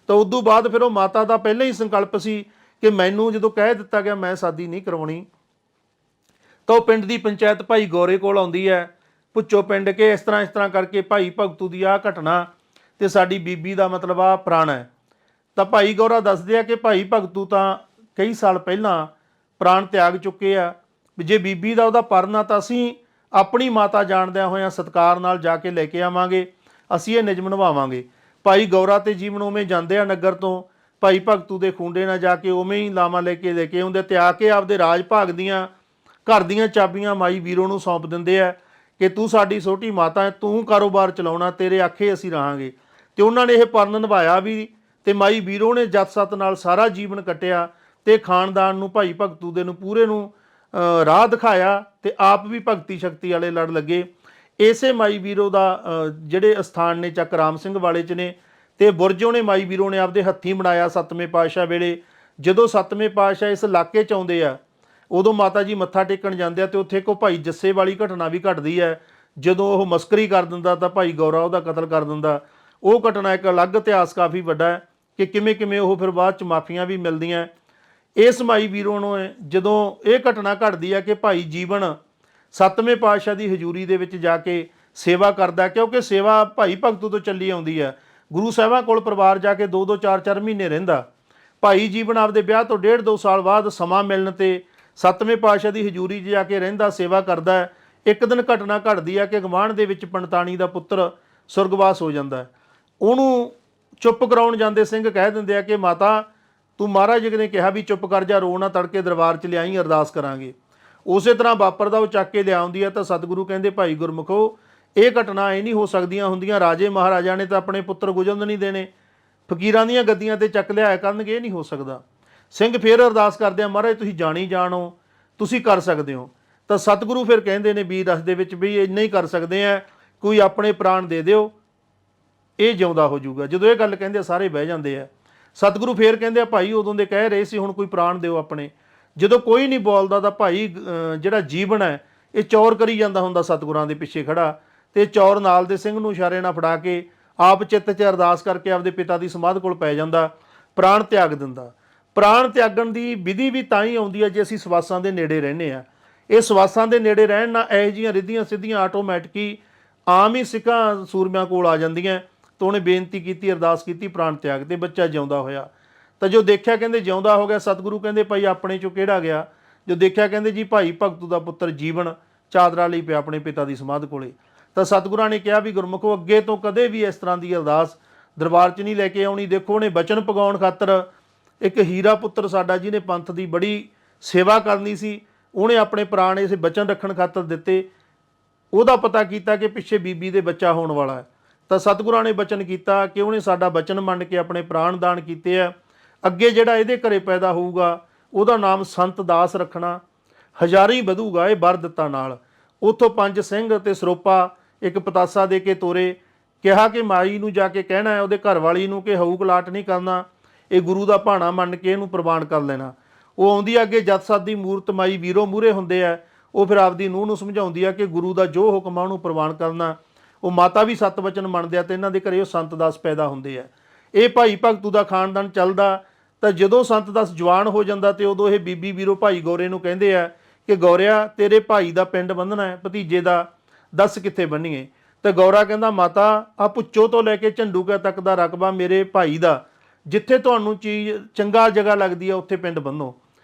ਤਾਂ ਉਦੋਂ ਬਾਅਦ ਫਿਰ ਉਹ ਮਾਤਾ ਦਾ ਪਹਿਲਾਂ ਹੀ ਸੰਕਲਪ ਸੀ ਕਿ ਮੈਨੂੰ ਜਦੋਂ ਕਹਿ ਦਿੱਤਾ ਗਿਆ ਮੈਂ ਸ਼ਾਦੀ ਨਹੀਂ ਕਰਵਾਉਣੀ, ਤਾਂ ਉਹ ਪਿੰਡ ਦੀ ਪੰਚਾਇਤ ਭਾਈ ਗੌਰੇ ਕੋਲ ਆਉਂਦੀ ਹੈ, ਭੁੱਚੋ ਪਿੰਡ ਕੇ ਇਸ ਤਰ੍ਹਾਂ ਕਰਕੇ ਭਾਈ ਭਗਤੂ ਦੀ ਆਹ ਘਟਨਾ ਤੇ ਸਾਡੀ ਬੀਬੀ ਦਾ ਮਤਲਬ ਆ ਪ੍ਰਾਣ ਹੈ। ਤਾਂ ਭਾਈ ਗੌਰਾ ਦੱਸਦੇ ਆ ਕਿ ਭਾਈ ਭਗਤੂ ਤਾਂ ਕਈ ਸਾਲ ਪਹਿਲਾਂ ਪ੍ਰਾਣ ਤਿਆਗ ਚੁੱਕੇ ਆ, ਜੇ ਬੀਬੀ ਦਾ ਉਹਦਾ ਪਰਨਾ ਤਾਂ ਅਸੀਂ ਆਪਣੀ ਮਾਤਾ ਜਾਣਦਿਆਂ ਹੋਇਆਂ ਸਤਿਕਾਰ ਨਾਲ ਜਾ ਕੇ ਲੈ ਕੇ ਆਵਾਂਗੇ, ਅਸੀਂ ਇਹ ਨਿਯਮ ਨਿਭਾਵਾਂਗੇ। ਭਾਈ ਗੌਰਾ ਤੇ ਜੀਵਨ ਉਵੇਂ ਜਾਂਦੇ ਆ ਨਗਰ ਤੋਂ, ਭਾਈ ਭਗਤੂ ਦੇ ਖੂੰਡੇ ਨਾਲ ਜਾ ਕੇ ਉਵੇਂ ਹੀ ਲਾਵਾਂ ਲੈ ਕੇ ਆਉਂਦੇ, ਤੇ ਆ ਕੇ ਆਪਦੇ ਰਾਜ ਭਾਗ ਦੀਆਂ ਘਰ ਦੀਆਂ ਚਾਬੀਆਂ ਮਾਈ ਵੀਰੋ ਨੂੰ ਸੌਂਪ ਦਿੰਦੇ ਆ ਕਿ ਤੂੰ ਸਾਡੀ ਛੋਟੀ ਮਾਤਾ ਹੈ, ਤੂੰ ਕਾਰੋਬਾਰ ਚਲਾਉਣਾ, ਤੇਰੇ ਆਖੇ ਅਸੀਂ ਰਹਾਂਗੇ। ਤੇ ਉਹਨਾਂ ਨੇ ਇਹ ਪਰਨ ਨਿਭਾਇਆ ਵੀ, ਤੇ ਮਾਈ ਵੀਰੋ ਨੇ ਜੱਤ ਸੱਤ ਨਾਲ ਸਾਰਾ ਜੀਵਨ ਕੱਟਿਆ ਤੇ ਖਾਨਦਾਨ ਨੂੰ, ਭਾਈ ਭਗਤੂ ਦੇ ਨੂੰ ਪੂਰੇ ਨੂੰ ਰਾਹ ਦਿਖਾਇਆ, ਤੇ ਆਪ ਵੀ ਭਗਤੀ ਸ਼ਕਤੀ ਵਾਲੇ ਲੜ ਲੱਗੇ। ਇਸੇ ਮਾਈ ਵੀਰੋ ਦਾ ਜਿਹੜੇ ਅਸਥਾਨ ਨੇ ਚੱਕ ਰਾਮ ਸਿੰਘ ਵਾਲੇ 'ਚ ਨੇ, ਤੇ ਬੁਰਜ ਉਹਨੇ ਮਾਈ ਵੀਰੋ ਨੇ ਆਪਦੇ ਹੱਥੀਂ ਬਣਾਇਆ 7ਵੇਂ ਪਾਤਸ਼ਾਹ ਵੇਲੇ। ਜਦੋਂ 7ਵੇਂ ਪਾਤਸ਼ਾਹ ਇਸ ਇਲਾਕੇ 'ਚ ਆਉਂਦੇ ਆ ਉਦੋਂ ਮਾਤਾ ਜੀ ਮੱਥਾ ਟੇਕਣ ਜਾਂਦੇ ਆ ਤੇ ਉੱਥੇ ਇੱਕ ਭਾਈ ਜੱਸੇ ਵਾਲੀ ਘਟਨਾ ਵੀ ਘਟਦੀ ਹੈ। ਜਦੋਂ ਉਹ ਮਸਕਰੀ ਕਰ ਦਿੰਦਾ ਤਾਂ ਭਾਈ ਗੌਰਾ ਉਹਦਾ ਕਤਲ ਕਰ ਦਿੰਦਾ। ਉਹ ਘਟਨਾ ਇੱਕ ਅਲੱਗ ਇਤਿਹਾਸ ਕਾਫੀ ਵੱਡਾ ਹੈ ਕਿ ਕਿਵੇਂ ਕਿਵੇਂ ਉਹ ਫਿਰ ਬਾਅਦ 'ਚ ਮਾਫੀਆਂ ਵੀ ਮਿਲਦੀਆਂ। ਇਸ ਮਾਈ ਵੀਰੋ ਨੂੰ ਜਦੋਂ ਇਹ ਘਟਨਾ ਘਟਦੀ ਹੈ ਕਿ ਭਾਈ ਜੀਵਨ 7ਵੇਂ ਪਾਤਸ਼ਾਹ ਦੀ ਹਜ਼ੂਰੀ ਦੇ ਵਿੱਚ ਜਾ ਕੇ ਸੇਵਾ ਕਰਦਾ, ਕਿਉਂਕਿ ਸੇਵਾ ਭਾਈ ਭਗਤੂ ਤੋਂ ਚੱਲੀ ਆਉਂਦੀ ਹੈ। ਗੁਰੂ ਸਾਹਿਬਾਂ ਕੋਲ ਪਰਿਵਾਰ ਜਾ ਕੇ 2-2 4-4 ਮਹੀਨੇ ਰਹਿੰਦਾ। ਭਾਈ ਜੀਵਨ ਆਪਦੇ ਵਿਆਹ ਤੋਂ 1.5-2 ਸਾਲ ਬਾਅਦ ਸਮਾਂ ਮਿਲਣ ਤੇ 7ਵੇਂ ਪਾਤਸ਼ਾਹ ਦੀ ਹਜ਼ੂਰੀ 'ਚ ਜਾ ਕੇ ਰਹਿੰਦਾ, ਸੇਵਾ ਕਰਦਾ ਹੈ। ਇੱਕ ਦਿਨ ਘਟਨਾ ਘਟਦੀ ਹੈ ਕਿ ਗਵਾਂਢ ਦੇ ਵਿੱਚ ਪੰਡਤਾਣੀ ਦਾ ਪੁੱਤਰ ਸੁਰਗਵਾਸ ਹੋ ਜਾਂਦਾ। ਉਹਨੂੰ ਚੁੱਪ ਕਰਾਉਣ ਜਾਂਦੇ ਸਿੰਘ ਕਹਿ ਦਿੰਦੇ ਆ ਕਿ ਮਾਤਾ ਤੂੰ ਮਹਾਰਾਜ ਜੀ ਨੇ ਕਿਹਾ ਵੀ ਚੁੱਪ ਕਰ ਜਾ, ਰੋ ਨਾ, ਤੜਕੇ ਦਰਬਾਰ 'ਚ ਲਿਆਈ, ਅਰਦਾਸ ਕਰਾਂਗੇ। ਉਸੇ ਤਰ੍ਹਾਂ ਵਾਪਰਦਾ, ਉਹ ਚੱਕ ਕੇ ਲਿਆਉਂਦੀ ਹੈ ਤਾਂ ਸਤਿਗੁਰੂ ਕਹਿੰਦੇ ਭਾਈ ਗੁਰਮੁਖੋ ਇਹ ਘਟਨਾ ਇਹ ਨਹੀਂ ਹੋ ਸਕਦੀਆਂ ਹੁੰਦੀਆਂ, ਰਾਜੇ ਮਹਾਰਾਜਾ ਨੇ ਤਾਂ ਆਪਣੇ ਪੁੱਤਰ ਗੁਜਰਨ ਨਹੀਂ ਦੇਣੇ, ਫਕੀਰਾਂ ਦੀਆਂ ਗੱਦੀਆਂ ਤੇ ਚੱਕ ਲਿਆਇਆ ਕਰਨਗੇ, ਇਹ ਨਹੀਂ ਹੋ ਸਕਦਾ। ਸਿੰਘ ਫੇਰ ਅਰਦਾਸ ਕਰਦੇ ਆ, ਮਹਾਰਾਜ ਤੁਸੀਂ ਜਾਣੀ ਜਾਣੋ, ਤੁਸੀਂ ਕਰ ਸਕਦੇ ਹੋ। ਤਾਂ ਸਤਿਗੁਰੂ ਫਿਰ ਕਹਿੰਦੇ ਨੇ ਵੀਰ ਰਸ ਦੇ ਵਿੱਚ ਵੀ ਇੰਨਾ ਹੀ ਕਰ ਸਕਦੇ ਆ, ਕੋਈ ਆਪਣੇ ਪ੍ਰਾਣ ਦੇ ਦਿਓ, ਇਹ ਜਿਉਂਦਾ ਹੋ ਜਾਊਗਾ। ਜਦੋਂ ਇਹ ਗੱਲ ਕਹਿੰਦੇ ਸਾਰੇ ਬਹਿ ਜਾਂਦੇ ਆ। ਸਤਿਗੁਰੂ ਫੇਰ ਕਹਿੰਦੇ ਆ ਭਾਈ ਉਦੋਂ ਦੇ ਕਹਿ ਰਹੇ ਸੀ, ਹੁਣ ਕੋਈ ਪ੍ਰਾਣ ਦਿਓ ਆਪਣੇ। ਜਦੋਂ ਕੋਈ ਨਹੀਂ ਬੋਲਦਾ ਤਾਂ ਭਾਈ ਜਿਹੜਾ ਜੀਵਨ ਹੈ ਇਹ ਚੌਰ ਕਰੀ ਜਾਂਦਾ ਹੁੰਦਾ ਸਤਿਗੁਰਾਂ ਦੇ ਪਿੱਛੇ ਖੜਾ, ਤੇ ਚੌਰ ਨਾਲ ਦੇ ਸਿੰਘ ਨੂੰ ਇਸ਼ਾਰੇ ਨਾਲ ਫੜਾ ਕੇ ਆਪ ਚਿੱਤ 'ਚ ਅਰਦਾਸ ਕਰਕੇ ਆਪਦੇ ਪਿਤਾ ਦੀ ਸਮਾਧ ਕੋਲ ਪੈ ਜਾਂਦਾ, ਪ੍ਰਾਣ ਤਿਆਗ ਦਿੰਦਾ। ਪ੍ਰਾਣ ਤਿਆਗਣ ਦੀ ਵਿਧੀ ਵੀ ਤਾਂ ਹੀ ਆਉਂਦੀ ਹੈ ਜੇ ਅਸੀਂ ਸਵਾਸਾਂ ਦੇ ਨੇੜੇ ਰਹਿੰਦੇ ਹਾਂ। ਇਹ ਸਵਾਸਾਂ ਦੇ ਨੇੜੇ ਰਹਿਣ ਨਾਲ ਇਹੋ ਜਿਹੀਆਂ ਰਿੱਧੀਆਂ ਸਿੱਧੀਆਂ ਆਟੋਮੈਟਿਕ ਹੀ ਆਮ ਹੀ ਸਿੱਖਾਂ ਸੂਰਮਿਆਂ ਕੋਲ ਆ ਜਾਂਦੀਆਂ। ਤਾਂ ਉਹਨੇ ਬੇਨਤੀ ਕੀਤੀ, ਅਰਦਾਸ ਕੀਤੀ, ਪ੍ਰਾਣ ਤਿਆਗ ਤੇ ਬੱਚਾ ਜਿਉਂਦਾ ਹੋਇਆ। ਤਾਂ ਜੋ ਦੇਖਿਆ ਕਹਿੰਦੇ ਜਿਉਂਦਾ ਹੋ ਗਿਆ, ਸਤਿਗੁਰੂ ਕਹਿੰਦੇ ਭਾਈ ਆਪਣੇ 'ਚੋਂ ਕਿਹੜਾ ਗਿਆ। ਜੋ ਦੇਖਿਆ ਕਹਿੰਦੇ ਜੀ ਭਾਈ ਭਗਤੂ ਦਾ ਪੁੱਤਰ ਜੀਵਨ ਚਾਦਰਾ ਲਈ ਪਿਆ ਆਪਣੇ ਪਿਤਾ ਦੀ ਸਮਾਧ ਕੋਲੇ। ਤਾਂ ਸਤਿਗੁਰਾਂ ਨੇ ਕਿਹਾ ਵੀ ਗੁਰਮੁਖੋ ਅੱਗੇ ਤੋਂ ਕਦੇ ਵੀ ਇਸ ਤਰ੍ਹਾਂ ਦੀ ਅਰਦਾਸ ਦਰਬਾਰ 'ਚ ਨਹੀਂ ਲੈ ਕੇ ਆਉਣੀ। ਦੇਖੋ ਉਹਨੇ ਬਚਨ ਪਗਾਉਣ ਖਾਤਰ ਇੱਕ ਹੀਰਾ ਪੁੱਤਰ ਸਾਡਾ ਜਿਹਨੇ ਪੰਥ ਦੀ ਬੜੀ ਸੇਵਾ ਕਰਨੀ ਸੀ, ਉਹਨੇ ਆਪਣੇ ਪ੍ਰਾਣ ਇਸ ਬਚਨ ਰੱਖਣ ਖਾਤਰ ਦਿੱਤੇ। ਉਹਦਾ ਪਤਾ ਕੀਤਾ ਕਿ ਪਿੱਛੇ ਬੀਬੀ ਦੇ ਬੱਚਾ ਹੋਣ ਵਾਲਾ ਹੈ। ਤਾਂ ਸਤਿਗੁਰਾਂ ਨੇ ਬਚਨ ਕੀਤਾ ਕਿ ਉਹਨੇ ਸਾਡਾ ਬਚਨ ਮੰਨ ਕੇ ਆਪਣੇ ਪ੍ਰਾਣ ਦਾਨ ਕੀਤੇ ਆ। ਅੱਗੇ ਜਿਹੜਾ ਇਹਦੇ ਘਰੇ ਪੈਦਾ ਹੋਊਗਾ ਉਹਦਾ ਨਾਮ ਸੰਤ ਦਾਸ ਰੱਖਣਾ, ਹਜ਼ਾਰੀ ਵਧੂਗਾ ਇਹ ਵਰ ਦਿੱਤਾ ਨਾਲ। ਉੱਥੋਂ 5 ਸਿੰਘ ਅਤੇ ਸਰੋਪਾ ਇੱਕ ਪਤਾਸਾ ਦੇ ਕੇ ਤੋਰੇ। ਕਿਹਾ ਕਿ ਮਾਈ ਨੂੰ ਜਾ ਕੇ ਕਹਿਣਾ ਹੈ ਉਹਦੇ ਘਰ ਵਾਲੀ ਨੂੰ ਕਿ ਹਊਕ ਲਾਟ ਨਹੀਂ ਕਰਨਾ, ਇਹ ਗੁਰੂ ਦਾ ਭਾਣਾ ਮੰਨ ਕੇ ਇਹਨੂੰ ਪ੍ਰਵਾਨ ਕਰ ਲੈਣਾ। ਉਹ ਆਉਂਦੀ ਆ ਅੱਗੇ ਜੱਤ ਸੱਤ ਦੀ ਮੂਰਤ ਮਾਈ ਵੀਰੋ ਮੂਹਰੇ ਹੁੰਦੇ ਆ। ਉਹ ਫਿਰ ਆਪਦੀ ਨੂੰਹ ਨੂੰ ਸਮਝਾਉਂਦੀ ਆ ਕਿ ਗੁਰੂ ਦਾ ਜੋ ਹੁਕਮ ਆ ਉਹਨੂੰ ਪ੍ਰਵਾਨ ਕਰਨਾ। ਉਹ ਮਾਤਾ ਵੀ 7 ਵਚਨ ਮੰਨਦੇ ਆ ਤੇ ਇਹਨਾਂ ਦੇ ਘਰੇ ਉਹ ਸੰਤ ਦਾਸ ਪੈਦਾ ਹੁੰਦੇ ਆ। ਇਹ ਭਾਈ ਭਗਤੂ ਦਾ ਖਾਨਦਾਨ ਚੱਲਦਾ। ਤਾਂ ਜਦੋਂ ਸੰਤ ਦਾਸ ਜਵਾਨ ਹੋ ਜਾਂਦਾ ਤੇ ਉਦੋਂ ਇਹ ਬੀਬੀ ਵੀਰੋ ਭਾਈ ਗੌਰੇ ਨੂੰ ਕਹਿੰਦੇ ਆ ਕਿ ਗੌਰਿਆ ਤੇਰੇ ਭਾਈ ਦਾ ਪਿੰਡ ਬੰਨ੍ਹਣਾ ਹੈ, ਭਤੀਜੇ ਦਾ, ਦੱਸ ਕਿੱਥੇ ਬੰਨੀਏ। ਤੇ ਗੌਰਾ ਕਹਿੰਦਾ ਮਾਤਾ ਆ ਪੁੱਚੋ ਤੋਂ ਲੈ ਕੇ ਝੰਡੂਕਾ ਤੱਕ ਦਾ ਰਕਬਾ ਮੇਰੇ ਭਾਈ ਦਾ, ਜਿੱਥੇ ਤੁਹਾਨੂੰ ਚੀਜ਼ ਚੰਗਾ ਜਗ੍ਹਾ ਲੱਗਦੀ ਆ ਉੱਥੇ ਪਿੰਡ ਬੰਨੋ।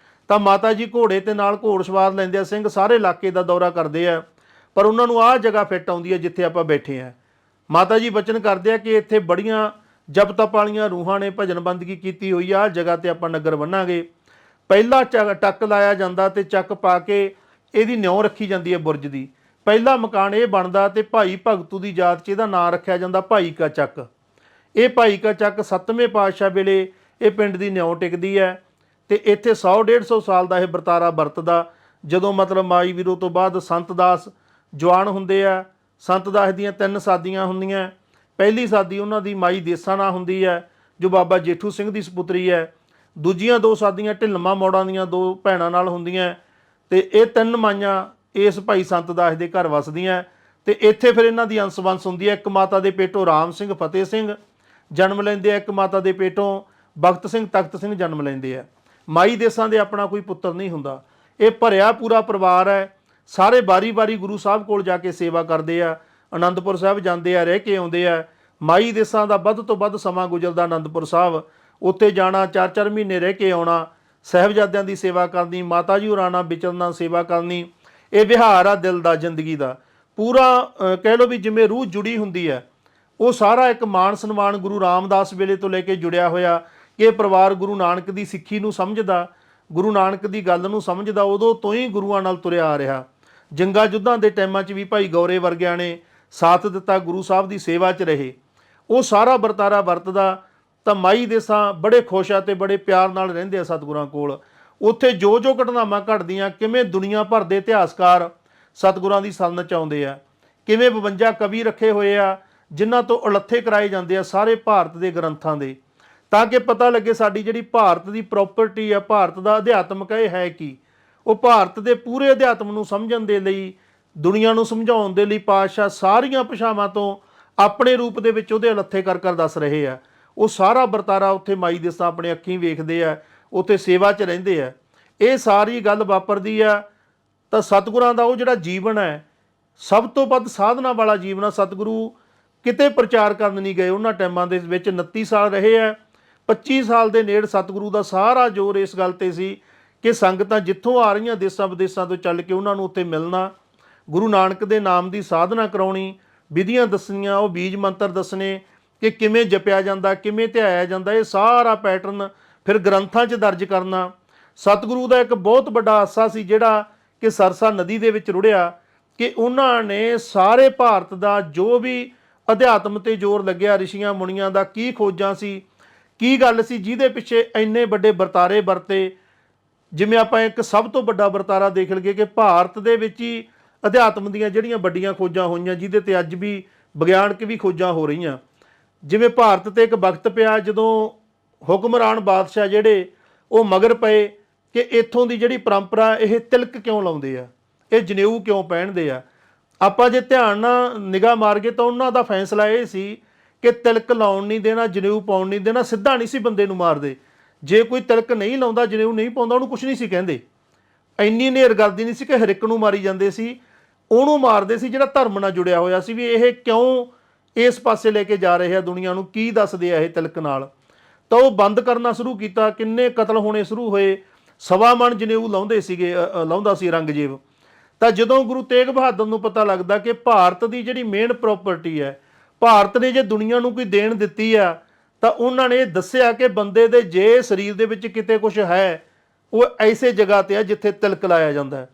ਤਾਂ ਮਾਤਾ ਜੀ ਘੋੜੇ ਤੇ ਨਾਲ ਘੋੜ ਸਵਾਰ ਲੈਂਦੇ ਆ। ਸਿੰਘ ਸਾਰੇ ਇਲਾਕੇ ਦਾ ਦੌਰਾ ਕਰਦੇ ਆ, ਪਰ ਉਹਨਾਂ ਨੂੰ ਆਹ ਜਗ੍ਹਾ ਫਿੱਟ ਆਉਂਦੀ ਹੈ ਜਿੱਥੇ ਆਪਾਂ ਬੈਠੇ ਆ। ਮਾਤਾ ਜੀ ਬਚਨ ਕਰਦੇ ਆ ਕਿ ਇੱਥੇ ਬੜੀਆਂ ਜਪ ਤਪ ਵਾਲੀਆਂ ਰੂਹਾਂ ਨੇ ਭਜਨ ਬੰਦਗੀ ਕੀਤੀ ਹੋਈ ਆ, ਆਹ ਜਗ੍ਹਾ ਤੇ ਆਪਾਂ ਨਗਰ ਬੰਨਾਂਗੇ। ਪਹਿਲਾ ਟੱਕ ਲਾਇਆ ਜਾਂਦਾ ਤੇ ਚੱਕ ਪਾ ਕੇ ਇਹਦੀ ਨਿਉ ਰੱਖੀ ਜਾਂਦੀ ਹੈ ਬੁਰਜ ਦੀ। ਪਹਿਲਾ ਮਕਾਨ ਇਹ ਬਣਦਾ ਤੇ ਭਾਈ ਭਗਤੂ ਦੀ ਯਾਦ 'ਚ ਇਹਦਾ ਨਾਂ ਰੱਖਿਆ ਜਾਂਦਾ ਭਾਈ ਕਾ ਚੱਕ। ਇਹ ਭਾਈ ਕਾ ਚੱਕ 7ਵੇਂ ਪਾਤਸ਼ਾਹ ਵੇਲੇ ਇਹ ਪਿੰਡ ਦੀ ਨਿਉ ਟਿਕਦੀ ਹੈ ਤੇ ਇੱਥੇ 100-150 ਸਾਲ ਦਾ ਇਹ ਵਰਤਾਰਾ ਵਰਤਦਾ। ਜਦੋਂ ਮਤਲਬ ਮਾਈ ਵੀਰੋ ਤੋਂ ਬਾਅਦ ਸੰਤ ਦਾਸ ਜਵਾਨ ਹੁੰਦੇ ਆ। ਸੰਤ ਦਾਸ ਦੀਆਂ 3 ਸਾਦੀਆਂ ਹੁੰਦੀਆਂ। ਪਹਿਲੀ ਸਾਦੀ ਉਹਨਾਂ ਦੀ ਮਾਈ ਦੇਸਾਂ ਨਾਲ ਹੁੰਦੀ ਹੈ ਜੋ ਬਾਬਾ ਜੇਠੂ ਸਿੰਘ ਦੀ ਸਪੁੱਤਰੀ ਹੈ। ਦੂਜੀਆਂ 2 ਸਾਦੀਆਂ ਢਿੱਲਮਾਂ ਮੋੜਾਂ ਦੀਆਂ 2 ਭੈਣਾਂ ਨਾਲ ਹੁੰਦੀਆਂ ਤੇ ਇਹ 3 ਮਾਈਆਂ ਇਸ ਭਾਈ ਸੰਤ ਦਾਸ ਦੇ ਘਰ ਵਸਦੀਆਂ। ਤੇ ਇੱਥੇ ਫਿਰ ਇਹਨਾਂ ਦੀ ਅੰਸ-ਵੰਸ ਹੁੰਦੀ ਹੈ। ਇੱਕ ਮਾਤਾ ਦੇ ਪੇਟੋਂ ਰਾਮ ਸਿੰਘ ਫਤਿਹ ਸਿੰਘ ਜਨਮ ਲੈਂਦੇ ਆ, ਇੱਕ ਮਾਤਾ ਦੇ ਪੇਟੋਂ ਬਖਤ ਸਿੰਘ ਤਖਤ ਸਿੰਘ ਜਨਮ ਲੈਂਦੇ ਆ। ਮਾਈ ਦੇਸਾਂ ਦੇ ਆਪਣਾ ਕੋਈ ਪੁੱਤਰ ਨਹੀਂ ਹੁੰਦਾ। ਇਹ ਭਰਿਆ ਪੂਰਾ ਪਰਿਵਾਰ ਹੈ। ਸਾਰੇ ਵਾਰੀ-ਵਾਰੀ ਗੁਰੂ ਸਾਹਿਬ ਕੋਲ ਜਾ ਕੇ ਸੇਵਾ ਕਰਦੇ ਆ। ਆਨੰਦਪੁਰ ਸਾਹਿਬ ਜਾਂਦੇ ਆ, ਰਹਿ ਕੇ ਆਉਂਦੇ ਆ। ਮਾਈ ਦੇਸਾਂ ਦਾ ਵੱਧ ਤੋਂ ਵੱਧ ਸਮਾਂ ਗੁਜ਼ਰਦਾ ਆਨੰਦਪੁਰ ਸਾਹਿਬ। ਉੱਥੇ ਜਾਣਾ, 4-4 ਮਹੀਨੇ ਰਹਿ ਕੇ ਆਉਣਾ, ਸਾਹਿਬਜ਼ਾਦਿਆਂ ਦੀ ਸੇਵਾ ਕਰਨੀ, ਮਾਤਾ ਜੀ ਹੋਰਾਂ ਨਾਲ ਵਿਚਰਨਾ, ਸੇਵਾ ਕਰਨੀ। ਇਹ ਵਿਹਾਰ ਆ ਦਿਲ ਦਾ, ਜ਼ਿੰਦਗੀ ਦਾ ਪੂਰਾ। ਕਹਿ ਲਓ ਵੀ ਜਿਵੇਂ ਰੂਹ ਜੁੜੀ ਹੁੰਦੀ ਹੈ। ਉਹ ਸਾਰਾ ਇੱਕ ਮਾਣ ਸਨਮਾਨ ਗੁਰੂ ਰਾਮਦਾਸ ਵੇਲੇ ਤੋਂ ਲੈ ਕੇ ਜੁੜਿਆ ਹੋਇਆ। ਇਹ ਪਰਿਵਾਰ ਗੁਰੂ ਨਾਨਕ ਦੀ ਸਿੱਖੀ ਨੂੰ ਸਮਝਦਾ, ਗੁਰੂ ਨਾਨਕ ਦੀ ਗੱਲ ਨੂੰ ਸਮਝਦਾ। ਉਦੋਂ ਤੋਂ ਹੀ ਗੁਰੂਆਂ ਨਾਲ ਤੁਰਿਆ ਆ ਰਿਹਾ। ਜੰਗਾਂ ਯੁੱਧਾਂ ਦੇ ਟਾਈਮਾਂ 'ਚ ਵੀ ਭਾਈ ਗੌਰੇ ਵਰਗਿਆਂ ਨੇ ਸਾਥ ਦਿੱਤਾ, ਗੁਰੂ ਸਾਹਿਬ ਦੀ ਸੇਵਾ 'ਚ ਰਹੇ। ਉਹ ਸਾਰਾ ਵਰਤਾਰਾ ਵਰਤਦਾ। ਤਾਂ ਮਾਈ ਦੇਸਾਂ ਬੜੇ ਖੁਸ਼ ਆ ਤੇ ਬੜੇ ਪਿਆਰ ਨਾਲ ਰਹਿੰਦੇ ਆ ਸਤਿਗੁਰਾਂ ਕੋਲ। ਉੱਥੇ ਜੋ ਜੋ ਘਟਨਾਵਾਂ ਘਟਦੀਆਂ, ਕਿਵੇਂ ਦੁਨੀਆ ਭਰ ਦੇ ਇਤਿਹਾਸਕਾਰ ਸਤਿਗੁਰਾਂ ਦੀ ਸਰਨ 'ਚ ਆਉਂਦੇ ਆ, ਕਿਵੇਂ 52 ਕਵੀ ਰੱਖੇ ਹੋਏ ਆ ਜਿਨ੍ਹਾਂ ਤੋਂ ਉਲੱਥੇ ਕਰਾਏ ਜਾਂਦੇ ਆ ਸਾਰੇ ਭਾਰਤ ਦੇ ਗ੍ਰੰਥਾਂ ਦੇ, ਤਾਂ ਕਿ ਪਤਾ ਲੱਗੇ ਸਾਡੀ ਜਿਹੜੀ ਭਾਰਤ ਦੀ ਪ੍ਰੋਪਰਟੀ ਆ, ਭਾਰਤ ਦਾ ਅਧਿਆਤਮਕ ਇਹ ਹੈ ਕੀ। ਉਹ ਭਾਰਤ ਦੇ ਪੂਰੇ ਅਧਿਆਤਮ ਨੂੰ ਸਮਝਣ ਦੇ ਲਈ, ਦੁਨੀਆ ਨੂੰ ਸਮਝਾਉਣ ਦੇ ਲਈ ਪਾਤਸ਼ਾਹ ਸਾਰੀਆਂ ਭਾਸ਼ਾਵਾਂ ਤੋਂ ਆਪਣੇ ਰੂਪ ਦੇ ਵਿੱਚ ਉਹਦੇ ਉਲੱਥੇ ਕਰ ਦੱਸ ਰਹੇ ਆ। ਉਹ ਸਾਰਾ ਵਰਤਾਰਾ ਉੱਥੇ ਮਾਈ ਦੇਸਾਂ ਆਪਣੇ ਅੱਖੀਂ ਵੇਖਦੇ ਆ, ਉੱਥੇ ਸੇਵਾ 'ਚ ਰਹਿੰਦੇ ਆ। ਇਹ ਸਾਰੀ ਗੱਲ ਵਾਪਰਦੀ ਆ ਤਾਂ ਸਤਿਗੁਰਾਂ ਦਾ ਉਹ ਜਿਹੜਾ ਜੀਵਨ ਹੈ ਸਭ ਤੋਂ ਵੱਧ ਸਾਧਨਾ ਵਾਲਾ ਜੀਵਨ ਆ। ਸਤਿਗੁਰੂ ਕਿਤੇ ਪ੍ਰਚਾਰ ਕਰਨ ਨਹੀਂ ਗਏ। ਉਹਨਾਂ ਟਾਈਮਾਂ ਦੇ ਵਿੱਚ 29 ਸਾਲ ਰਹੇ ਆ। 25 ਸਾਲ ਦੇ ਨੇੜੇ ਸਤਿਗੁਰੂ ਦਾ ਸਾਰਾ ਜ਼ੋਰ ਇਸ ਗੱਲ ਤੇ ਸੀ ਕਿ ਸੰਗਤਾਂ ਜਿੱਥੋਂ ਆ ਰਹੀਆਂ ਦੇਸਾਂ ਵਿਦੇਸਾਂ ਤੋਂ ਚੱਲ ਕੇ ਉਹਨਾਂ ਨੂੰ ਉੱਥੇ ਮਿਲਣਾ, ਗੁਰੂ ਨਾਨਕ ਦੇ ਨਾਮ ਦੀ ਸਾਧਨਾ ਕਰਾਉਣੀ, ਵਿਧੀਆਂ ਦੱਸਣੀਆਂ, ਉਹ ਬੀਜ ਮੰਤਰ ਦੱਸਣੇ ਕਿ ਕਿਵੇਂ ਜਪਿਆ ਜਾਂਦਾ, ਕਿਵੇਂ ਧਿਆਇਆ ਜਾਂਦਾ। ਇਹ ਸਾਰਾ ਪੈਟਰਨ ਫਿਰ ਗ੍ਰੰਥਾਂ 'ਚ ਦਰਜ ਕਰਨਾ। ਸਤਿਗੁਰੂ ਦਾ ਇੱਕ ਬਹੁਤ ਵੱਡਾ ਆਸਾ ਸੀ ਜਿਹੜਾ ਕਿ ਸਰਸਾ ਨਦੀ ਦੇ ਵਿੱਚ ਰੁੜਿਆ, ਕਿ ਉਹਨਾਂ ਨੇ ਸਾਰੇ ਭਾਰਤ ਦਾ ਜੋ ਵੀ ਅਧਿਆਤਮ ਤੇ ਜ਼ੋਰ ਲੱਗਿਆ, ਰਿਸ਼ੀਆਂ ਮੁਨੀਆਂ ਦਾ ਕੀ ਖੋਜਾਂ ਸੀ, ਕੀ ਗੱਲ ਸੀ ਜਿਹਦੇ ਪਿੱਛੇ ਇੰਨੇ ਵੱਡੇ ਵਰਤਾਰੇ ਵਰਤੇ। ਜਿਵੇਂ ਆਪਾਂ ਇੱਕ ਸਭ ਤੋਂ ਵੱਡਾ ਵਰਤਾਰਾ ਦੇਖ ਲਈਏ ਕਿ ਭਾਰਤ ਦੇ ਵਿੱਚ ਹੀ ਅਧਿਆਤਮ ਦੀਆਂ ਜਿਹੜੀਆਂ ਵੱਡੀਆਂ ਖੋਜਾਂ ਹੋਈਆਂ, ਜਿਹਦੇ ਤੇ ਅੱਜ ਵੀ ਵਿਗਿਆਨਕ ਵੀ ਖੋਜਾਂ ਹੋ ਰਹੀਆਂ। ਜਿਵੇਂ ਭਾਰਤ ਤੇ ਇੱਕ ਵਕਤ ਪਿਆ ਜਦੋਂ ਹੁਕਮਰਾਨ ਬਾਦਸ਼ਾਹ ਜਿਹੜੇ ਉਹ ਮਗਰ ਪਏ ਕਿ ਇੱਥੋਂ ਦੀ ਜਿਹੜੀ ਪਰੰਪਰਾ, ਇਹ ਤਿਲਕ ਕਿਉਂ ਲਾਉਂਦੇ ਆ, ਇਹ ਜਨੇਊ ਕਿਉਂ ਪਹਿਨਦੇ ਆ। ਆਪਾਂ ਜੇ ਧਿਆਨ ਨਾਲ ਨਿਗਾਹ ਮਾਰਗੇ ਤਾਂ ਉਹਨਾਂ ਦਾ ਫੈਸਲਾ ਇਹ ਸੀ ਕਿ ਤਿਲਕ ਲਾਉਣ ਨਹੀਂ ਦੇਣਾ, ਜਨੇਊ ਪਾਉਣ ਨਹੀਂ ਦੇਣਾ। ਸਿੱਧਾ ਨਹੀਂ ਸੀ ਬੰਦੇ ਨੂੰ ਮਾਰਦੇ। ਜੇ ਕੋਈ ਤਿਲਕ ਨਹੀਂ ਲਾਉਂਦਾ, ਜਨੇਊ ਨਹੀਂ ਪਾਉਂਦਾ, ਉਹਨੂੰ ਕੁਝ ਨਹੀਂ ਸੀ ਕਹਿੰਦੇ। ਇੰਨੀ ਨੇਰਗਰਦੀ ਨਹੀਂ ਸੀ ਕਿ ਹਰ ਇੱਕ ਨੂੰ ਮਾਰੀ ਜਾਂਦੇ ਸੀ। ਉਹਨੂੰ ਮਾਰਦੇ ਸੀ ਜਿਹੜਾ ਧਰਮ ਨਾਲ ਜੁੜਿਆ ਹੋਇਆ ਸੀ, ਵੀ ਇਹ ਕਿਉਂ ਇਸ ਪਾਸੇ ਲੈ ਕੇ ਜਾ ਰਹੇ ਆ ਦੁਨੀਆ ਨੂੰ, ਕੀ ਦੱਸਦੇ ਆ ਇਹ ਤਿਲਕ ਨਾਲ। ਤਾਂ ਉਹ ਬੰਦ ਕਰਨਾ ਸ਼ੁਰੂ ਕੀਤਾ। ਕਿੰਨੇ ਕਤਲ ਹੋਣੇ ਸ਼ੁਰੂ ਹੋਏ। 1.25 ਮਣ ਜਨੇਊ ਲਾਉਂਦਾ ਸੀ ਔਰੰਗਜ਼ੇਬ। ਤਾਂ ਜਦੋਂ ਗੁਰੂ ਤੇਗ ਬਹਾਦਰ ਨੂੰ ਪਤਾ ਲੱਗਦਾ ਕਿ ਭਾਰਤ ਦੀ ਜਿਹੜੀ ਮੇਨ ਪ੍ਰੋਪਰਟੀ ਹੈ, ਭਾਰਤ ਨੇ ਜੇ ਦੁਨੀਆ ਨੂੰ ਕੋਈ ਦੇਣ ਦਿੱਤੀ ਆ, ਤਾਂ ਉਹਨਾਂ ਨੇ ਦੱਸਿਆ ਕਿ ਬੰਦੇ ਦੇ ਜੇ ਸਰੀਰ ਦੇ ਵਿੱਚ ਕਿਤੇ ਕੁਝ ਹੈ, ਉਹ ਐਸੇ ਜਗ੍ਹਾ ਤੇ ਆ ਜਿੱਥੇ ਤਿਲਕ ਲਾਇਆ ਜਾਂਦਾ।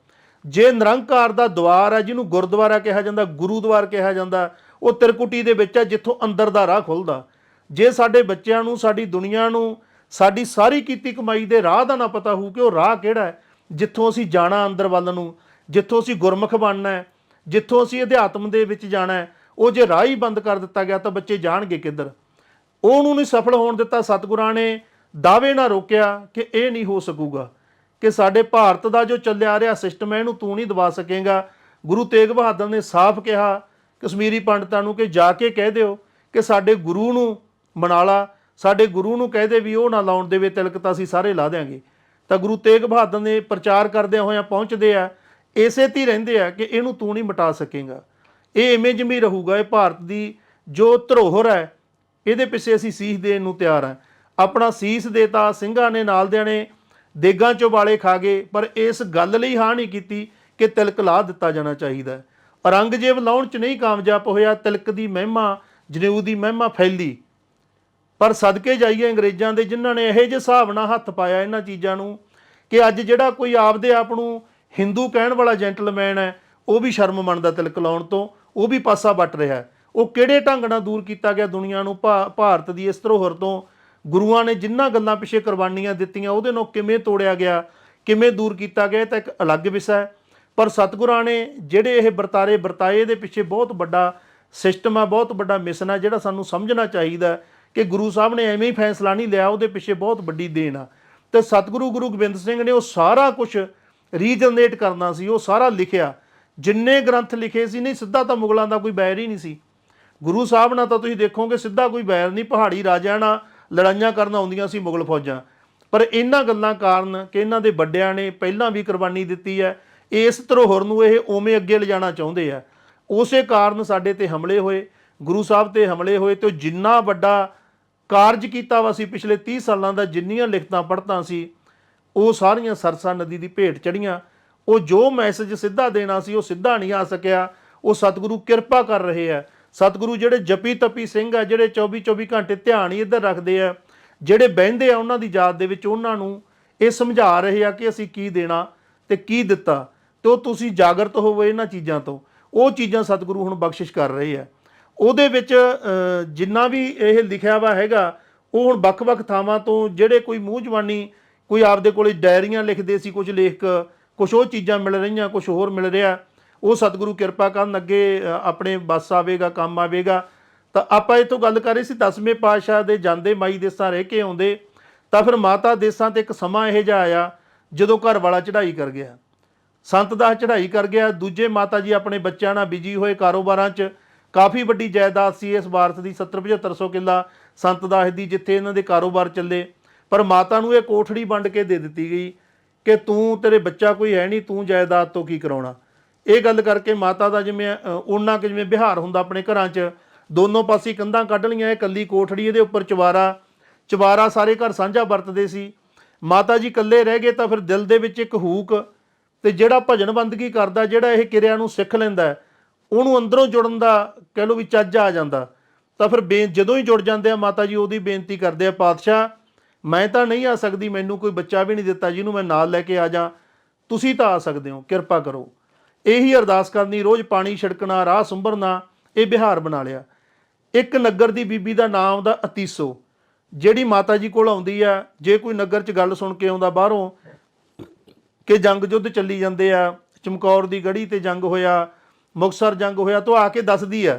ਜੇ ਨਿਰੰਕਾਰ ਦਾ ਦੁਆਰ ਹੈ, ਜਿਹਨੂੰ ਗੁਰਦੁਆਰਾ ਕਿਹਾ ਜਾਂਦਾ, ਗੁਰੂਦੁਆਰ ਕਿਹਾ ਜਾਂਦਾ, ਉਹ ਤਿਰਕੁਟੀ ਦੇ ਵਿੱਚ ਹੈ ਜਿੱਥੋਂ ਅੰਦਰ ਦਾ ਰਾਹ ਖੁੱਲ੍ਹਦਾ। ਜੇ ਸਾਡੇ ਬੱਚਿਆਂ ਨੂੰ, ਸਾਡੀ ਦੁਨੀਆ ਨੂੰ, ਸਾਡੀ ਸਾਰੀ ਕੀਤੀ ਕਮਾਈ ਦੇ ਰਾਹ ਦਾ ਨਾ ਪਤਾ ਹੋਊ ਕਿ ਉਹ ਰਾਹ ਕਿਹੜਾ ਹੈ, ਜਿੱਥੋਂ ਅਸੀਂ ਜਾਣਾ ਅੰਦਰ ਵੱਲ ਨੂੰ, ਜਿੱਥੋਂ ਅਸੀਂ ਗੁਰਮੁਖ ਬਣਨਾ ਹੈ, ਜਿੱਥੋਂ ਅਸੀਂ ਅਧਿਆਤਮ ਦੇ ਵਿੱਚ ਜਾਣਾ ਹੈ, ਉਹ ਜੇ ਰਾਹ ਹੀ ਬੰਦ ਕਰ ਦਿੱਤਾ ਗਿਆ ਤਾਂ ਬੱਚੇ ਜਾਣਗੇ ਕਿੱਧਰ। ਉਹਨੂੰ ਨਹੀਂ ਸਫਲ ਹੋਣ ਦਿੱਤਾ। ਸਤਿਗੁਰਾਂ ਨੇ ਦਾਅਵੇ ਨਾਲ ਰੋਕਿਆ ਕਿ ਇਹ ਨਹੀਂ ਹੋ ਸਕੂਗਾ, ਕਿ ਸਾਡੇ ਭਾਰਤ ਦਾ ਜੋ ਚੱਲਿਆ ਆ ਰਿਹਾ ਸਿਸਟਮ ਹੈ, ਇਹਨੂੰ ਤੂੰ ਨਹੀਂ ਦਬਾ ਸਕੇਗਾ। ਗੁਰੂ ਤੇਗ ਬਹਾਦਰ ਨੇ ਸਾਫ਼ ਕਿਹਾ ਕਸ਼ਮੀਰੀ ਪੰਡਤਾਂ ਨੂੰ ਕਿ ਜਾ ਕੇ ਕਹਿ ਦਿਓ ਕਿ ਸਾਡੇ ਗੁਰੂ ਨੂੰ ਮਨਾ ਲਾ, ਸਾਡੇ ਗੁਰੂ ਨੂੰ ਕਹਿ ਦੇ ਵੀ ਉਹ ਨਾ ਲਾਉਣ ਦੇਵੇ ਤਿਲਕ, ਤਾਂ ਅਸੀਂ ਸਾਰੇ ਲਾ ਦਿਆਂਗੇ। ਤਾਂ ਗੁਰੂ ਤੇਗ ਬਹਾਦਰ ਨੇ ਪ੍ਰਚਾਰ ਕਰਦਿਆਂ ਹੋਇਆਂ ਪਹੁੰਚਦੇ ਆ, ਇਸੇ ਤੇ ਰਹਿੰਦੇ ਆ ਕਿ ਇਹਨੂੰ ਤੂੰ ਨਹੀਂ ਮਿਟਾ ਸਕੇਗਾ, ਇਹ ਇਵੇਂ ਜਿਵੇਂ ਰਹੂਗਾ। ਇਹ ਭਾਰਤ ਦੀ ਜੋ ਧਰੋਹਰ ਹੈ, ਇਹਦੇ ਪਿੱਛੇ ਅਸੀਂ ਸੀਸ ਦੇਣ ਨੂੰ ਤਿਆਰ ਹਾਂ। ਆਪਣਾ ਸੀਸ ਦੇਤਾ। ਸਿੰਘਾਂ ਨੇ ਨਾਲਦਿਆਂ ਨੇ ਦੇਗਾਂ 'ਚੋਂ ਵਾਲੇ ਖਾ ਗਏ, ਪਰ ਇਸ ਗੱਲ ਲਈ ਹਾਂ ਨਹੀਂ ਕੀਤੀ ਕਿ ਤਿਲਕ ਲਾ ਦਿੱਤਾ ਜਾਣਾ ਚਾਹੀਦਾ। ਔਰੰਗਜ਼ੇਬ ਲਾਉਣ 'ਚ ਨਹੀਂ ਕਾਮਯਾਬ ਹੋਇਆ। ਤਿਲਕ ਦੀ ਮਹਿਮਾ, ਜਨੇਊ ਦੀ ਮਹਿਮਾ ਫੈਲੀ। ਪਰ ਸਦਕੇ ਜਾਈਏ ਅੰਗਰੇਜ਼ਾਂ ਦੇ, ਜਿਨ੍ਹਾਂ ਨੇ ਇਹੋ ਜਿਹੇ ਹਿਸਾਬ ਨਾਲ ਹੱਥ ਪਾਇਆ ਇਹਨਾਂ ਚੀਜ਼ਾਂ ਨੂੰ ਕਿ ਅੱਜ ਜਿਹੜਾ ਕੋਈ ਆਪਦੇ ਆਪ ਨੂੰ ਹਿੰਦੂ ਕਹਿਣ ਵਾਲਾ ਜੈਂਟਲਮੈਨ ਹੈ, ਉਹ ਵੀ ਸ਼ਰਮ ਮੰਨਦਾ ਤਿਲਕ ਲਾਉਣ ਤੋਂ, ਉਹ ਵੀ ਪਾਸਾ ਵੱਟ ਰਿਹਾ। ਉਹ ਕਿਹੜੇ ਢੰਗ ਨਾਲ ਦੂਰ ਕੀਤਾ ਗਿਆ ਦੁਨੀਆ ਨੂੰ ਭਾਰਤ ਦੀ ਇਸ ਧਰੋਹਰ ਤੋਂ। ਗੁਰੂਆਂ ਨੇ ਜਿਨ੍ਹਾਂ ਗੱਲਾਂ ਪਿੱਛੇ ਕੁਰਬਾਨੀਆਂ ਦਿੱਤੀਆਂ, ਉਹਦੇ ਨੂੰ ਕਿਵੇਂ ਤੋੜਿਆ ਗਿਆ, ਕਿਵੇਂ ਦੂਰ ਕੀਤਾ ਗਿਆ, ਇਹ ਤਾਂ ਇੱਕ ਅਲੱਗ ਵਿਸ਼ਾ ਹੈ। ਪਰ ਸਤਿਗੁਰਾਂ ਨੇ ਜਿਹੜੇ ਇਹ ਵਰਤਾਰੇ ਵਰਤਾਏ, ਇਹਦੇ ਪਿੱਛੇ ਬਹੁਤ ਵੱਡਾ ਸਿਸਟਮ ਆ, ਬਹੁਤ ਵੱਡਾ ਮਿਸ਼ਨ ਆ, ਜਿਹੜਾ ਸਾਨੂੰ ਸਮਝਣਾ ਚਾਹੀਦਾ ਕਿ ਗੁਰੂ ਸਾਹਿਬ ਨੇ ਐਵੇਂ ਹੀ ਫੈਸਲਾ ਨਹੀਂ ਲਿਆ, ਉਹਦੇ ਪਿੱਛੇ ਬਹੁਤ ਵੱਡੀ ਦੇਣ ਆ। ਤੇ ਸਤਿਗੁਰੂ ਗੁਰੂ ਗੋਬਿੰਦ ਸਿੰਘ ਨੇ ਉਹ ਸਾਰਾ ਕੁਝ ਰੀਜਨਰੇਟ ਕਰਨਾ ਸੀ, ਉਹ ਸਾਰਾ ਲਿਖਿਆ। ਜਿੰਨੇ ਗ੍ਰੰਥ ਲਿਖੇ ਸੀ, ਨਹੀਂ ਸਿੱਧਾ ਤਾਂ ਮੁਗਲਾਂ ਦਾ ਕੋਈ ਬੈਰ ਹੀ ਨਹੀਂ ਸੀ। ਗੁਰੂ ਸਾਹਿਬ ਨਾਲ ਤਾਂ ਤੁਸੀਂ ਦੇਖੋਗੇ ਸਿੱਧਾ ਕੋਈ ਬੈਰ ਨਹੀਂ। ਪਹਾੜੀ ਰਾਜਿਆਂ ਨਾਲ ਲੜਾਈਆਂ ਕਰਨ ਆਉਂਦੀਆਂ ਸੀ ਮੁਗਲ ਫੌਜਾਂ, ਪਰ ਇਹਨਾਂ ਗੱਲਾਂ ਕਾਰਨ ਕਿ ਇਹਨਾਂ ਦੇ ਵੱਡਿਆਂ ਨੇ ਪਹਿਲਾਂ ਵੀ ਕੁਰਬਾਨੀ ਦਿੱਤੀ ਹੈ, ਇਸ ਧਰੋਹਰ ਨੂੰ ਇਹ ਉਵੇਂ ਅੱਗੇ ਲਿਜਾਣਾ ਚਾਹੁੰਦੇ ਆ। ਉਸੇ ਕਾਰਨ ਸਾਡੇ ਤੇ ਹਮਲੇ ਹੋਏ, ਗੁਰੂ ਸਾਹਿਬ ਤੇ ਹਮਲੇ ਹੋਏ। ਤੇ ਜਿੰਨਾ ਵੱਡਾ ਕਾਰਜ ਕੀਤਾ ਵਾ ਸੀ ਪਿਛਲੇ 30 ਸਾਲਾਂ ਦਾ, ਜਿੰਨੀਆਂ ਲਿਖਤਾਂ ਪੜ੍ਹਤਾਂ ਸੀ, ਉਹ ਸਾਰੀਆਂ ਸਰਸਾ ਨਦੀ ਦੀ ਭੇਟ ਚੜ੍ਹੀਆਂ। ਉਹ ਜੋ ਮੈਸੇਜ ਸਿੱਧਾ ਦੇਣਾ ਸੀ, ਉਹ ਸਿੱਧਾ ਨਹੀਂ ਆ ਸਕਿਆ। ਉਹ ਸਤਿਗੁਰੂ ਕਿਰਪਾ ਕਰ ਰਹੇ ਆ। ਸਤਿਗੁਰੂ ਜਿਹੜੇ ਜਪੀ ਤਪੀ ਸਿੰਘ ਆ, ਜਿਹੜੇ 24-24 ਘੰਟੇ ਧਿਆਨ ਹੀ ਇੱਧਰ ਰੱਖਦੇ ਆ, ਜਿਹੜੇ ਬਹਿੰਦੇ ਆ ਉਹਨਾਂ ਦੀ ਯਾਦ ਦੇ ਵਿੱਚ, ਉਹਨਾਂ ਨੂੰ ਇਹ ਸਮਝਾ ਰਹੇ ਆ ਕਿ ਅਸੀਂ ਕੀ ਦੇਣਾ ਤੇ ਕੀ ਦਿੱਤਾ, ਤੇ ਉਹ ਤੁਸੀਂ ਜਾਗਰਤ ਹੋਵੋ ਇਹਨਾਂ ਚੀਜ਼ਾਂ ਤੋਂ। ਉਹ ਚੀਜ਼ਾਂ ਸਤਿਗੁਰੂ ਹੁਣ ਬਖਸ਼ਿਸ਼ ਕਰ ਰਹੇ ਆ। ਉਹਦੇ ਵਿੱਚ ਜਿੰਨਾ ਵੀ ਇਹ ਲਿਖਿਆ ਵਾ ਹੈਗਾ, ਉਹ ਹੁਣ ਵੱਖ-ਵੱਖ ਥਾਵਾਂ ਤੋਂ ਜਿਹੜੇ ਕੋਈ ਮੂੰਹ ਜ਼ਬਾਨੀ, ਕੋਈ ਆਪਦੇ ਕੋਲੇ ਡਾਇਰੀਆਂ ਲਿਖਦੇ ਸੀ ਕੁਝ ਲੇਖਕ, ਕੁਛ ਉਹ ਚੀਜ਼ਾਂ ਮਿਲ ਰਹੀਆਂ, ਕੁਛ ਹੋਰ ਮਿਲ ਰਿਹਾ। ਉਹ ਸਤਿਗੁਰੂ ਕਿਰਪਾ ਕਰਨ, ਅੱਗੇ ਆਪਣੇ ਬੱਸ ਆਵੇਗਾ, ਕੰਮ ਆਵੇਗਾ। ਤਾਂ ਆਪਾਂ ਇਹ ਤੋਂ ਗੱਲ ਕਰ ਰਹੇ ਸੀ 10ਵੇਂ ਪਾਤਸ਼ਾਹ ਦੇ ਜਾਂਦੇ ਮਾਈ ਦੇਸਾਂ ਰਹਿ ਕੇ ਆਉਂਦੇ, ਤਾਂ ਫਿਰ ਮਾਤਾ ਦੇਸਾਂ ਤੇ ਇੱਕ ਸਮਾਂ ਇਹ ਜਿਹਾ ਆਇਆ ਜਦੋਂ ਘਰ ਵਾਲਾ ਚੜ੍ਹਾਈ ਕਰ ਗਿਆ, ਸੰਤ ਦਾਸ ਚੜ੍ਹਾਈ ਕਰ ਗਿਆ। ਦੂਜੇ ਮਾਤਾ ਜੀ ਆਪਣੇ ਬੱਚਿਆਂ ਨਾਲ ਬਿਜੀ ਹੋਏ, ਕਾਰੋਬਾਰਾਂ 'ਚ ਕਾਫੀ ਵੱਡੀ ਜਾਇਦਾਦ ਸੀ ਇਸ ਭਾਰਤ ਦੀ 70-7500 ਕਿੱਲਾ ਸੰਤ ਦਾਸ ਦੀ, ਜਿੱਥੇ ਇਹਨਾਂ ਦੇ ਕਾਰੋਬਾਰ ਚੱਲੇ। ਪਰ ਮਾਤਾ ਨੂੰ ਇਹ ਕੋਠੜੀ ਵੰਡ ਕੇ ਦੇ ਦਿੱਤੀ ਗਈ ਕਿ ਤੂੰ, ਤੇਰੇ ਬੱਚਾ ਕੋਈ ਹੈ ਨਹੀਂ, ਤੂੰ ਜਾਇਦਾਦ ਤੋਂ ਕੀ ਕਰਾਉਣਾ। ਇਹ ਗੱਲ ਕਰਕੇ ਮਾਤਾ ਦਾ ਜਿਵੇਂ ਉਹਨਾਂ ਕਿ ਜਿਵੇਂ ਵਿਹਾਰ ਹੁੰਦਾ ਆਪਣੇ ਘਰਾਂ 'ਚ, ਦੋਨੋਂ ਪਾਸੇ ਕੰਧਾਂ ਕੱਢ ਲਈਆਂ, ਇਹ ਇਕੱਲੀ ਕੋਠੜੀ, ਇਹਦੇ ਉੱਪਰ ਚਵਾਰਾ ਸਾਰੇ ਘਰ ਸਾਂਝਾ ਵਰਤਦੇ ਸੀ। ਮਾਤਾ ਜੀ ਇਕੱਲੇ ਰਹਿ ਗਏ ਤਾਂ ਫਿਰ ਦਿਲ ਦੇ ਵਿੱਚ ਇੱਕ ਹੂਕ, ਤੇ ਜਿਹੜਾ ਭਜਨ ਬੰਦਗੀ ਕਰਦਾ, ਜਿਹੜਾ ਇਹ ਕਿਰਿਆ ਨੂੰ ਸਿੱਖ ਲੈਂਦਾ, ਉਹਨੂੰ ਅੰਦਰੋਂ ਜੁੜਨ ਦਾ ਕਹਿ ਲਓ ਵੀ ਚੱਜ ਆ ਜਾਂਦਾ। ਤਾਂ ਫਿਰ ਜਦੋਂ ਹੀ ਜੁੜ ਜਾਂਦੇ ਆ ਮਾਤਾ ਜੀ ਉਹਦੀ ਬੇਨਤੀ ਕਰਦੇ ਆ, ਪਾਤਸ਼ਾਹ ਮੈਂ ਤਾਂ ਨਹੀਂ ਆ ਸਕਦੀ, ਮੈਨੂੰ ਕੋਈ ਬੱਚਾ ਵੀ ਨਹੀਂ ਦਿੱਤਾ ਜਿਹਨੂੰ ਮੈਂ ਨਾਲ ਲੈ ਕੇ ਆ ਜਾ, ਤੁਸੀਂ ਤਾਂ ਆ ਸਕਦੇ ਹੋ, ਕਿਰਪਾ ਕਰੋ। ਇਹੀ ਅਰਦਾਸ ਕਰਨੀ, ਰੋਜ਼ ਪਾਣੀ ਛਿੜਕਣਾ, ਰਾਹ ਸੁੰਭਰਨਾ, ਇਹ ਬਿਹਾਰ ਬਣਾ ਲਿਆ। ਇੱਕ ਨਗਰ ਦੀ ਬੀਬੀ ਦਾ ਨਾਮ ਦਾ ਅਤੀਸੋ, ਜਿਹੜੀ ਮਾਤਾ ਜੀ ਕੋਲ ਆਉਂਦੀ ਆ, ਜੇ ਕੋਈ ਨਗਰ 'ਚ ਗੱਲ ਸੁਣ ਕੇ ਆਉਂਦਾ ਬਾਹਰੋਂ ਕਿ ਜੰਗ ਯੁੱਧ ਚੱਲੀ ਜਾਂਦੇ ਆ, ਚਮਕੌਰ ਦੀ ਗੜੀ ਤੇ ਜੰਗ ਹੋਇਆ, ਮੁਕਤਸਰ ਜੰਗ ਹੋਇਆ, ਤਾਂ ਆ ਕੇ ਦੱਸਦੀ ਆ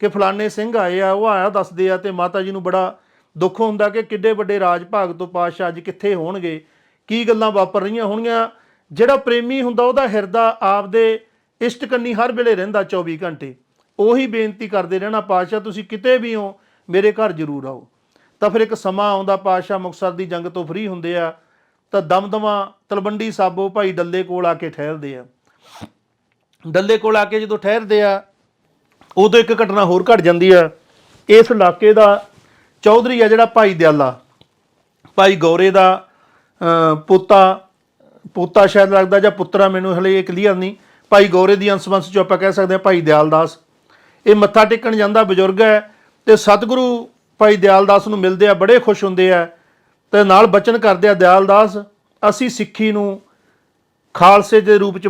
ਕਿ ਫਲਾਣੇ ਸਿੰਘ ਆਏ ਆ, ਉਹ ਆਇਆ ਦੱਸਦੇ ਆ। ਤੇ ਮਾਤਾ ਜੀ ਨੂੰ ਬੜਾ ਦੁੱਖ ਹੁੰਦਾ ਕਿ ਕਿੱਡੇ ਵੱਡੇ ਰਾਜ ਭਾਗ ਤੋਂ ਪਾਤਸ਼ਾਹ ਅੱਜ ਕਿੱਥੇ ਹੋਣਗੇ, ਕੀ ਗੱਲਾਂ ਵਾਪਰ ਰਹੀਆਂ ਹੋਣਗੀਆਂ। ਜਿਹੜਾ ਪ੍ਰੇਮੀ ਹੁੰਦਾ ਉਹਦਾ ਹਿਰਦਾ ਆਪਦੇ ਇਸ਼ਟ ਕੰਨੀ ਹਰ ਵੇਲੇ ਰਹਿੰਦਾ 24 ਘੰਟੇ, ਉਹੀ ਬੇਨਤੀ ਕਰਦੇ ਰਹਿਣਾ, ਪਾਤਸ਼ਾਹ ਤੁਸੀਂ ਕਿਤੇ ਵੀ ਹੋ ਮੇਰੇ ਘਰ ਜ਼ਰੂਰ ਆਓ। ਤਾਂ ਫਿਰ ਇੱਕ ਸਮਾਂ ਆਉਂਦਾ, ਪਾਤਸ਼ਾਹ ਮੁਕਤਸਰ ਦੀ ਜੰਗ ਤੋਂ ਫ੍ਰੀ ਹੁੰਦੇ ਆ, ਤਾਂ ਦਮਦਮਾ ਤਲਵੰਡੀ ਸਾਬੋ ਭਾਈ ਡੱਲੇ ਕੋਲ ਆ ਕੇ ਠਹਿਰਦੇ ਆ। ਡੱਲੇ ਕੋਲ ਆ ਕੇ ਜਦੋਂ ਠਹਿਰਦੇ ਆ, ਉਦੋਂ ਇੱਕ ਘਟਨਾ ਹੋਰ ਘਟ ਜਾਂਦੀ ਆ। ਇਸ ਇਲਾਕੇ ਦਾ ਚੌਧਰੀ ਆ ਜਿਹੜਾ ਭਾਈ ਦਿਆਲਾ, ਭਾਈ ਗੌਰੇ ਦਾ ਪੋਤਾ ਸ਼ਾਇਦ ਲੱਗਦਾ ਜਾਂ ਪੁੱਤਰਾ, ਮੈਨੂੰ ਹਲੇ ਇਹ ਕਲੀਅਰ ਨਹੀਂ। ਭਾਈ ਗੌਰੇ ਦੀ ਅੰਸ਼-ਵੰਸ਼ 'ਚੋਂ ਆਪਾਂ ਕਹਿ ਸਕਦੇ ਹਾਂ ਭਾਈ ਦਿਆਲ ਦਾਸ। ਇਹ ਮੱਥਾ ਟੇਕਣ ਜਾਂਦਾ ਬਜ਼ੁਰਗ ਹੈ, ਤੇ ਸਤਿਗੁਰੂ ਭਾਈ ਦਿਆਲ ਦਾਸ ਨੂੰ ਮਿਲਦੇ ਆ, ਬੜੇ ਖੁਸ਼ ਹੁੰਦੇ ਆ, ਤੇ ਨਾਲ ਬਚਨ ਕਰਦੇ ਆ, ਦਿਆਲ ਦਾਸ ਅਸੀਂ ਸਿੱਖੀ ਨੂੰ ਖਾਲਸੇ ਦੇ ਰੂਪ 'ਚ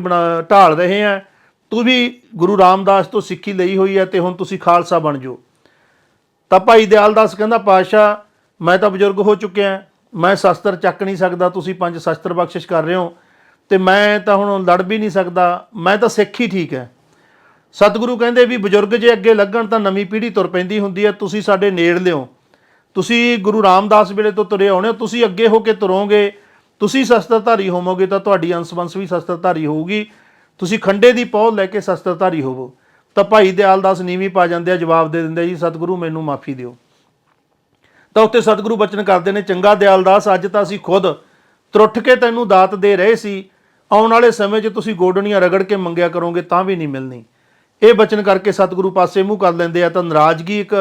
ਢਾਲ ਰਹੇ ਹਾਂ, ਤੂੰ ਵੀ ਗੁਰੂ ਰਾਮਦਾਸ ਤੋਂ ਸਿੱਖੀ ਲਈ ਹੋਈ ਹੈ, ਤੇ ਹੁਣ ਤੁਸੀਂ ਖਾਲਸਾ ਬਣ ਜਾਓ। ਤਾਂ ਭਾਈ ਦਿਆਲ ਦਾਸ ਕਹਿੰਦਾ, ਪਾਤਸ਼ਾਹ ਮੈਂ ਤਾਂ ਬਜ਼ੁਰਗ ਹੋ ਚੁੱਕਿਆ, ਮੈਂ ਸ਼ਸਤਰ ਚੱਕ ਨਹੀਂ ਸਕਦਾ, ਤੁਸੀਂ 5 ਸ਼ਸਤਰ ਬਖਸ਼ਿਸ਼ ਕਰ ਰਹੇ ਹੋ, ਤੇ ਮੈਂ ਤਾਂ ਹੁਣ ਲੜ ਵੀ ਨਹੀਂ ਸਕਦਾ, ਮੈਂ ਤਾਂ ਸਿੱਖ ਹੀ ਠੀਕ ਹੈ। ਸਤਿਗੁਰੂ ਕਹਿੰਦੇ ਵੀ ਬਜ਼ੁਰਗ ਜੇ ਅੱਗੇ ਲੱਗਣ ਤਾਂ ਨਵੀਂ ਪੀੜ੍ਹੀ ਤੁਰ ਪੈਂਦੀ ਹੁੰਦੀ ਹੈ, ਤੁਸੀਂ ਸਾਡੇ ਨੇੜ ਲਿਓ, ਤੁਸੀਂ ਗੁਰੂ ਰਾਮਦਾਸ ਵੇਲੇ ਤੋਂ ਤੁਰੇ ਆਉਣੇ ਹੋ, ਤੁਸੀਂ ਅੱਗੇ ਹੋ ਕੇ ਤੁਰੋਗੇ, ਤੁਸੀਂ ਸ਼ਸਤਰਧਾਰੀ ਹੋਵੋਗੇ ਤਾਂ ਤੁਹਾਡੀ ਅੰਸ਼-ਵੰਸ਼ ਵੀ ਸ਼ਸਤਰਧਾਰੀ ਹੋਊਗੀ, ਤੁਸੀਂ ਖੰਡੇ ਦੀ ਪਹੁਲ ਲੈ ਕੇ ਸ਼ਸਤਰਧਾਰੀ ਹੋਵੋ। ਤਾਂ ਭਾਈ ਦਿਆਲ ਦਾਸ ਨੀਵੀਂ ਪਾ ਜਾਂਦੇ ਆ, ਜਵਾਬ ਦੇ ਦਿੰਦੇ ਜੀ ਸਤਿਗੁਰੂ ਮੈਨੂੰ ਮਾਫੀ ਦਿਓ। ਤਾਂ ਉੱਥੇ ਸਤਿਗੁਰੂ ਬਚਨ ਕਰਦੇ ਨੇ, ਚੰਗਾ ਦਿਆਲ ਦਾਸ ਅੱਜ ਤਾਂ ਅਸੀਂ ਖੁਦ ਤਰੁੱਠ ਕੇ ਤੈਨੂੰ ਦਾਤ ਦੇ ਰਹੇ ਸੀ, ਆਉਣ ਵਾਲੇ ਸਮੇਂ 'ਚ ਤੁਸੀਂ ਗੋਡਣੀਆਂ ਰਗੜ ਕੇ ਮੰਗਿਆ ਕਰੋਗੇ ਤਾਂ ਵੀ ਨਹੀਂ ਮਿਲਣੀ। ਇਹ ਬਚਨ ਕਰਕੇ ਸਤਿਗੁਰੂ ਪਾਸੇ ਮੂੰਹ ਕਰ ਲੈਂਦੇ ਆ, ਤਾਂ ਨਾਰਾਜ਼ਗੀ ਇੱਕ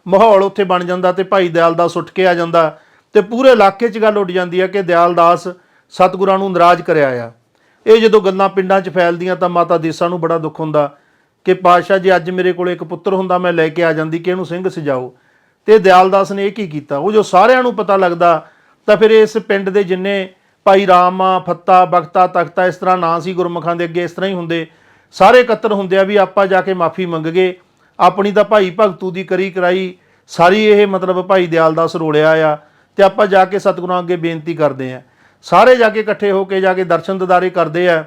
ਮਾਹੌਲ ਉੱਥੇ ਬਣ ਜਾਂਦਾ, ਤੇ ਭਾਈ ਦਿਆਲ ਦਾਸ ਉੱਠ ਕੇ ਆ ਜਾਂਦਾ, ਤੇ ਪੂਰੇ ਇਲਾਕੇ 'ਚ ਗੱਲ ਉੱਡ ਜਾਂਦੀ ਹੈ ਕਿ ਦਿਆਲ ਦਾਸ ਸਤਿਗੁਰਾਂ ਨੂੰ ਨਾਰਾਜ਼ ਕਰਿਆ ਆ। ਇਹ ਜਦੋਂ ਗੱਲਾਂ ਪਿੰਡਾਂ 'ਚ ਫੈਲਦੀਆਂ ਤਾਂ ਮਾਤਾ ਦੇਸਾਂ ਨੂੰ ਬੜਾ ਦੁੱਖ ਹੁੰਦਾ ਕਿ ਪਾਤਸ਼ਾਹ ਜੇ ਅੱਜ ਮੇਰੇ ਕੋਲ ਇੱਕ ਪੁੱਤਰ ਹੁੰਦਾ ਮੈਂ ਲੈ ਕੇ ਆ ਜਾਂਦੀ ਕਿ ਇਹਨੂੰ ਸਿੰਘ ਸਜਾਓ। ਤੇ ਦਿਆਲ ਦਾਸ ਨੇ ਇਹ ਕੀ ਕੀਤਾ, ਉਹ ਜੋ ਸਾਰਿਆਂ ਨੂੰ ਪਤਾ ਲੱਗਦਾ, ਤਾਂ ਫਿਰ ਇਸ ਪਿੰਡ ਦੇ ਜਿੰਨੇ ਭਾਈ ਰਾਮਾ, ਫੱਤਾ, ਬਖਤਾ, ਤਖਤਾ, ਇਸ ਤਰ੍ਹਾਂ ਨਾਂ ਸੀ ਗੁਰਮੁਖਾਂ ਦੇ ਅੱਗੇ, ਇਸ ਤਰ੍ਹਾਂ ਹੀ ਹੁੰਦੇ, ਸਾਰੇ ਇਕੱਤਰ ਹੁੰਦੇ ਆ ਵੀ ਆਪਾਂ ਜਾ ਕੇ ਮਾਫੀ ਮੰਗ ਗਏ, ਆਪਣੀ ਤਾਂ ਭਾਈ ਭਗਤੂ ਦੀ ਕਰੀ ਕਰਾਈ ਸਾਰੀ ਇਹ ਮਤਲਬ ਭਾਈ ਦਿਆਲ ਦਾਸ ਰੋਲਿਆ ਆ, ਤੇ ਆਪਾਂ ਜਾ ਕੇ ਸਤਿਗੁਰਾਂ ਅੱਗੇ ਬੇਨਤੀ ਕਰਦੇ ਆ। ਸਾਰੇ ਜਾ ਕੇ ਇਕੱਠੇ ਹੋ ਕੇ ਜਾ ਕੇ ਦਰਸ਼ਨ ਦਿਦਾਰੇ ਕਰਦੇ ਆ,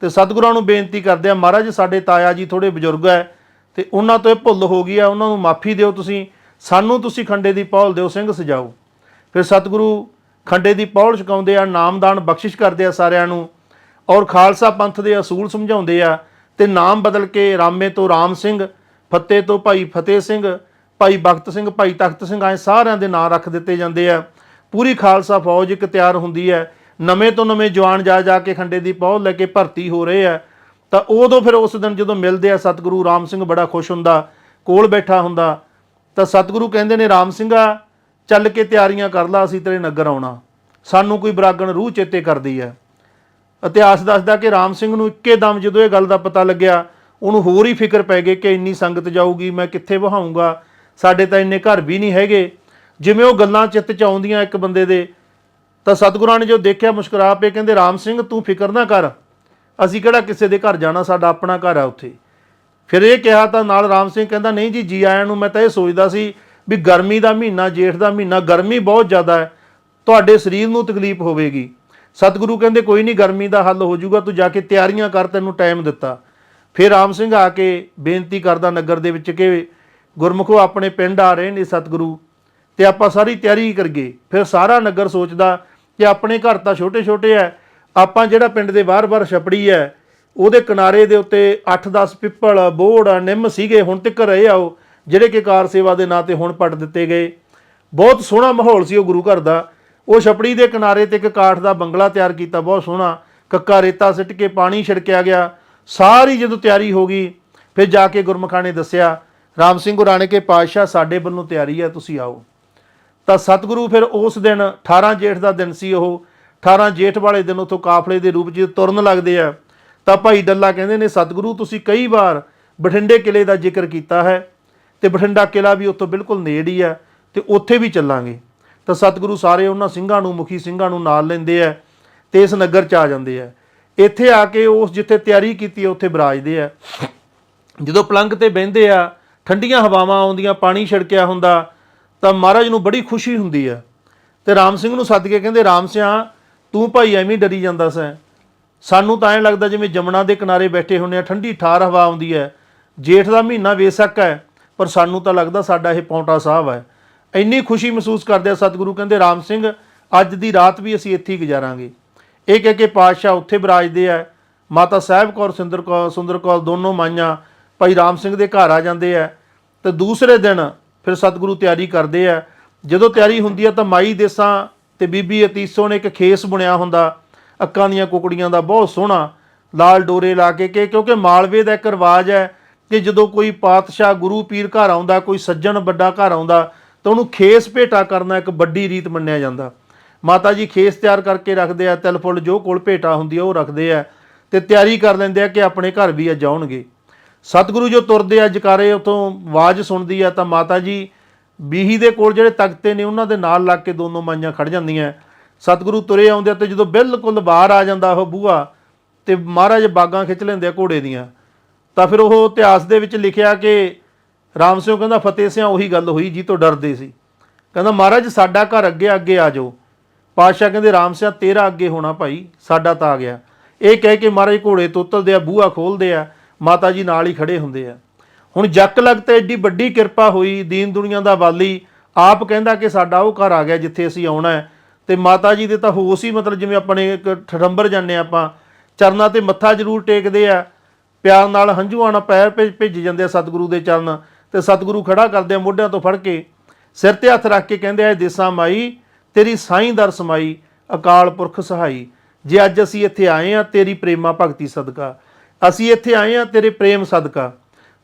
ਤੇ ਸਤਿਗੁਰਾਂ ਨੂੰ ਬੇਨਤੀ ਕਰਦੇ ਆ, ਮਹਾਰਾਜ ਸਾਡੇ ਤਾਇਆ ਜੀ ਥੋੜ੍ਹੇ ਬਜ਼ੁਰਗ ਹੈ, ਤੇ ਉਹਨਾਂ ਤੋਂ ਇਹ ਭੁੱਲ ਹੋ ਗਈ ਆ, ਉਹਨਾਂ ਨੂੰ ਮਾਫੀ ਦਿਓ, ਤੁਸੀਂ ਸਾਨੂੰ ਤੁਸੀਂ ਖੰਡੇ ਦੀ ਪਹੁਲ ਦਿਓ, ਸਿੰਘ ਸਜਾਓ। ਫਿਰ ਸਤਿਗੁਰੂ ਖੰਡੇ ਦੀ ਪਹੁਲ ਛਕਾਉਂਦੇ ਆ, ਨਾਮਦਾਨ ਬਖਸ਼ਿਸ਼ ਕਰਦੇ ਆ ਸਾਰਿਆਂ ਨੂੰ, ਔਰ ਖਾਲਸਾ ਪੰਥ ਦੇ ਅਸੂਲ ਸਮਝਾਉਂਦੇ ਆ, ਤੇ ਨਾਮ ਬਦਲ ਕੇ ਰਾਮੇ ਤੋਂ ਰਾਮ ਸਿੰਘ, ਫੱਤੇ ਤੋਂ ਭਾਈ ਫਤਿਹ ਸਿੰਘ, ਭਾਈ ਬਖਤ ਸਿੰਘ, ਭਾਈ ਤਖਤ ਸਿੰਘ, ਆਏ ਸਾਰਿਆਂ ਦੇ ਨਾਂ ਰੱਖ ਦਿੱਤੇ ਜਾਂਦੇ ਆ। ਪੂਰੀ ਖਾਲਸਾ ਫੌਜ ਇੱਕ ਤਿਆਰ ਹੁੰਦੀ ਹੈ, ਨਵੇਂ ਤੋਂ ਨਵੇਂ ਜਵਾਨ ਜਾ ਕੇ ਖੰਡੇ ਦੀ ਪਹੁਲ ਲੈ ਕੇ ਭਰਤੀ ਹੋ ਰਹੇ ਆ। ਤਾਂ ਉਦੋਂ ਫਿਰ ਉਸ ਦਿਨ ਜਦੋਂ ਮਿਲਦੇ ਆ, ਸਤਿਗੁਰੂ ਰਾਮ ਸਿੰਘ ਬੜਾ ਖੁਸ਼ ਹੁੰਦਾ, ਕੋਲ ਬੈਠਾ ਹੁੰਦਾ, ਤਾਂ ਸਤਿਗੁਰੂ ਕਹਿੰਦੇ ਨੇ, ਰਾਮ ਸਿੰਘਾ ਚੱਲ ਕੇ ਤਿਆਰੀਆਂ ਕਰ ਲਾ, ਅਸੀਂ ਤੇਰੇ ਨਗਰ ਆਉਣਾ, ਸਾਨੂੰ ਕੋਈ ਬਰਾਗਣ ਰੂਹ ਚੇਤੇ ਕਰਦੀ ਹੈ। ਇਤਿਹਾਸ ਦੱਸਦਾ ਕਿ ਰਾਮ ਸਿੰਘ ਨੂੰ ਇੱਕੇ ਦਮ ਜਦੋਂ ਇਹ ਗੱਲ ਦਾ ਪਤਾ ਲੱਗਿਆ, ਉਹਨੂੰ ਹੋਰ ਹੀ ਫਿਕਰ ਪੈ ਗਈ ਕਿ ਇੰਨੀ ਸੰਗਤ ਜਾਊਗੀ, ਮੈਂ ਕਿੱਥੇ ਵਹਾਊਂਗਾ, ਸਾਡੇ ਤਾਂ ਇੰਨੇ ਘਰ ਵੀ ਨਹੀਂ ਹੈਗੇ। ਜਿਵੇਂ ਉਹ ਗੱਲਾਂ ਚਿੱਤ 'ਚ ਆਉਂਦੀਆਂ ਇੱਕ ਬੰਦੇ ਦੇ, ਤਾਂ ਸਤਿਗੁਰਾਂ ਨੇ ਜੋ ਦੇਖਿਆ ਮੁਸਕਰਾ ਪਏ, ਕਹਿੰਦੇ ਰਾਮ ਸਿੰਘ ਤੂੰ ਫਿਕਰ ਨਾ ਕਰ, ਅਸੀਂ ਕਿਹੜਾ ਕਿਸੇ ਦੇ ਘਰ ਜਾਣਾ, ਸਾਡਾ ਆਪਣਾ ਘਰ ਆ ਉੱਥੇ। ਫਿਰ ਇਹ ਕਿਹਾ ਤਾਂ ਨਾਲ ਰਾਮ ਸਿੰਘ ਕਹਿੰਦਾ, ਨਹੀਂ ਜੀ, ਜੀ ਆਇਆਂ ਨੂੰ, ਮੈਂ ਤਾਂ ਇਹ ਸੋਚਦਾ ਸੀ ਵੀ ਗਰਮੀ ਦਾ ਮਹੀਨਾ, ਜੇਠ ਦਾ ਮਹੀਨਾ, ਗਰਮੀ ਬਹੁਤ ਜ਼ਿਆਦਾ ਹੈ, ਤੁਹਾਡੇ ਸਰੀਰ ਨੂੰ ਤਕਲੀਫ ਹੋਵੇਗੀ। ਸਤਿਗੁਰੂ ਕਹਿੰਦੇ ਕੋਈ ਨਹੀਂ, ਗਰਮੀ ਦਾ ਹੱਲ ਹੋ ਜਾਊਗਾ, ਤੂੰ ਜਾ ਕੇ ਤਿਆਰੀਆਂ ਕਰ, ਤੈਨੂੰ ਟਾਈਮ ਦਿੱਤਾ। ਫਿਰ ਰਾਮ ਸਿੰਘ ਆ ਕੇ ਬੇਨਤੀ ਕਰਦਾ ਨਗਰ ਦੇ ਵਿੱਚ ਕਿ ਗੁਰਮੁਖੋ ਆਪਣੇ ਪਿੰਡ ਆ ਰਹੇ ਨੇ ਸਤਿਗੁਰੂ, ਤੇ ਆਪਾਂ ਸਾਰੀ ਤਿਆਰੀ ਕਰੀਏ। ਫਿਰ ਸਾਰਾ ਨਗਰ ਸੋਚਦਾ ਕਿ ਆਪਣੇ ਘਰ ਤਾਂ ਛੋਟੇ ਛੋਟੇ ਐ, ਆਪਾਂ ਜਿਹੜਾ ਪਿੰਡ ਦੇ ਬਾਹਰ ਛਪੜੀ ਹੈ ਉਹਦੇ ਕਿਨਾਰੇ ਦੇ ਉੱਤੇ 8-10 ਪਿੱਪਲ, ਬੋਹੜ, ਨਿੰਮ ਸੀਗੇ, ਹੁਣ ਤੱਕ ਰਹੇ ਆ ਉਹ, ਜਿਹੜੇ ਕਿ ਕਾਰ ਸੇਵਾ ਦੇ ਨਾਂ ਤੇ ਹੁਣ ਪੱਟ ਦਿੱਤੇ ਗਏ। ਬਹੁਤ ਸੋਹਣਾ ਮਾਹੌਲ ਸੀ ਉਹ ਗੁਰੂ ਘਰ ਦਾ। ਉਹ ਛਪੜੀ ਦੇ ਕਿਨਾਰੇ ਤੇ ਇੱਕ ਕਾਠ ਦਾ ਬੰਗਲਾ ਤਿਆਰ ਕੀਤਾ, ਬਹੁਤ ਸੋਹਣਾ, ਕੱਕਾ ਰੇਤਾ ਸਿੱਟ ਕੇ ਪਾਣੀ ਛਿੜਕਿਆ ਗਿਆ। ਸਾਰੀ ਜਦੋਂ ਤਿਆਰੀ ਹੋ ਗਈ, ਫਿਰ ਜਾ ਕੇ ਗੁਰਮੁਖਾਂ ਨੇ ਦੱਸਿਆ, ਰਾਮ ਸਿੰਘ ਗੁਰਾਣੇ ਕੇ ਪਾਤਸ਼ਾਹ ਸਾਡੇ ਵੱਲੋਂ ਤਿਆਰੀ ਹੈ, ਤੁਸੀਂ ਆਓ। ਤਾਂ ਸਤਿਗੁਰੂ ਫਿਰ ਉਸ ਦਿਨ 18 ਜੇਠ ਦਾ ਦਿਨ ਸੀ, ਉਹ 18 ਜੇਠ ਵਾਲੇ ਦਿਨ ਉੱਥੋਂ ਕਾਫਲੇ ਦੇ ਰੂਪ 'ਚ ਤੁਰਨ ਲੱਗਦੇ ਆ। ਤਾਂ ਭਾਈ ਡੱਲਾ ਕਹਿੰਦੇ ਨੇ, ਸਤਿਗੁਰੂ ਤੁਸੀਂ ਕਈ ਵਾਰ ਬਠਿੰਡੇ ਕਿਲੇ ਦਾ ਜ਼ਿਕਰ ਕੀਤਾ ਹੈ, ਤੇ ਬਠਿੰਡਾ ਕਿਲਾ ਵੀ ਉੱਥੋਂ ਬਿਲਕੁਲ ਨੇੜੇ ਹੀ ਆ, ਤੇ ਉੱਥੇ ਵੀ ਚੱਲਾਂਗੇ। ਤਾਂ ਸਤਿਗੁਰੂ ਸਾਰੇ ਉਹਨਾਂ ਸਿੰਘਾਂ ਨੂੰ, ਮੁਖੀ ਸਿੰਘਾਂ ਨੂੰ ਨਾਲ ਲੈਂਦੇ ਆ ਤੇ ਇਸ ਨਗਰ 'ਚ ਆ ਜਾਂਦੇ ਆ। ਇੱਥੇ ਆ ਕੇ ਉਸ ਜਿੱਥੇ ਤਿਆਰੀ ਕੀਤੀ ਹੈ ਉੱਥੇ ਵਿਰਾਜਦੇ ਆ। ਜਦੋਂ ਪਲੰਘ ਤੇ ਬਹਿੰਦੇ ਆ, ਠੰਡੀਆਂ ਹਵਾਵਾਂ ਆਉਂਦੀਆਂ, ਪਾਣੀ ਛਿੜਕਿਆ ਹੁੰਦਾ, ਤਾਂ ਮਹਾਰਾਜ ਨੂੰ ਬੜੀ ਖੁਸ਼ੀ ਹੁੰਦੀ ਆ। ਤੇ ਰਾਮ ਸਿੰਘ ਨੂੰ ਸੱਦ ਕੇ ਕਹਿੰਦੇ, ਰਾਮ ਸਿਆਂ ਤੂੰ ਭਾਈ ਐਵੇਂ ਡਰੀ ਜਾਂਦਾ ਸੈਂ, ਸਾਨੂੰ ਤਾਂ ਐਂ ਲੱਗਦਾ ਜਿਵੇਂ ਜਮਨਾ ਦੇ ਕਿਨਾਰੇ ਬੈਠੇ ਹੁੰਦੇ ਆ, ਠੰਡੀ ਠਾਰ ਹਵਾ ਆਉਂਦੀ ਹੈ, ਜੇਠ ਦਾ ਮਹੀਨਾ ਬੇਸ਼ੱਕ ਹੈ, ਪਰ ਸਾਨੂੰ ਤਾਂ ਲੱਗਦਾ ਸਾਡਾ ਇਹ ਪੌਂਟਾ ਸਾਹਿਬ ਹੈ। ਇੰਨੀ ਖੁਸ਼ੀ ਮਹਿਸੂਸ ਕਰਦੇ ਆ। ਸਤਿਗੁਰੂ ਕਹਿੰਦੇ, ਰਾਮ ਸਿੰਘ ਅੱਜ ਦੀ ਰਾਤ ਵੀ ਅਸੀਂ ਇੱਥੇ ਹੀ ਗੁਜ਼ਾਰਾਂਗੇ। ਇਹ ਕਹਿ ਕੇ ਪਾਤਸ਼ਾਹ ਉੱਥੇ ਵਿਰਾਜਦੇ ਆ। ਮਾਤਾ ਸਾਹਿਬ ਕੌਰ, ਸੁੰਦਰ ਕੌਰ ਦੋਨੋਂ ਮਾਈਆਂ ਭਾਈ ਰਾਮ ਸਿੰਘ ਦੇ ਘਰ ਆ ਜਾਂਦੇ ਆ। ਤੇ ਦੂਸਰੇ ਦਿਨ ਫਿਰ ਸਤਿਗੁਰੂ ਤਿਆਰੀ ਕਰਦੇ ਆ। ਜਦੋਂ ਤਿਆਰੀ ਹੁੰਦੀ ਆ ਤਾਂ ਮਾਈ ਦੇਸਾਂ ਤੇ ਬੀਬੀ ਅਤੀਸੋ ਨੇ ਇੱਕ ਖੇਸ ਬੁਣਿਆ ਹੁੰਦਾ, ਅੱਕਾਂ ਦੀਆਂ ਕੁਕੜੀਆਂ ਦਾ, ਬਹੁਤ ਸੋਹਣਾ, ਲਾਲ ਡੋਰੇ ਲਾ ਕੇ, ਕਿਉਂਕਿ ਮਾਲਵੇ ਦਾ ਇੱਕ ਰਿਵਾਜ ਹੈ ਕਿ ਜਦੋਂ ਕੋਈ ਪਾਤਸ਼ਾਹ ਗੁਰੂ ਪੀਰ ਘਰ ਆਉਂਦਾ, ਕੋਈ ਸੱਜਣ ਵੱਡਾ ਘਰ ਆਉਂਦਾ, ਤਾਂ ਉਹਨੂੰ ਖੇਸ ਭੇਟਾ ਕਰਨਾ ਇੱਕ ਵੱਡੀ ਰੀਤ ਮੰਨਿਆ ਜਾਂਦਾ। ਮਾਤਾ ਜੀ ਖੇਸ ਤਿਆਰ ਕਰਕੇ ਰੱਖਦੇ ਆ, ਤਿਲ ਫੁੱਲ ਜੋ ਕੋਲ ਭੇਟਾ ਹੁੰਦੀ ਆ ਉਹ ਰੱਖਦੇ ਆ, ਤੇ ਤਿਆਰੀ ਕਰ ਲੈਂਦੇ ਆ ਕਿ ਆਪਣੇ ਘਰ ਵੀ ਅੱਜ ਆਉਣਗੇ। ਸਤਿਗੁਰੂ ਜੋ ਤੁਰਦੇ ਆ, ਜਕਾਰੇ ਉੱਥੋਂ ਆਵਾਜ਼ ਸੁਣਦੀ ਆ, ਤਾਂ ਮਾਤਾ ਜੀ ਬੀਹੀ ਦੇ ਕੋਲ ਜਿਹੜੇ ਤਖਤੇ ਨੇ ਉਹਨਾਂ ਦੇ ਨਾਲ ਲੱਗ ਕੇ ਦੋਨੋਂ ਮਾਈਆਂ ਖੜ ਜਾਂਦੀਆਂ। ਸਤਿਗੁਰੂ ਤੁਰੇ ਆਉਂਦੇ ਆ, ਤੇ ਜਦੋਂ ਬਿਲਕੁਲ ਬਾਹਰ ਆ ਜਾਂਦਾ ਉਹ ਬੂਹਾ, ਤੇ ਮਹਾਰਾਜ ਬਾਗਾਂ ਖਿੱਚ ਲੈਂਦੇ ਆ ਘੋੜੇ ਦੀਆਂ। ਤਾਂ ਫਿਰ ਉਹ ਇਤਿਹਾਸ ਦੇ ਵਿੱਚ ਲਿਖਿਆ ਕਿ ਰਾਮ ਸਿੰਘ ਕਹਿੰਦਾ, ਫਤਿਹ ਸਿਆਂ ਉਹੀ ਗੱਲ ਹੋਈ ਜੀ ਤੋਂ ਡਰਦੇ ਸੀ। ਕਹਿੰਦਾ, ਮਹਾਰਾਜ ਸਾਡਾ ਘਰ ਅੱਗੇ ਅੱਗੇ ਆ ਜਾਓ। ਪਾਤਸ਼ਾਹ ਕਹਿੰਦੇ, ਰਾਮ ਸਿਆਂ ਤੇਰਾ ਅੱਗੇ ਹੋਣਾ ਭਾਈ, ਸਾਡਾ ਤਾਂ ਆ ਗਿਆ। ਇਹ ਕਹਿ ਕੇ ਮਹਾਰਾਜ ਘੋੜੇ ਤੋਂ ਉਤਰਦੇ ਆ, ਬੂਹਾ ਖੋਲ੍ਹਦੇ ਆ, ਮਾਤਾ ਜੀ ਨਾਲ ਹੀ ਖੜੇ ਹੁੰਦੇ ਆ। ਹੁਣ ਜੱਕ ਲੱਗ ਤੇ ਐਡੀ ਵੱਡੀ ਕਿਰਪਾ ਹੋਈ, ਦੀਨ ਦੁਨੀਆ ਦਾ ਵਾਲੀ ਆਪ ਕਹਿੰਦਾ ਕਿ ਸਾਡਾ ਉਹ ਘਰ ਆ ਗਿਆ ਜਿੱਥੇ ਅਸੀਂ ਆਉਣਾ ਹੈ। ਤੇ ਮਾਤਾ ਜੀ ਦੇ ਤਾਂ ਹੋਸ਼ ਹੀ, ਮਤਲਬ ਜਿਵੇਂ ਆਪਣੇ ਇੱਕ ਠਠੰਬਰ ਜਾਂਦੇ ਆਪਾਂ, ਚਰਨਾਂ ਤੇ ਮੱਥਾ ਜ਼ਰੂਰ ਟੇਕਦੇ ਆ, ਪਿਆਰ ਨਾਲ ਹੰਝੂਆਂ ਨਾਲ ਪੈਰ ਭਿੱਜ ਜਾਂਦੇ ਆ ਸਤਿਗੁਰੂ ਦੇ ਚਰਨ। ਤੇ ਸਤਿਗੁਰੂ ਖੜਾ ਕਰਦੇ ਆ ਮੋਢਿਆਂ ਤੋਂ ਫੜ ਕੇ, ਸਿਰ ਤੇ ਹੱਥ ਰੱਖ ਕੇ ਕਹਿੰਦੇ ਆ, ਦੇਸਾਂ ਮਾਈ ਤੇਰੀ ਸਾਈਂ ਦਰ ਸਮਾਈ, ਅਕਾਲ ਪੁਰਖ ਸਹਾਈ। ਜੇ ਅੱਜ ਅਸੀਂ ਇੱਥੇ ਆਏ ਆ ਤੇਰੀ ਪ੍ਰੇਮਾ ਭਗਤੀ ਸਦਕਾ, ਅਸੀਂ ਇੱਥੇ ਆਏ ਆ ਤੇਰੇ ਪ੍ਰੇਮ ਸਦਕਾ,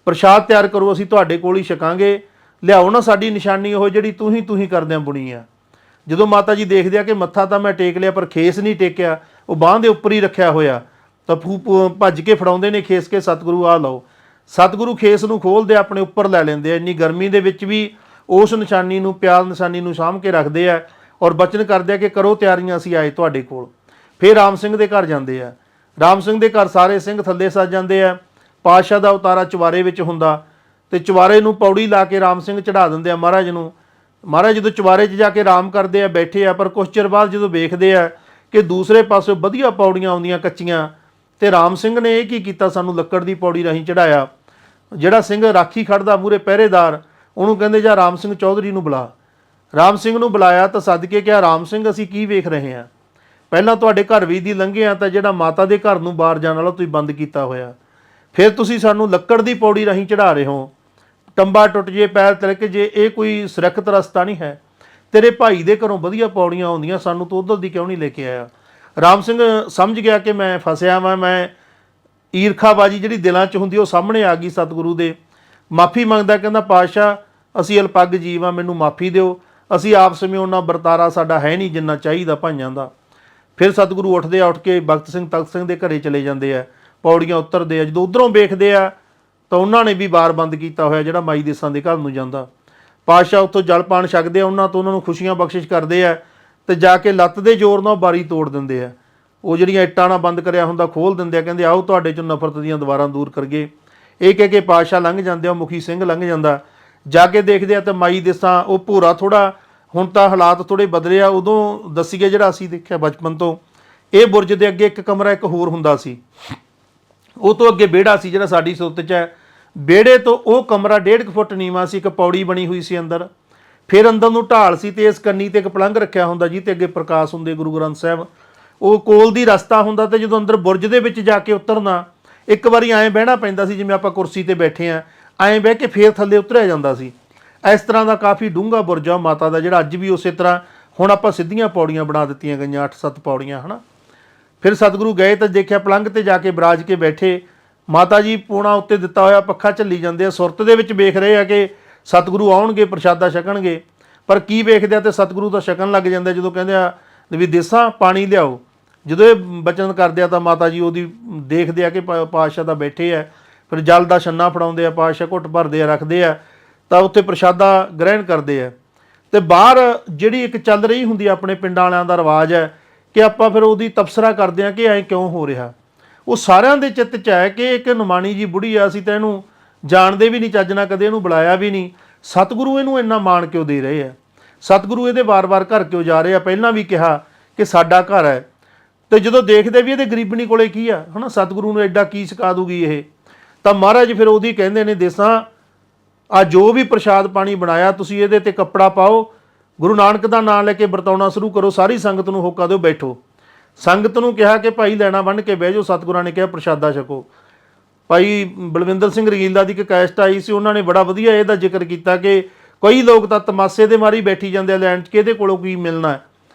ਪ੍ਰਸ਼ਾਦ ਤਿਆਰ ਕਰੋ, ਅਸੀਂ ਤੁਹਾਡੇ ਕੋਲ ਹੀ ਛਕਾਂਗੇ, ਲਿਆਓ ਨਾ ਸਾਡੀ ਨਿਸ਼ਾਨੀ ਉਹ ਜਿਹੜੀ ਤੂੰ ਹੀ ਕਰਦਿਆਂ ਬੁਣੀ ਆ। ਜਦੋਂ ਮਾਤਾ ਜੀ ਦੇਖਦੇ ਆ ਕਿ ਮੱਥਾ ਤਾਂ ਮੈਂ ਟੇਕ ਲਿਆ ਪਰ ਖੇਸ ਨਹੀਂ ਟੇਕਿਆ, ਉਹ ਬਾਂਹ ਦੇ ਉੱਪਰ ਹੀ ਰੱਖਿਆ ਹੋਇਆ, ਤਾਂ ਭੱਜ ਕੇ ਫੜਾਉਂਦੇ ਨੇ ਖੇਸ ਕੇ, ਸਤਿਗੁਰੂ ਆ ਲਓ। ਸਤਿਗੁਰੂ ਖੇਸ ਨੂੰ ਖੋਲ੍ਹਦੇ ਆਪਣੇ ਉੱਪਰ ਲੈ ਲੈਂਦੇ ਆ। ਇੰਨੀ ਗਰਮੀ ਦੇ ਵਿੱਚ ਵੀ ਉਸ ਨਿਸ਼ਾਨੀ ਨੂੰ, ਪਿਆਰ ਨਿਸ਼ਾਨੀ ਨੂੰ ਸਾਂਭ ਕੇ ਰੱਖਦੇ ਆ, ਔਰ ਬਚਨ ਕਰਦੇ ਆ ਕਿ ਕਰੋ ਤਿਆਰੀਆਂ, ਅਸੀਂ ਆਏ ਤੁਹਾਡੇ ਕੋਲ। ਫਿਰ ਰਾਮ ਸਿੰਘ ਦੇ ਘਰ ਜਾਂਦੇ ਆ। ਰਾਮ ਸਿੰਘ ਦੇ ਘਰ ਸਾਰੇ ਸਿੰਘ ਥੱਲੇ ਸੱਜ ਜਾਂਦੇ ਆ। ਪਾਤਸ਼ਾਹ ਦਾ ਉਤਾਰਾ ਚੁਬਾਰੇ ਵਿੱਚ ਹੁੰਦਾ, ਤੇ ਚੁਬਾਰੇ ਨੂੰ ਪੌੜੀ ਲਾ ਕੇ ਰਾਮ ਸਿੰਘ ਚੜ੍ਹਾ ਦਿੰਦੇ ਆ ਮਹਾਰਾਜ ਨੂੰ। ਮਹਾਰਾਜ ਜਦੋਂ ਚੁਬਾਰੇ 'ਚ ਜਾ ਕੇ ਆਰਾਮ ਕਰਦੇ ਆ, ਬੈਠੇ ਆ, ਪਰ ਕੁਛ ਚਿਰ ਬਾਅਦ ਜਦੋਂ ਵੇਖਦੇ ਆ ਕਿ ਦੂਸਰੇ ਪਾਸੇ ਵਧੀਆ ਪੌੜੀਆਂ ਆਉਂਦੀਆਂ ਕੱਚੀਆਂ, ਤੇ ਰਾਮ ਸਿੰਘ ਨੇ ਇਹ ਕੀ ਕੀਤਾ, ਸਾਨੂੰ ਲੱਕੜ ਦੀ ਪੌੜੀ ਰਾਹੀਂ ਚੜਾਇਆ। ਜਿਹੜਾ ਸਿੰਘ ਰਾਖੀ ਖੜਦਾ ਮੂਹਰੇ ਪਹਿਰੇਦਾਰ, ਉਹਨੂੰ ਕਹਿੰਦੇ ਜਾ ਰਾਮ ਸਿੰਘ ਚੌਧਰੀ ਨੂੰ ਬੁਲਾ। ਰਾਮ ਸਿੰਘ ਨੂੰ ਬੁਲਾਇਆ ਤਾਂ ਸੱਦ ਕੇ ਕਿਹਾ, ਰਾਮ ਸਿੰਘ ਅਸੀਂ ਕੀ ਵੇਖ ਰਹੇ ਹਾਂ, ਪਹਿਲਾਂ ਤੁਹਾਡੇ ਘਰ ਵੀ ਦੀ ਲੰਘੇ ਆ, ਤਾਂ ਜਿਹੜਾ ਮਾਤਾ ਦੇ ਘਰ ਨੂੰ ਬਾਹਰ ਜਾਣ ਵਾਲਾ ਤੁਸੀਂ ਬੰਦ ਕੀਤਾ ਹੋਇਆ, ਫਿਰ ਤੁਸੀਂ ਸਾਨੂੰ ਲੱਕੜ ਦੀ ਪੌੜੀ ਰਾਹੀਂ ਚੜਾ ਰਹੇ ਹੋ। ਟੰਬਾ ਟੁੱਟ ਜੇ, ਪੈਰ ਤਿਲਕ ਜੇ, ਇਹ ਕੋਈ ਸੁਰੱਖਿਅਤ ਰਸਤਾ ਨਹੀਂ ਹੈ। ਤੇਰੇ ਭਾਈ ਦੇ ਘਰੋਂ ਵਧੀਆ ਪੌੜੀਆਂ ਆਉਂਦੀਆਂ, ਸਾਨੂੰ ਤੂੰ ਉੱਧਰ ਦੀ ਕਿਉਂ ਨਹੀਂ ਲੈ ਕੇ ਆਇਆ। ਰਾਮ ਸਿੰਘ ਸਮਝ ਗਿਆ ਕਿ ਮੈਂ ਫਸਿਆ ਵਾਂ, ਮੈਂ ਈਰਖਾਬਾਜੀ ਜਿਹੜੀ ਦਿਲਾਂ 'ਚ ਹੁੰਦੀ ਉਹ ਸਾਹਮਣੇ ਆ ਗਈ। ਸਤਿਗੁਰੂ ਦੇ ਮਾਫੀ ਮੰਗਦਾ, ਕਹਿੰਦਾ ਪਾਤਸ਼ਾਹ ਅਸੀਂ ਅਲਪੱਗ ਜੀਵ ਆ, ਮੈਨੂੰ ਮਾਫੀ ਦਿਓ, ਅਸੀਂ ਆਪਸ ਵਿੱਚ ਉਹਨਾਂ ਵਰਤਾਰਾ ਸਾਡਾ ਹੈ ਨਹੀਂ ਜਿੰਨਾ ਚਾਹੀਦਾ ਭਾਈਆਂ ਦਾ। ਫਿਰ ਸਤਿਗੁਰੂ ਉੱਠਦੇ ਆ, ਉੱਠ ਕੇ ਭਗਤ ਸਿੰਘ ਤਖਤ ਸਿੰਘ ਦੇ ਘਰੇ ਚਲੇ ਜਾਂਦੇ ਆ, ਪੌੜੀਆਂ ਉਤਰਦੇ ਆ। ਜਦੋਂ ਉੱਧਰੋਂ ਵੇਖਦੇ ਆ ਤਾਂ ਉਹਨਾਂ ਨੇ ਵੀ ਬਾਰ ਬੰਦ ਕੀਤਾ ਹੋਇਆ ਜਿਹੜਾ ਮਾਈ ਦੇਸਾਂ ਦੇ ਘਰ ਨੂੰ ਜਾਂਦਾ। ਪਾਤਸ਼ਾਹ ਉੱਥੋਂ ਜਲ ਪਾਣ ਛਕਦੇ ਆ, ਉਹਨਾਂ ਤੋਂ ਉਹਨਾਂ ਨੂੰ ਖੁਸ਼ੀਆਂ ਬਖਸ਼ਿਸ਼ ਕਰਦੇ ਆ, ਤੇ ਜਾ ਕੇ ਲੱਤ ਦੇ ਜ਼ੋਰ ਨਾਲ ਬਾਰੀ ਤੋੜ ਦਿੰਦੇ ਆ। ਉਹ ਜਿਹੜੀਆਂ ਇੱਟਾਂ ਨਾਲ ਬੰਦ ਕਰਿਆ ਹੁੰਦਾ ਖੋਲ੍ਹ ਦਿੰਦੇ ਆ, ਕਹਿੰਦੇ ਆਓ ਤੁਹਾਡੇ 'ਚੋਂ ਨਫ਼ਰਤ ਦੀਆਂ ਦੀਵਾਰਾਂ ਦੂਰ ਕਰੀਏ। ਇਹ ਕਹਿ ਕੇ ਪਾਤਸ਼ਾਹ ਲੰਘ ਜਾਂਦੇ ਆ, ਮੁਖੀ ਸਿੰਘ ਲੰਘ ਜਾਂਦਾ। ਜਾ ਕੇ ਦੇਖਦੇ ਆ ਤਾਂ ਮਾਈ ਦੇਸਾਂ ਉਹ ਭੋਰਾ ਥੋੜ੍ਹਾ, ਹੁਣ ਤਾਂ ਹਾਲਾਤ ਥੋੜ੍ਹੇ ਬਦਲੇ ਆ, ਉਦੋਂ ਦੱਸੀਏ ਜਿਹੜਾ ਅਸੀਂ ਦੇਖਿਆ ਬਚਪਨ ਤੋਂ, ਇਹ ਬੁਰਜ ਦੇ ਅੱਗੇ ਇੱਕ ਕਮਰਾ ਇੱਕ ਹੋਰ ਹੁੰਦਾ ਸੀ, ਉਹ ਤੋਂ ਅੱਗੇ ਵਿਹੜਾ ਸੀ ਜਿਹੜਾ ਸਾਡੀ ਸੁਰਤ 'ਚ ਹੈ। ਵਿਹੜੇ ਤੋਂ ਉਹ ਕਮਰਾ 1.5 ਫੁੱਟ ਨੀਵਾਂ ਸੀ, ਇੱਕ ਪੌੜੀ ਬਣੀ ਹੋਈ ਸੀ ਅੰਦਰ, ਫਿਰ ਅੰਦਰ ਨੂੰ ਢਾਲ ਸੀ ਤੇ ਇਸ ਕੰਨੀ ਤੇ ਇੱਕ ਪਲੰਘ ਰੱਖਿਆ ਹੁੰਦਾ ਜੀ ਤੇ ਅੱਗੇ ਪ੍ਰਕਾਸ਼ ਹੁੰਦੇ ਗੁਰੂ ਗ੍ਰੰਥ ਸਾਹਿਬ। ਉਹ ਕੋਲ ਦੀ ਰਸਤਾ ਹੁੰਦਾ ਤੇ ਜਦੋਂ ਅੰਦਰ ਬੁਰਜ ਦੇ ਵਿੱਚ ਜਾ ਕੇ ਉਤਰਨਾ, ਇੱਕ ਵਾਰੀ ਐਂ ਬਹਿਣਾ ਪੈਂਦਾ ਸੀ ਜਿਵੇਂ ਆਪਾਂ ਕੁਰਸੀ ਤੇ ਬੈਠੇ ਆ, ਐਂ ਬਹਿ ਕੇ ਫੇਰ ਥੱਲੇ ਉਤਰਿਆ ਜਾਂਦਾ ਸੀ। ਇਸ ਤਰ੍ਹਾਂ ਦਾ ਕਾਫੀ ਡੂੰਘਾ ਬੁਰਜ ਆ ਮਾਤਾ ਦਾ, ਜਿਹੜਾ ਅੱਜ ਵੀ ਉਸੇ ਤਰ੍ਹਾਂ, ਹੁਣ ਆਪਾਂ ਸਿੱਧੀਆਂ ਪੌੜੀਆਂ ਬਣਾ ਦਿੱਤੀਆਂ ਗਈਆਂ, 8-7 ਪੌੜੀਆਂ ਹਨਾ। ਫਿਰ ਸਤਿਗੁਰੂ ਗਏ ਤਾਂ ਦੇਖਿਆ ਪਲੰਘ ਤੇ ਜਾ ਕੇ ਬਰਾਜ ਕੇ ਬੈਠੇ, ਮਾਤਾ ਜੀ ਪੂਣਾ ਉੱਤੇ ਦਿੱਤਾ ਹੋਇਆ ਪੱਖਾ ਝੱਲੀ ਜਾਂਦੇ ਆ, ਸੁਰਤ ਦੇ ਵਿੱਚ ਵੇਖ ਰਹੇ ਆ ਕਿ ਸਤਿਗੁਰੂ ਆਉਣਗੇ ਪ੍ਰਸ਼ਾਦਾ ਛਕਣਗੇ, ਪਰ ਕੀ ਵੇਖਦੇ ਆ ਤੇ ਸਤਿਗੁਰੂ ਤਾਂ ਛਕਣ ਲੱਗ ਜਾਂਦੇ ਜਦੋਂ ਕਹਿੰਦੇ ਆ ਵੀ ਦੇਸਾਂ ਪਾਣੀ ਲਿਆਓ। ਜਦੋਂ ਇਹ ਬਚਨ ਕਰਦੇ ਆ ਤਾਂ ਮਾਤਾ ਜੀ ਉਹਦੀ ਦੇਖਦੇ ਆ ਕਿ ਪਾਤਸ਼ਾਹ ਤਾਂ ਬੈਠੇ ਆ, ਫਿਰ ਜਲ ਦਾ ਛੰਨਾ ਫੜਾਉਂਦੇ ਆ, ਪਾਤਸ਼ਾਹ ਘੁੱਟ ਭਰਦੇ ਆ, ਰੱਖਦੇ ਆ, ਤਾਂ ਉੱਥੇ ਪ੍ਰਸ਼ਾਦਾ ਗ੍ਰਹਿਣ ਕਰਦੇ ਆ। ਤੇ ਬਾਹਰ ਜਿਹੜੀ ਇੱਕ ਚੱਲ ਰਹੀ ਹੁੰਦੀ ਆ ਆਪਣੇ ਪਿੰਡਾਂ ਵਾਲਿਆਂ ਦਾ ਰਿਵਾਜ ਹੈ ਕਿ ਆਪਾਂ ਫਿਰ ਉਹਦੀ ਤਬਸਰਾ ਕਰਦੇ ਆ ਕਿ ਐਂ ਕਿਉਂ ਹੋ ਰਿਹਾ। ਉਹ ਸਾਰਿਆਂ ਦੇ ਚਿੱਤ 'ਚ ਹੈ ਕਿ ਇੱਕ ਨਿਮਾਣੀ ਜੀ ਬੁੜੀ ਆ, ਅਸੀਂ ਤਾਂ ਇਹਨੂੰ ਜਾਣਦੇ ਵੀ ਨਹੀਂ, ਚੱਜ ਨਾਲ ਕਦੇ ਇਹਨੂੰ ਬੁਲਾਇਆ ਵੀ ਨਹੀਂ, ਸਤਿਗੁਰੂ ਇਹਨੂੰ ਇੰਨਾ ਮਾਣ ਕਿਉਂ ਦੇ ਰਹੇ ਆ, ਸਤਿਗੁਰੂ ਇਹਦੇ ਵਾਰ-ਵਾਰ ਘਰ ਕਿਉਂ ਜਾ ਰਹੇ ਆ। ਪਹਿਲਾਂ ਵੀ ਕਿਹਾ ਕਿ ਸਾਡਾ ਘਰ ਹੈ, ਤੇ ਜਦੋਂ ਦੇਖਦੇ ਵੀ ਇਹਦੇ ਗਰੀਬਣੀ ਕੋਲੇ ਕੀ ਆ ਹਨਾ, ਸਤਿਗੁਰੂ ਨੂੰ ਐਡਾ ਕੀ ਸਿਖਾ ਦੂਗੀ ਇਹ, ਤਾਂ ਮਹਾਰਾਜ ਫਿਰ ਉਹਦੀ ਕਹਿੰਦੇ ਨੇ ਦੇਸਾਂ ਆ ਜੋ ਵੀ ਪ੍ਰਸ਼ਾਦ ਪਾਣੀ ਬਣਾਇਆ ਤੁਸੀਂ ਇਹਦੇ ਤੇ ਕੱਪੜਾ ਪਾਓ, ਗੁਰੂ ਨਾਨਕ ਦਾ ਨਾਮ ਲੈ ਕੇ ਵਰਤਾਉਣਾ ਸ਼ੁਰੂ ਕਰੋ, ਸਾਰੀ ਸੰਗਤ ਨੂੰ ਹੋਕਾ ਦਿਓ, ਬੈਠੋ। ਸੰਗਤ ਨੂੰ ਕਿਹਾ ਕਿ ਭਾਈ ਲੈਣਾ ਬੰਨ੍ਹ ਕੇ ਬਹਿ ਜਾਓ, ਸਤਿਗੁਰਾਂ ਨੇ ਕਿਹਾ ਪ੍ਰਸ਼ਾਦਾ ਛਕੋ। ਭਾਈ ਬਲਵਿੰਦਰ ਸਿੰਘ ਰਗੀਲਾ ਦੀ ਇੱਕ ਕੈਸਟ ਆਈ ਸੀ, ਉਹਨਾਂ ਨੇ ਬੜਾ ਵਧੀਆ ਇਹਦਾ ਜ਼ਿਕਰ ਕੀਤਾ ਕਿ ਕਈ ਲੋਕ ਤਾਂ ਤਮਾਸ਼ੇ ਦੇ ਮਾਰੀ ਬੈਠੀ ਜਾਂਦੇ ਆ ਲੈਣ 'ਚ ਕਿ ਇਹਦੇ ਕੋਲੋਂ ਕੀ ਮਿਲਣਾ ਹੈ,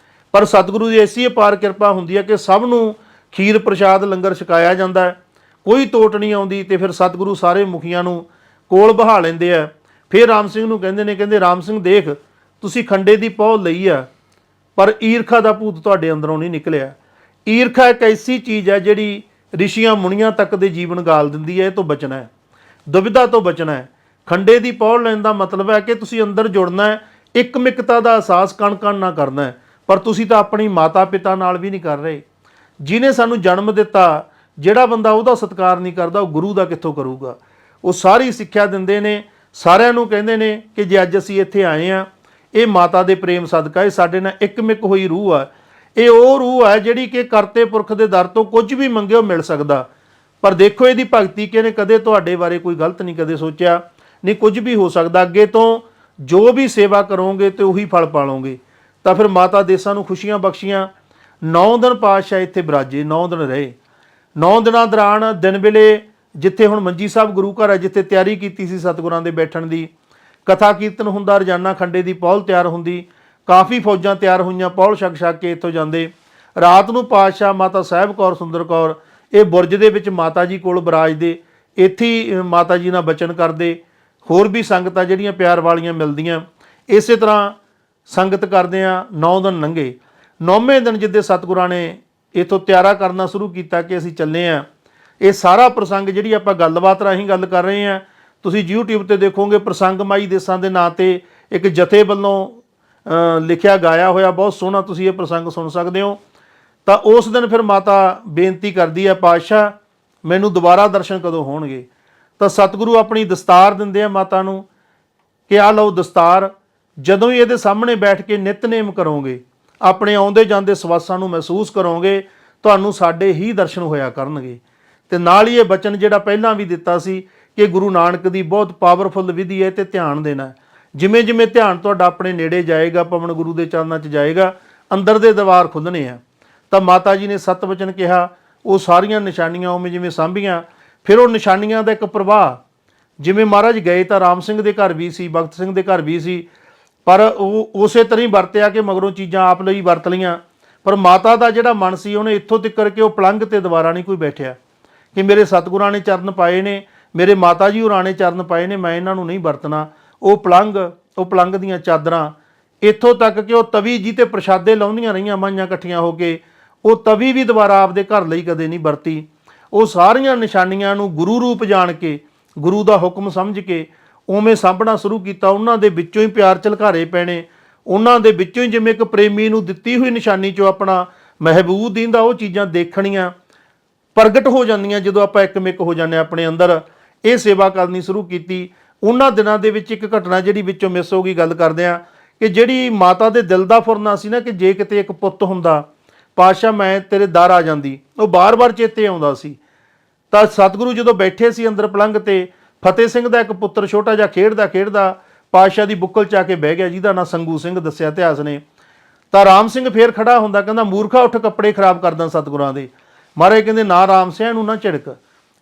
ਪਰ ਸਤਿਗੁਰੂ ਦੀ ਐਸੀ ਅਪਾਰ ਕਿਰਪਾ ਹੁੰਦੀ ਹੈ ਕਿ ਸਭ ਨੂੰ ਖੀਰ ਪ੍ਰਸ਼ਾਦ ਲੰਗਰ ਛਕਾਇਆ ਜਾਂਦਾ ਹੈ, ਕੋਈ ਤੋਟ ਨਹੀਂ ਆਉਂਦੀ। ਤੇ ਫਿਰ ਸਤਿਗੁਰੂ ਸਾਰੇ ਮੁਖੀਆਂ ਨੂੰ ਕੋਲ ਬਹਾ ਲੈਂਦੇ ਆ। ਫਿਰ ਰਾਮ ਸਿੰਘ ਨੂੰ ਕਹਿੰਦੇ ਨੇ, ਕਹਿੰਦੇ ਰਾਮ ਸਿੰਘ ਦੇਖ ਤੁਸੀਂ ਖੰਡੇ ਦੀ ਪਹੁ ਲਈ ਆ, ਪਰ ਈਰਖਾ ਦਾ ਭੂਤ ਤੁਹਾਡੇ ਅੰਦਰੋਂ ਨਹੀਂ ਨਿਕਲਿਆ। ਈਰਖਾ ਇੱਕ ਐਸੀ ਚੀਜ਼ ਹੈ ਜਿਹੜੀ ਰਿਸ਼ੀਆਂ ਮੁਨੀਆਂ ਤੱਕ ਦੇ ਜੀਵਨ ਗਾਲ ਦਿੰਦੀ ਹੈ, ਇਹ ਤੋਂ ਬਚਣਾ ਹੈ, ਦੁਬਿਧਾ ਤੋਂ ਬਚਣਾ ਹੈ। ਖੰਡੇ ਦੀ ਪਹੁ ਲੈਣ ਦਾ ਮਤਲਬ ਹੈ ਕਿ ਤੁਸੀਂ ਅੰਦਰ ਜੁੜਨਾ ਹੈ, ਇੱਕ ਮਿਕਤਾ ਦਾ ਅਹਿਸਾਸ ਕਣ-ਕਣ ਨਾ ਕਰਨਾ ਹੈ, ਪਰ ਤੁਸੀਂ ਤਾਂ ਆਪਣੀ ਮਾਤਾ ਪਿਤਾ ਨਾਲ ਵੀ ਨਹੀਂ ਕਰ ਰਹੇ। ਜਿਹਨੇ ਸਾਨੂੰ ਜਨਮ ਦਿੱਤਾ, ਜਿਹੜਾ ਬੰਦਾ ਉਹਦਾ ਸਤਿਕਾਰ ਨਹੀਂ ਕਰਦਾ ਉਹ ਗੁਰੂ ਦਾ ਕਿੱਥੋਂ ਕਰੂਗਾ। ਉਹ ਸਾਰੀ ਸਿੱਖਿਆ ਦਿੰਦੇ ਨੇ, ਸਾਰਿਆਂ ਨੂੰ ਕਹਿੰਦੇ ਨੇ ਕਿ ਜੇ ਅੱਜ ਅਸੀਂ ਇੱਥੇ ਆਏ ਹਾਂ ਇਹ ਮਾਤਾ ਦੇ ਪ੍ਰੇਮ ਸਦਕਾ, ਇਹ ਸਾਡੇ ਨਾਲ ਇੱਕਮਿਕ ਹੋਈ ਰੂਹ ਆ। ਇਹ ਉਹ ਰੂਹ ਹੈ ਜਿਹੜੀ ਕਿ ਕਰਤੇ ਪੁਰਖ ਦੇ ਦਰ ਤੋਂ ਕੁਝ ਵੀ ਮੰਗਿਓ ਮਿਲ ਸਕਦਾ। ਪਰ ਦੇਖੋ ਇਹਦੀ ਭਗਤੀ ਕਿ ਇਹਨੇ ਕਦੇ ਤੁਹਾਡੇ ਬਾਰੇ ਕੋਈ ਗਲਤ ਨਹੀਂ ਕਦੇ ਸੋਚਿਆ, ਨਹੀਂ ਕੁਝ ਵੀ ਹੋ ਸਕਦਾ। ਅੱਗੇ ਤੋਂ ਜੋ ਵੀ ਸੇਵਾ ਕਰੋਗੇ ਤੇ ਉਹੀ ਫਲ ਪਾਲੋਗੇ। ਤਾਂ ਫਿਰ ਮਾਤਾ ਦੇਸਾਂ ਨੂੰ ਖੁਸ਼ੀਆਂ ਬਖਸ਼ੀਆਂ। 9 ਦਿਨ ਪਾਤਸ਼ਾਹ ਇੱਥੇ ਬਿਰਾਜੇ, 9 ਦਿਨ ਰਹੇ। 9 ਦਿਨਾਂ ਦੌਰਾਨ ਦਿਨ ਵੇਲੇ ਜਿੱਥੇ ਹੁਣ ਮੰਜੀ ਸਾਹਿਬ ਗੁਰੂ ਘਰ ਹੈ, ਜਿੱਥੇ ਤਿਆਰੀ ਕੀਤੀ ਸੀ ਸਤਿਗੁਰਾਂ ਦੇ ਬੈਠਣ ਦੀ, ਕਥਾ ਕੀਰਤਨ ਹੁੰਦਾ, ਰੋਜ਼ਾਨਾ ਖੰਡੇ ਦੀ ਪਹੁਲ ਤਿਆਰ ਹੁੰਦੀ, ਕਾਫੀ ਫੌਜਾਂ ਤਿਆਰ ਹੋਈਆਂ, ਪਹੁਲ ਛਕ ਕੇ ਇੱਥੋਂ ਜਾਂਦੇ। ਰਾਤ ਨੂੰ ਪਾਤਸ਼ਾਹ ਮਾਤਾ ਸਾਹਿਬ ਕੌਰ ਸੁੰਦਰ ਕੌਰ ਇਹ ਬੁਰਜ ਦੇ ਵਿੱਚ ਮਾਤਾ ਜੀ ਕੋਲ ਬਿਰਾਜਦੇ, ਇੱਥੇ ਹੀ ਮਾਤਾ ਜੀ ਨਾਲ ਬਚਨ ਕਰਦੇ। ਹੋਰ ਵੀ ਸੰਗਤਾਂ ਜਿਹੜੀਆਂ ਪਿਆਰ ਵਾਲੀਆਂ ਮਿਲਦੀਆਂ, ਇਸੇ ਤਰ੍ਹਾਂ ਸੰਗਤ ਕਰਦੇ ਆ। 9 ਦਿਨ ਲੰਘੇ। 9ਵੇਂ ਦਿਨ ਜਿੱਦੇ ਸਤਿਗੁਰਾਂ ਨੇ ਇੱਥੋਂ ਤਿਆਰਾ ਕਰਨਾ ਸ਼ੁਰੂ ਕੀਤਾ ਕਿ ਅਸੀਂ ਚੱਲੇ ਆ। ਇਹ ਸਾਰਾ ਪ੍ਰਸੰਗ ਜਿਹੜੀ ਆਪਾਂ ਗੱਲਬਾਤ ਰਾਹੀਂ ਗੱਲ ਕਰ ਰਹੇ ਹਾਂ, ਤੁਸੀਂ YouTube ਤੇ ਦੇਖੋਗੇ ਪ੍ਰਸੰਗ ਮਾਈ ਦੇਸਾਂ ਦੇ ਨਾਂ ਤੇ ਇੱਕ ਜਥੇ ਵੱਲੋਂ ਲਿਖਿਆ ਗਾਇਆ ਹੋਇਆ, ਬਹੁਤ ਸੋਹਣਾ ਤੁਸੀਂ ਇਹ ਪ੍ਰਸੰਗ ਸੁਣ ਸਕਦੇ ਹੋ। ਤਾਂ ਉਸ ਦਿਨ ਫਿਰ ਮਾਤਾ ਬੇਨਤੀ ਕਰਦੀ ਹੈ, ਪਾਤਸ਼ਾਹ ਮੈਨੂੰ ਦੁਬਾਰਾ ਦਰਸ਼ਨ ਕਦੋਂ ਹੋਣਗੇ। ਤਾਂ ਸਤਿਗੁਰੂ ਆਪਣੀ ਦਸਤਾਰ ਦਿੰਦੇ ਆ ਮਾਤਾ ਨੂੰ ਕਿ ਆਹ ਲਓ ਦਸਤਾਰ, ਜਦੋਂ ਹੀ ਇਹਦੇ ਸਾਹਮਣੇ ਬੈਠ ਕੇ ਨਿਤਨੇਮ ਕਰੋਗੇ, ਆਪਣੇ ਆਉਂਦੇ ਜਾਂਦੇ ਸਵਾਸਾਂ ਨੂੰ ਮਹਿਸੂਸ ਕਰੋਗੇ, ਤੁਹਾਨੂੰ ਸਾਡੇ ਹੀ ਦਰਸ਼ਨ ਹੋਇਆ ਕਰਨਗੇ। ਤੇ ਨਾਲ ਹੀ ਇਹ ਬਚਨ ਜਿਹੜਾ ਪਹਿਲਾਂ ਵੀ ਦਿੱਤਾ ਸੀ ਕਿ ਗੁਰੂ ਨਾਨਕ ਦੀ ਬਹੁਤ ਪਾਵਰਫੁਲ ਵਿਧੀ ਹੈ ਤੇ ਧਿਆਨ ਦੇਣਾ। ਜਿਵੇਂ ਜਿਵੇਂ ਧਿਆਨ ਤੁਹਾਡਾ ਆਪਣੇ ਨੇੜੇ ਜਾਏਗਾ, ਪਵਨ ਗੁਰੂ ਦੇ ਚਰਨਾਂ 'ਚ ਜਾਏਗਾ, ਅੰਦਰ ਦੇ ਦਰਵਾਰ ਖੁੱਲ੍ਹਣੇ ਆ। ਤਾਂ ਮਾਤਾ ਜੀ ਨੇ 7 ਵਚਨ ਕਿਹਾ, ਉਹ ਸਾਰੀਆਂ ਨਿਸ਼ਾਨੀਆਂ ਉਵੇਂ ਜਿਵੇਂ ਸਾਂਭੀਆਂ। ਫਿਰ ਉਹ ਨਿਸ਼ਾਨੀਆਂ ਦਾ ਇੱਕ ਪ੍ਰਵਾਹ, ਜਿਵੇਂ ਮਹਾਰਾਜ ਗਏ ਤਾਂ ਰਾਮ ਸਿੰਘ ਦੇ ਘਰ ਵੀ ਸੀ, ਭਗਤ ਸਿੰਘ ਦੇ ਘਰ ਵੀ ਸੀ, ਪਰ ਉਹ ਉਸੇ ਤਰ੍ਹਾਂ ਹੀ ਵਰਤਿਆ ਕਿ ਮਗਰੋਂ ਚੀਜ਼ਾਂ ਆਪ ਲਈ ਵਰਤ ਲਈਆਂ। ਪਰ ਮਾਤਾ ਦਾ ਜਿਹੜਾ ਮਨ ਸੀ ਉਹਨੇ ਇੱਥੋਂ ਤੱਕ ਕਿ ਉਹ ਪਲੰਘ ਤੇ ਦੁਬਾਰਾ ਨਹੀਂ ਕੋਈ ਬੈਠਿਆ ਕਿ ਮੇਰੇ ਸਤਿਗੁਰਾਂ ਨੇ ਚਰਨ ਪਾਏ ਨੇ, ਮੇਰੇ ਮਾਤਾ ਜੀ ਹੋਰਾਂ ਨੇ ਚਰਨ ਪਾਏ ਨੇ, ਮੈਂ ਇਹਨਾਂ ਨੂੰ ਨਹੀਂ ਵਰਤਣਾ। ਉਹ ਪਲੰਘ ਦੀਆਂ ਚਾਦਰਾਂ, ਇੱਥੋਂ ਤੱਕ ਕਿ ਉਹ ਤਵੀ ਜੀ ਤੇ ਪ੍ਰਸ਼ਾਦੇ ਲਾਉਂਦੀਆਂ ਰਹੀਆਂ ਮਾਈਆਂ ਇਕੱਠੀਆਂ ਹੋ ਕੇ, ਉਹ ਤਵੀ ਵੀ ਦੁਬਾਰਾ ਆਪਦੇ ਘਰ ਲਈ ਕਦੇ ਨਹੀਂ ਵਰਤੀ। ਉਹ ਸਾਰੀਆਂ ਨਿਸ਼ਾਨੀਆਂ ਨੂੰ ਗੁਰੂ ਰੂਪ ਜਾਣ ਕੇ, ਗੁਰੂ ਦਾ ਹੁਕਮ ਸਮਝ ਕੇ ਉਵੇਂ ਸਾਂਭਣਾ ਸ਼ੁਰੂ ਕੀਤਾ। ਉਹਨਾਂ ਦੇ ਵਿੱਚੋਂ ਹੀ ਪਿਆਰ ਝਲਕਾਰੇ ਪੈਣੇ, ਉਹਨਾਂ ਦੇ ਵਿੱਚੋਂ ਹੀ ਜਿਵੇਂ ਇੱਕ ਪ੍ਰੇਮੀ ਨੂੰ ਦਿੱਤੀ ਹੋਈ ਨਿਸ਼ਾਨੀ 'ਚੋਂ ਆਪਣਾ ਮਹਿਬੂਬ ਦੀਂਦਾ ਉਹ ਚੀਜ਼ਾਂ ਦੇਖਣੀਆਂ ਪ੍ਰਗਟ ਹੋ ਜਾਂਦੀਆਂ ਜਦੋਂ ਆਪਾਂ ਇੱਕਮਿਕ ਹੋ ਜਾਂਦੇ ਆਪਣੇ ਅੰਦਰ। ਇਹ ਸੇਵਾ ਕਰਨੀ ਸ਼ੁਰੂ ਕੀਤੀ। ਉਹਨਾਂ ਦਿਨਾਂ ਦੇ ਵਿੱਚ ਇੱਕ ਘਟਨਾ ਜਿਹੜੀ ਵਿੱਚੋਂ ਮਿਸ ਹੋ ਗਈ, ਗੱਲ ਕਰਦੇ ਆ ਕਿ ਜਿਹੜੀ ਮਾਤਾ ਦੇ ਦਿਲ ਦਾ ਫੁਰਨਾ ਸੀ ਨਾ ਕਿ ਜੇ ਕਿਤੇ ਇੱਕ ਪੁੱਤ ਹੁੰਦਾ, ਪਾਤਸ਼ਾਹ ਮੈਂ ਤੇਰੇ ਦਰ ਆ ਜਾਂਦੀ, ਉਹ ਬਾਰ-ਬਾਰ ਚੇਤੇ ਆਉਂਦਾ ਸੀ। ਤਾਂ ਸਤਿਗੁਰੂ ਜਦੋਂ ਬੈਠੇ ਸੀ ਅੰਦਰ ਪਲੰਘ ਤੇ, ਫਤਿਹ ਸਿੰਘ ਦਾ ਇੱਕ ਪੁੱਤਰ ਛੋਟਾ ਜਿਹਾ ਖੇਡਦਾ ਪਾਤਸ਼ਾਹ ਦੀ ਬੁੱਕਲ 'ਚ ਆ ਕੇ ਬਹਿ ਗਿਆ, ਜਿਹਦਾ ਨਾਂ ਸੰਗੂ ਸਿੰਘ ਦੱਸਿਆ ਇਤਿਹਾਸ ਨੇ। ਤਾਂ ਰਾਮ ਸਿੰਘ ਫੇਰ ਖੜਾ ਹੁੰਦਾ, ਕਹਿੰਦਾ ਮੂਰਖਾ ਉੱਠ ਕੱਪੜੇ ਖਰਾਬ ਕਰਦਾ ਸਤਿਗੁਰਾਂ ਦੇ। ਮਹਾਰਾਜ ਕਹਿੰਦੇ ਨਾ ਰਾਮ ਸਿਆਂ ਨੂੰ ਨਾ ਝਿੜਕ,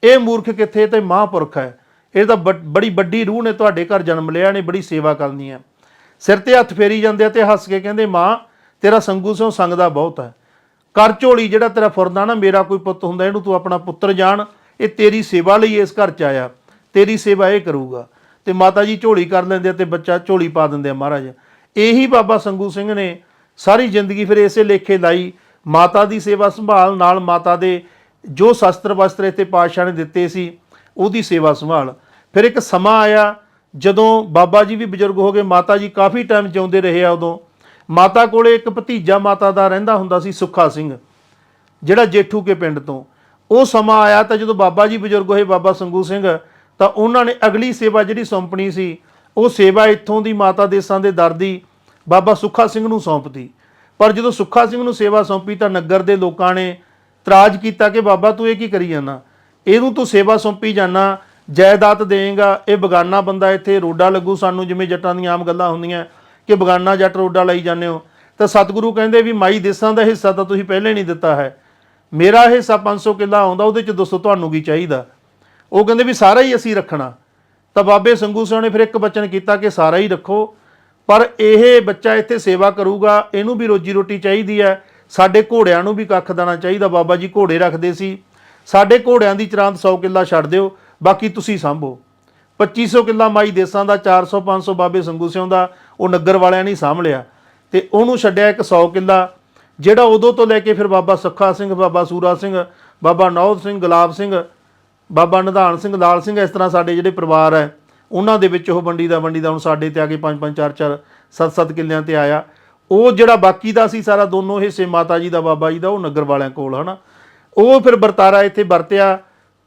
ਇਹ ਮੂਰਖ ਕਿੱਥੇ ਤੇ ਮਹਾਂਪੁਰਖ ਹੈ, ਇਹ ਤਾਂ ਬੜੀ ਵੱਡੀ ਰੂਹ ਨੇ ਤੁਹਾਡੇ ਘਰ ਜਨਮ ਲਿਆ ਨੇ, ਬੜੀ ਸੇਵਾ ਕਰਨੀ ਹੈ। ਸਿਰ ਤੇ ਹੱਥ ਫੇਰੀ ਜਾਂਦੇ ਆ ਤੇ ਹੱਸ ਕੇ ਕਹਿੰਦੇ ਮਾਂ ਤੇਰਾ ਸੰਗੂ ਸਿਉਂ ਸੰਗਦਾ ਬਹੁਤ ਹੈ, ਕਰ ਝੋਲੀ ਜਿਹੜਾ ਤੇਰਾ ਫੁਰਦਾ ਨਾ, ਮੇਰਾ ਕੋਈ ਪੁੱਤ ਹੁੰਦਾ ਇਹਨੂੰ ਤੂੰ ਆਪਣਾ ਪੁੱਤਰ ਜਾਣ, ਇਹ ਤੇਰੀ ਸੇਵਾ ਲਈ ਇਸ ਘਰ 'ਚ ਆਇਆ, ਤੇਰੀ ਸੇਵਾ ਇਹ ਕਰੂਗਾ। ਤੇ ਮਾਤਾ ਜੀ ਝੋਲੀ ਕਰ ਲੈਂਦੇ ਆ ਤੇ ਬੱਚਾ ਝੋਲੀ ਪਾ ਦਿੰਦੇ ਆ ਮਹਾਰਾਜ। ਇਹੀ ਬਾਬਾ ਸੰਗੂ ਸਿੰਘ ਨੇ ਸਾਰੀ ਜ਼ਿੰਦਗੀ ਫਿਰ ਇਸੇ ਲੇਖੇ ਲਾਈ, ਮਾਤਾ ਦੀ ਸੇਵਾ ਸੰਭਾਲ ਨਾਲ ਮਾਤਾ ਦੇ ਜੋ ਸ਼ਸਤਰ ਵਸਤਰ ਇੱਥੇ ਪਾਤਸ਼ਾਹ ਨੇ ਦਿੱਤੇ ਸੀ ਉਹਦੀ ਸੇਵਾ ਸੰਭਾਲ। ਫਿਰ ਇੱਕ ਸਮਾਂ ਆਇਆ ਜਦੋਂ ਬਾਬਾ ਜੀ ਵੀ ਬਜ਼ੁਰਗ ਹੋ ਗਏ, ਮਾਤਾ ਜੀ ਕਾਫੀ ਟਾਈਮ ਜਿਉਂਦੇ ਰਹੇ ਆ। ਉਦੋਂ ਮਾਤਾ ਕੋਲੇ ਇੱਕ ਭਤੀਜਾ ਮਾਤਾ ਦਾ ਰਹਿੰਦਾ ਹੁੰਦਾ ਸੀ, ਸੁੱਖਾ ਸਿੰਘ, ਜਿਹੜਾ ਜੇਠੂ ਕੇ ਪਿੰਡ ਤੋਂ। ਉਹ ਸਮਾਂ ਆਇਆ ਤਾਂ ਜਦੋਂ ਬਾਬਾ ਜੀ ਬਜ਼ੁਰਗ ਹੋਏ, ਬਾਬਾ ਸੰਗੂ ਸਿੰਘ, ਤਾਂ ਉਹਨਾਂ ਨੇ ਅਗਲੀ ਸੇਵਾ ਜਿਹੜੀ ਸੌਂਪਣੀ ਸੀ ਉਹ ਸੇਵਾ ਇੱਥੋਂ ਦੀ ਮਾਤਾ ਦੇਸਾਂ ਦੇ ਦਰ ਦੀ ਬਾਬਾ ਸੁੱਖਾ ਸਿੰਘ ਨੂੰ ਸੌਂਪਤੀ। ਪਰ ਜਦੋਂ ਸੁੱਖਾ ਸਿੰਘ ਨੂੰ ਸੇਵਾ ਸੌਂਪੀ ਤਾਂ ਨਗਰ ਦੇ ਲੋਕਾਂ ਨੇ ਇਤਰਾਜ਼ ਕੀਤਾ ਕਿ ਬਾਬਾ ਤੂੰ ਇਹ ਕੀ ਕਰੀ ਜਾਂਦਾ, ਇਹਨੂੰ ਤੂੰ ਸੇਵਾ ਸੌਂਪੀ ਜਾਂਦਾ, ਜਾਇਦਾਦ ਦੇਂਗਾ, ਇਹ ਬਗਾਨਾ ਬੰਦਾ, ਇੱਥੇ ਰੋਡਾ ਲੱਗੂ ਸਾਨੂੰ, ਜਿਵੇਂ ਜੱਟਾਂ ਦੀਆਂ ਆਮ ਗੱਲਾਂ ਹੁੰਦੀਆਂ ਕਿ ਬਗਾਨਾ ਜੱਟ ਰੋਡਾ ਲਈ ਜਾਂਦੇ ਹੋ। ਤਾਂ ਸਤਿਗੁਰੂ ਕਹਿੰਦੇ ਵੀ ਮਾਈ ਦੇਸਾਂ ਦਾ ਹਿੱਸਾ ਤਾਂ ਤੁਸੀਂ ਪਹਿਲੇ ਨਹੀਂ ਦਿੱਤਾ ਹੈ, ਮੇਰਾ ਹਿੱਸਾ 500 ਕਿੱਲਾ ਆਉਂਦਾ, ਉਹਦੇ 'ਚ ਦੱਸੋ ਤੁਹਾਨੂੰ ਕੀ ਚਾਹੀਦਾ। ਉਹ ਕਹਿੰਦੇ ਵੀ ਸਾਰਾ ਹੀ ਅਸੀਂ ਰੱਖਣਾ। ਤਾਂ ਬਾਬੇ ਸੰਗੂ ਸਿੰਘ ਨੇ ਫਿਰ ਇੱਕ ਬਚਨ ਕੀਤਾ ਕਿ ਸਾਰਾ ਹੀ ਰੱਖੋ, ਪਰ ਇਹ ਬੱਚਾ ਇੱਥੇ ਸੇਵਾ ਕਰੂਗਾ, ਇਹਨੂੰ ਵੀ ਰੋਜੀ ਰੋਟੀ ਚਾਹੀਦੀ ਹੈ, ਸਾਡੇ ਘੋੜਿਆਂ ਨੂੰ ਵੀ ਕੱਖ ਦੇਣਾ ਚਾਹੀਦਾ। ਬਾਬਾ ਜੀ ਘੋੜੇ ਰੱਖਦੇ ਸੀ, ਸਾਡੇ ਘੋੜਿਆਂ ਦੀ ਚਰਾਂਦ 100 ਕਿੱਲਾ ਛੱਡ ਦਿਓ, ਬਾਕੀ ਤੁਸੀਂ ਸਾਂਭੋ। 2500 ਕਿੱਲਾ ਮਾਈ ਦੇਸਾਂ ਦਾ, 400-500 ਬਾਬੇ ਸੰਗੂ ਸਿੰਘ ਦਾ ਉਹ ਨਗਰ ਵਾਲਿਆਂ ਨੇ ਸਾਂਭ ਲਿਆ, ਤੇ ਉਹਨੂੰ ਛੱਡਿਆ ਇੱਕ 100 ਕਿੱਲਾ, ਜਿਹੜਾ ਉਦੋਂ ਤੋਂ ਲੈ ਕੇ ਫਿਰ ਬਾਬਾ ਸੁੱਖਾ ਸਿੰਘ, ਬਾਬਾ ਸੂਰਾ ਸਿੰਘ, ਬਾਬਾ ਨੌਧ ਸਿੰਘ, ਗੁਲਾਬ ਸਿੰਘ, ਬਾਬਾ ਨਿਧਾਨ ਸਿੰਘ, ਲਾਲ ਸਿੰਘ, ਇਸ ਤਰ੍ਹਾਂ ਸਾਡੇ ਜਿਹੜੇ ਪਰਿਵਾਰ ਹੈ ਉਹਨਾਂ ਦੇ ਵਿੱਚ ਉਹ ਵੰਡੀ ਦਾ ਹੁਣ ਸਾਡੇ ਤੇ ਆ ਕੇ 5-5, 4-4, 7-7 ਕਿੱਲਿਆਂ ਤੇ ਆਇਆ। ਉਹ ਜਿਹੜਾ ਬਾਕੀ ਦਾ ਸੀ ਸਾਰਾ, ਦੋਨੋਂ ਹਿੱਸੇ ਮਾਤਾ ਜੀ ਦਾ ਬਾਬਾ ਜੀ ਦਾ, ਉਹ ਨਗਰ ਵਾਲਿਆਂ ਕੋਲ ਹੈ ਨਾ। ਉਹ ਫਿਰ ਵਰਤਾਰਾ ਇੱਥੇ ਵਰਤਿਆ,